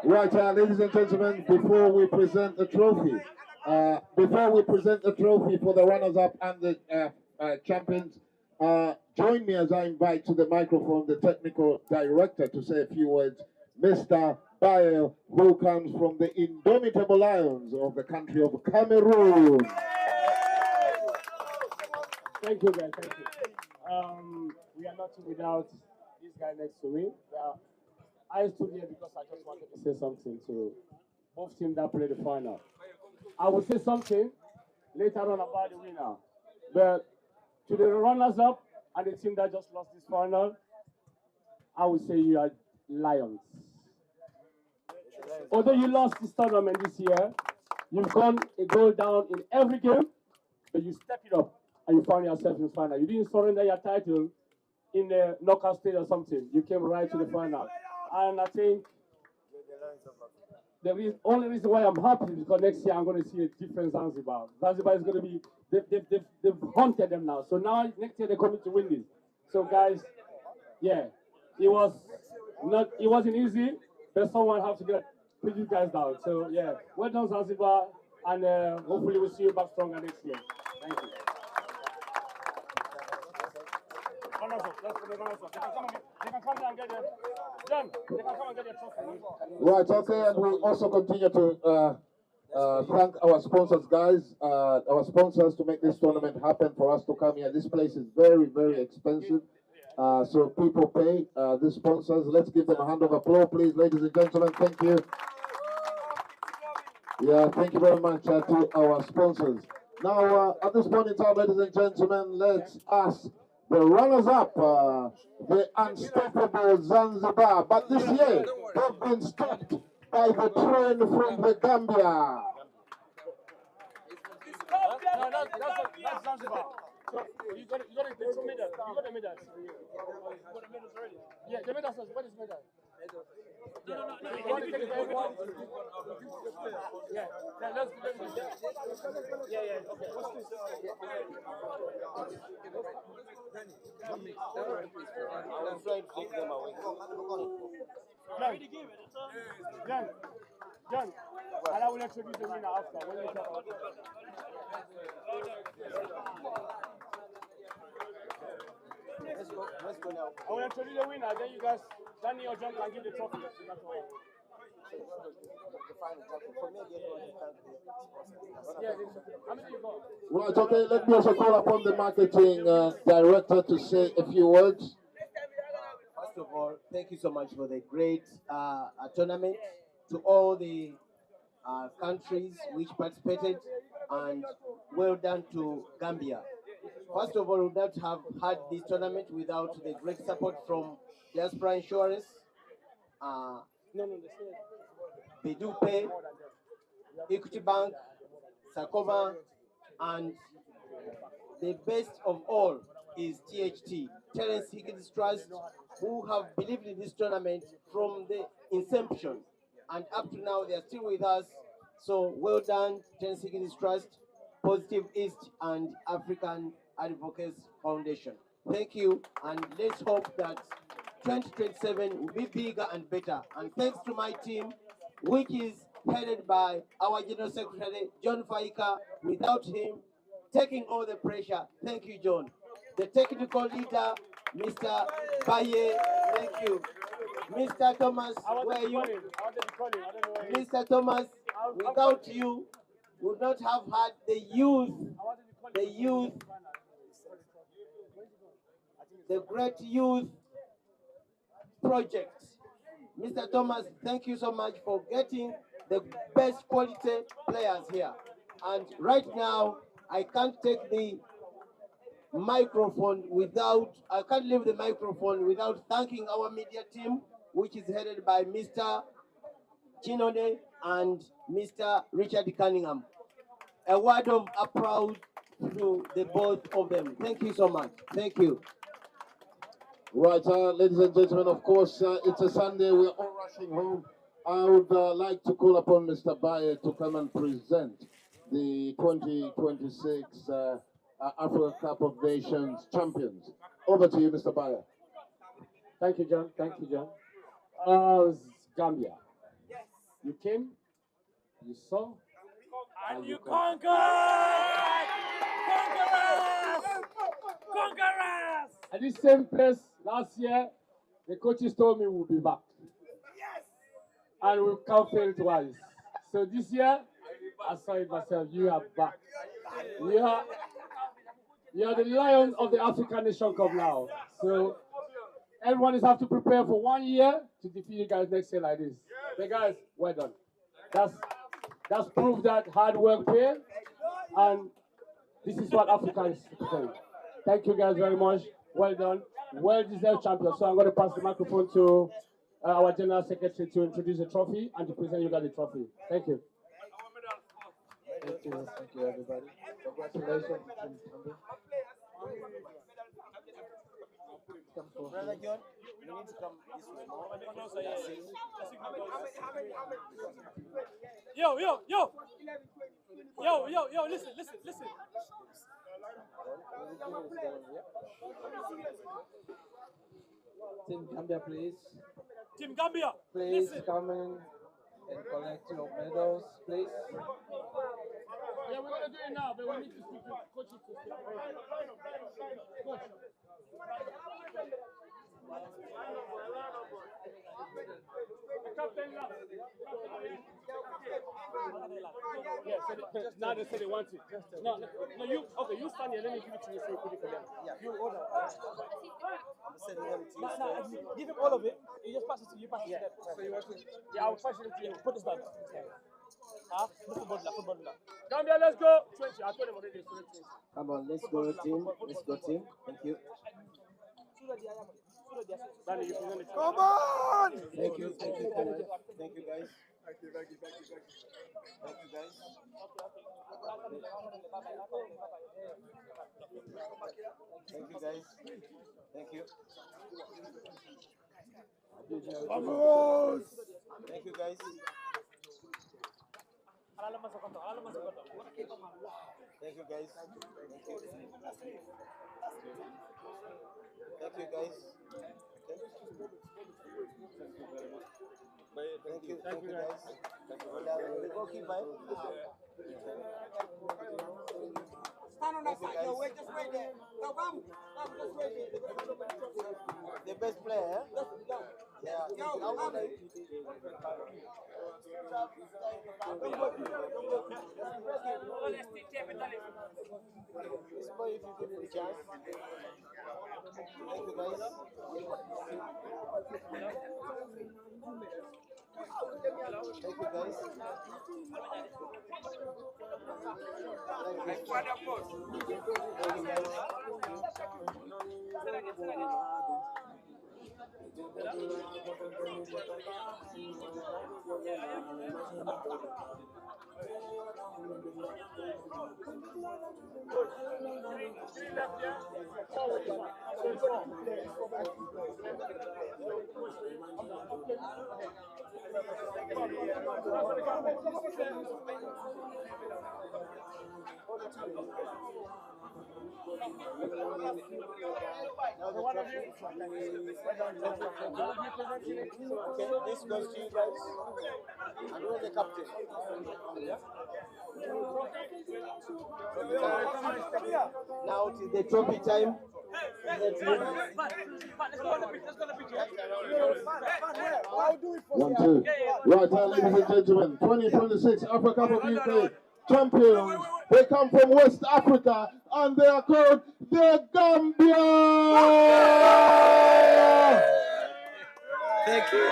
Right, ladies and gentlemen, before we present the trophy for the runners-up and the champions, join me as I invite to the microphone the technical director to say a few words, Mr. Bayo, who comes from the indomitable lions of the country of Cameroon. Thank you, guys. Thank you. We are not without this guy next to me. I stood here because I just wanted to say something to both teams that played the final. I will say something later on about the winner. But to the runners-up and the team that just lost this final, I would say you are lions. Although you lost this tournament this year, you've gone a goal down in every game, but you stepped it up and you found yourself in the final. You didn't surrender your title in the knockout stage or something. You came right to the final. And I think the only reason why I'm happy is because next year I'm going to see a different Zanzibar. Zanzibar is going to be, they've haunted them now. So now next year they're coming to win this. So guys, yeah, it wasn't easy, but someone has to put you guys down. So yeah, well done Zanzibar, and hopefully we'll see you back stronger next year. Thank you. They can come and get them. John, they can come and get their trophy. Right, okay, and we also continue to thank our sponsors, guys, our sponsors to make this tournament happen for us to come here. This place is very, very expensive, so people pay the sponsors. Let's give them a hand of applause, please, ladies and gentlemen. Thank you. Yeah, thank you very much to our sponsors. Now, at this point in time, ladies and gentlemen, let's ask the runners-up, the unstoppable Zanzibar. But this year, they've been stopped by the train from the Gambia. No, that's Zanzibar. So you got the two medals. You got the medals. You got the medals already. Yeah, the medals. What is medal? No. You want to take it for everyone? Yeah. Let's yeah. Okay. What's this? I was trying to take them away. John, and I will introduce the winner after. When you talk about it. Let's go now. I will introduce the winner, then you guys, Danny or John can give the trophy. That's all. How many you got? Right, okay, let me also call upon the marketing director to say a few words. First of all, thank you so much for the great tournament, to all the countries which participated, and well done to Gambia. First of all, we would not have had this tournament without the great support from Diaspora Insurance, Bedupe, Equity Bank, Sakova, and the best of all is THT, Terence Higgins Trust, who have believed in this tournament from the inception, and up to now they are still with us. So well done, Terence Higgins Trust, Positive East, and African Advocates Foundation. Thank you, and let's hope that 2027 will be bigger and better. And thanks to my team, which is headed by our General Secretary, John Faika. Without him taking all the pressure, thank you, John. The technical leader, Mr. Baye, thank you. Mr. Thomas, where are you? Mr. Thomas, without you, we would not have had the great youth project. Mr. Thomas, thank you so much for getting the best quality players here. And right now, I can't take the microphone I can't leave the microphone without thanking our media team, which is headed by Mr. Chinone and Mr. Richard Cunningham. A word of applause to the both of them. Thank you so much. Thank you. Right, ladies and gentlemen, of course, it's a Sunday. We're all rushing home. I would like to call upon Mr. Baye to come and present the 2026 Africa Cup of Nations champions. Over to you, Mr. Baye. Thank you, John. Thank you, John. Gambia. You came, you saw, and you conquered! Conquerors! At this same place last year, the coaches told me we'll be back. Yes! And we can't fail twice. So this year, I saw it myself. You are back. You're the lion of the African Nation Cup now. So everyone is have to prepare for 1 year to defeat you guys next year like this. Okay, guys, well done. That's proof that hard work pays, and this is what Africa is doing. Thank you guys very much. Well done. Well-deserved champion. So I'm going to pass the microphone to our General Secretary to introduce the trophy and to present you guys the trophy. Thank you. Thank you everybody. Congratulations. Brother John, you need to come this way more. Yo, listen. Team Gambia, please. Team Gambia, please come in and collect your medals, please. Yeah, we're going to do it now, but we need to speak to Coach. Coach. The captain left. Yeah, now they say they want it. No, you stand here. Let me give it to you so you put it for them. Yeah. You order. No, give him all of it. You just pass it to you. Pass it to them. So you want to? Yeah, I'll pass it to you. Put this down. Football. Gambia, let's go. 20. I told them already. Come on, let's go team. Let's go team. Thank you. Come on! Thank you guys. Thank you guys. Thank you guys. Thank you. Vamos! Thank you guys. Thank you guys. Thank you guys. Thank you guys. The goalkeeper. Stand on that side. Yo, wait, just wait there. No, come, just wait there. The best player. Yeah. Yo, come. This boy, if you give me the chance. Thank you guys. Thank you guys. Okay, this goes to you guys. And who's the captain? Now it is the trophy time. Let's go. 1, 2. Right, ladies and gentlemen, 2026 Africa Cup of UK champions. They come from West Africa and they are called the Gambia. Thank you.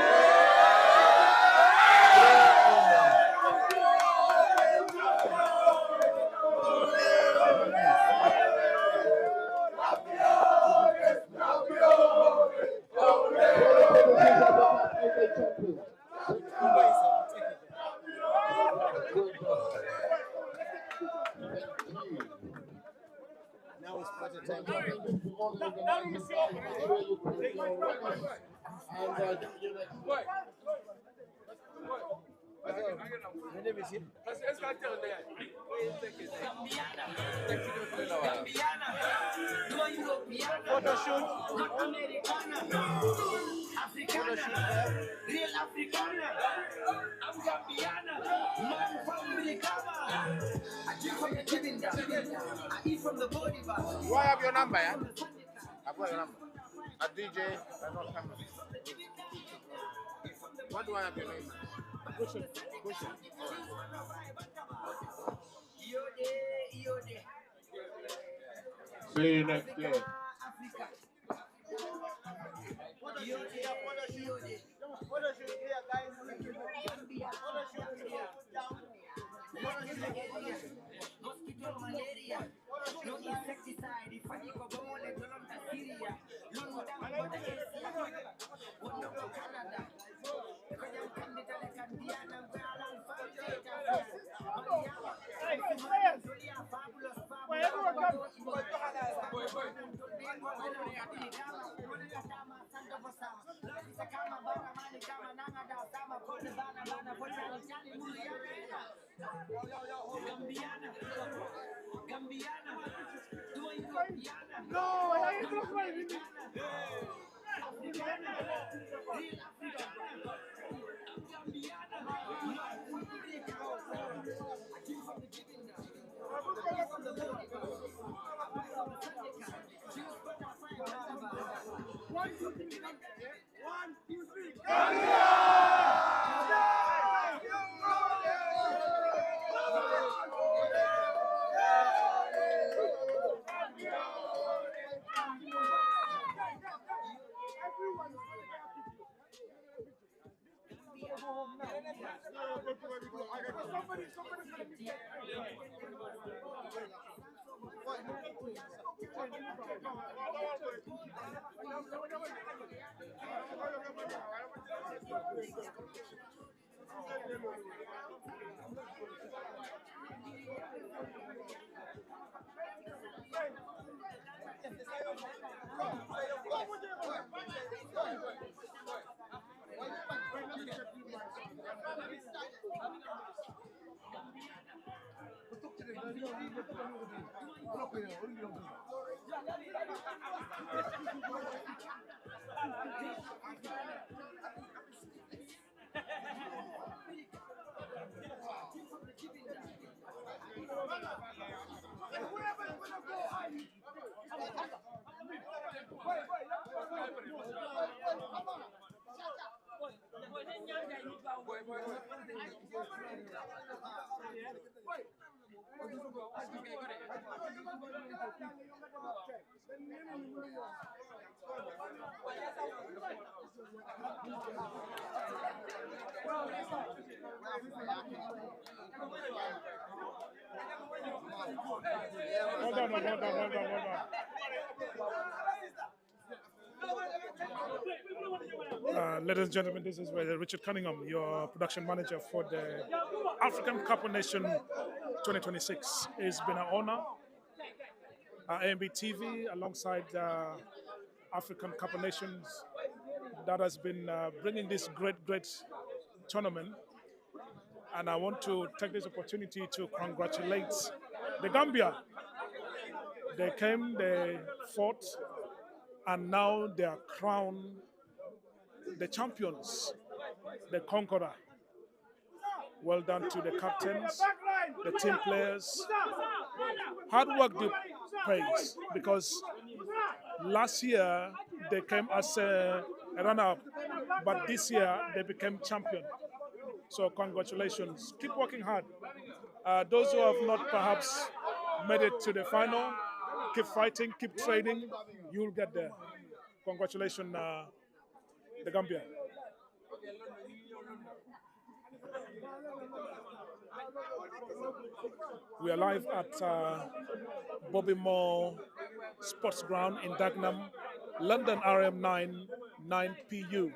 Now it's party time. Photo shoot. Not Americana. Africana. Real Africana. I'm Gambiana. Man from Brikama. I keep from the Kibinda. I eat from the body bag. Do I have your number, yeah? I've got your number. A DJ, I don't have it. What do I have your name? Cushion. See you next year. Mosquito malaria, no insecticide. If I go go le dolom ta Syria, London bana Asia, wono go Canada. Kaya kandida le kandiana mbala alfabeta. Fabulous, Gambiana, doing Gambiana. No, I ain't gonna play with me. Africana, real Africana. Gambiana, One, two, three. Ladies and gentlemen, this is Richard Cunningham, your production manager for the African Cup of Nations 2026. It's been an honor. AMB TV, alongside African Cup of Nations, that has been bringing this great tournament. And I want to take this opportunity to congratulate the Gambia. They came, they fought, and now they are crowned the champions, the conqueror. Well done to the captains, the team players. Hard work pays, because last year they came as a runner-up, but this year they became champion. So congratulations. Keep working hard. Those who have not perhaps made it to the final, keep fighting, keep training. You'll get there. Congratulations, the Gambia. We are live at Bobby Moore Sports Ground in Dagenham, London RM9 9PU.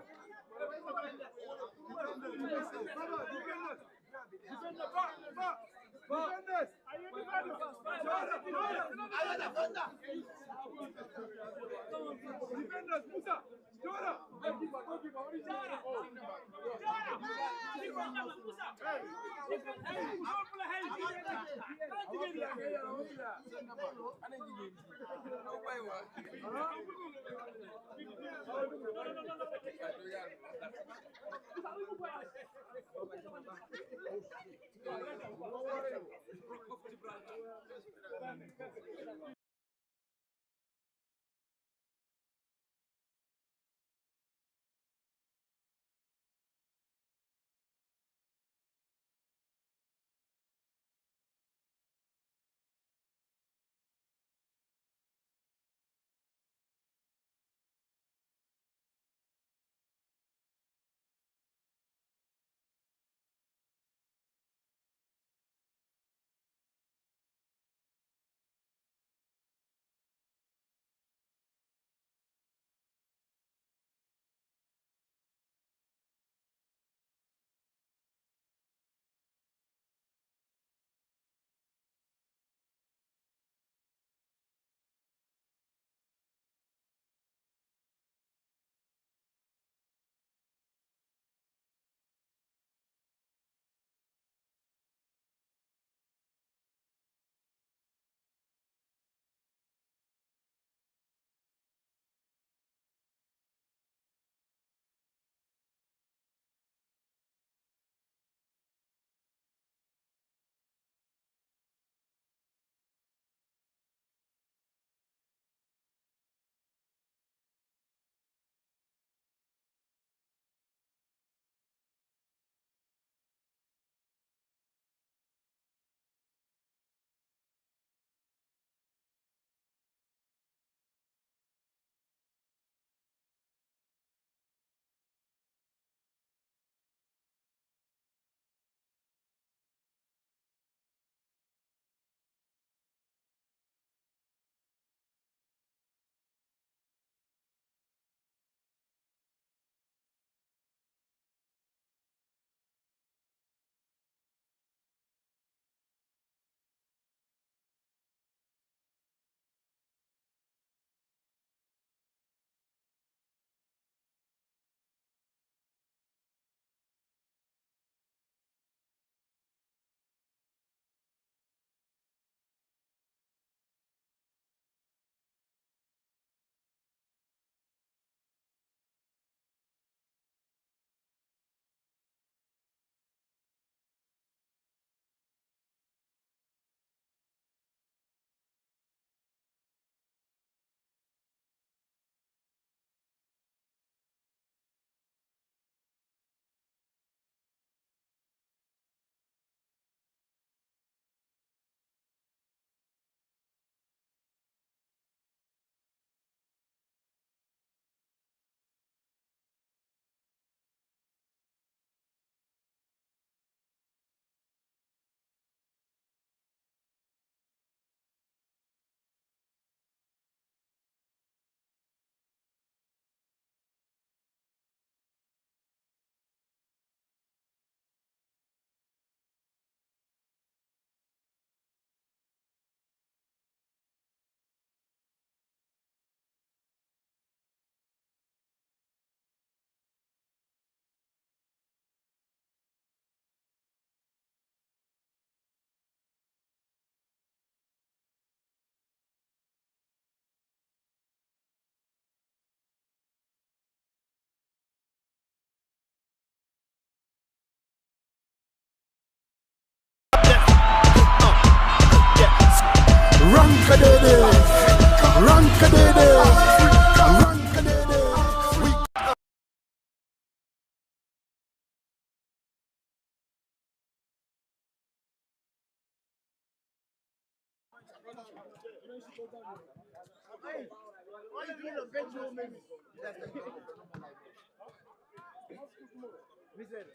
Listen,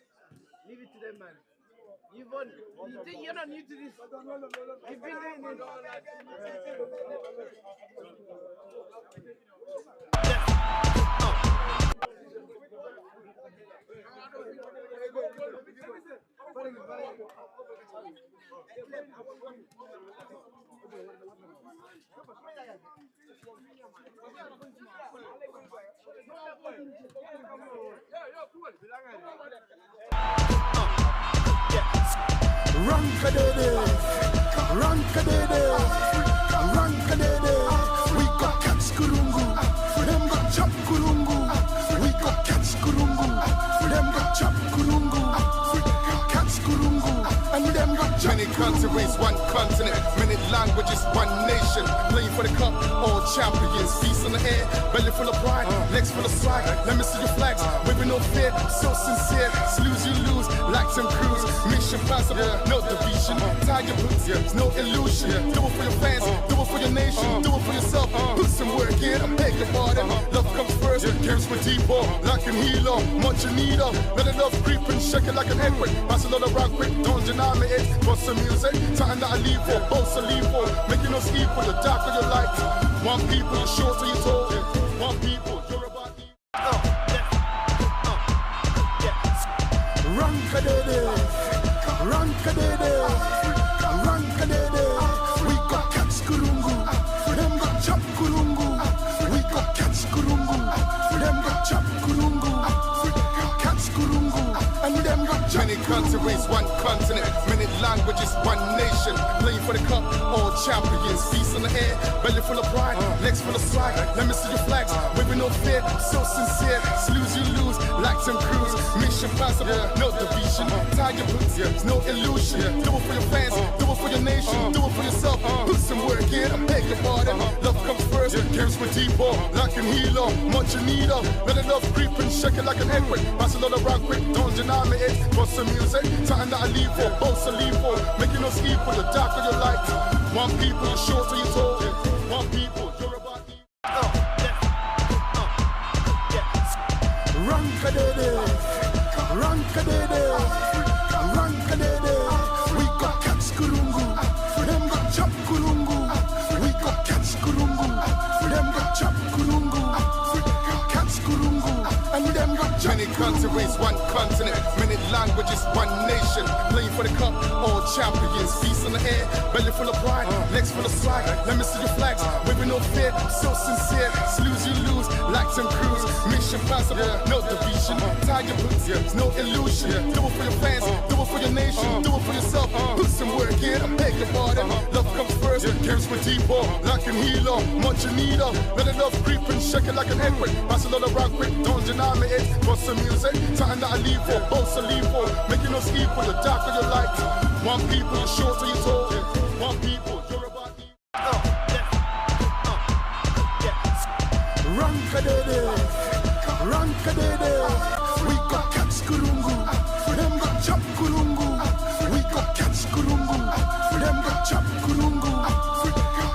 leave it to them, man. You're not new to this. You've been doing Rankadede, rankadede, rankadede. We got catch kurungu, them got chop kurungu. We got catch kurungu, them got chop kurungu. Catch kurungu, and them got chop. Many countries, one continent, many languages, one nation. Playing for the cup, all champions. Peace in the air, belly full of pride, legs full of swag. Let me see your flags, waving no fear, so sincere. Snooze you lose, like Tom Cruise. Mission possible, no division. Tie your boots, there's no illusion. Do it for your fans, do it for your nation, do it for yourself. Put some work in, I beg your pardon. Love comes first, cares for deeper, like an healer, much you need her. Let it love creep and shake it like an earthquake. Barcelona rock quick, don't deny me it. For some music, time that I leave for, both to leave for. Making us equal, the dark of your light. One people, you're short till you're told. One people, you're about Rankadede, rankadede, rankadede. We got catch kurungu, them got chop kurungu. We got catch kurungu, them got chop kurungu. Catch kurungu, and them got chop. many countries, one continent, many languages, one nation. Playing for the cup, all champions. Peace in the air, belly full of pride, legs full of swag. Let me see your flags, waving no fear, so sincere. Snooze you lose, like Tom Cruise. Mission possible, no division. Tie your boots, there's no illusion. Do it for your fans, do it for your nation, do it for yourself. Put some work in, I beg your pardon. Love comes first, cares for deeper, like an healer, much you need her. Let it love creep and shake it like an earthquake. Barcelona rock quick, don't deny me it. For some music, time that I leave for, both to leave for. Making us equal, the dark of your light. One people, you're short till you're told. One people, you're about Rankadede, rankadede, rankadede. We got catch kurungu, them got chop kurungu. We got catch kurungu, them got chop kurungu. Catch kurungu, and them got chop. many countries, one continent, many languages, one nation. Playing for the cup, all champions. Peace in the air, belly full of pride, legs full of swag. Let me see your flags, waving no fear, so sincere. Snooze you lose, like Tom Cruise. Mission possible, no division. Tie your boots, there's no illusion. Do it for your fans, do it for your nation, do it for yourself. Put some work in, I beg your pardon. Love comes first, cares for deeper, like an healer, much you need her. Let it love creep and shake it like an earthquake. Barcelona rock quick, don't deny me it. For some music, time that I leave for, both to leave for. Making us equal, the dark of your light. One people, you're short till you're told. One people, you're about Rankadede, rankadede. We got catch kurungu, them got chop kurungu. We got catch kurungu, them got chop kurungu.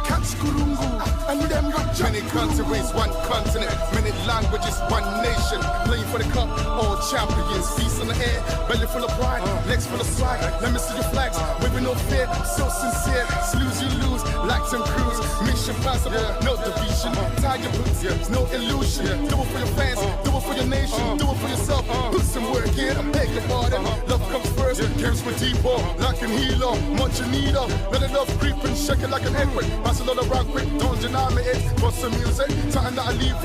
Catch kurungu, and them got chop. many countries, one continent, many languages, one nation. Playing for the cup, all champions. Peace in the air, belly full of pride, legs full of swag. Let me see your flags, waving no fear, so sincere. Snooze you lose, like Tom Cruise. Mission possible, no division. Tie your boots, there's no illusion. Do it for your fans, do it for your nation, do it for yourself. Put some work in, I beg your pardon. Love comes first, cares for deeper, like an healer, much you need her. Let it love creep and shake it like an earthquake. Barcelona rock quick, don't deny me it. For some music, time that I leave.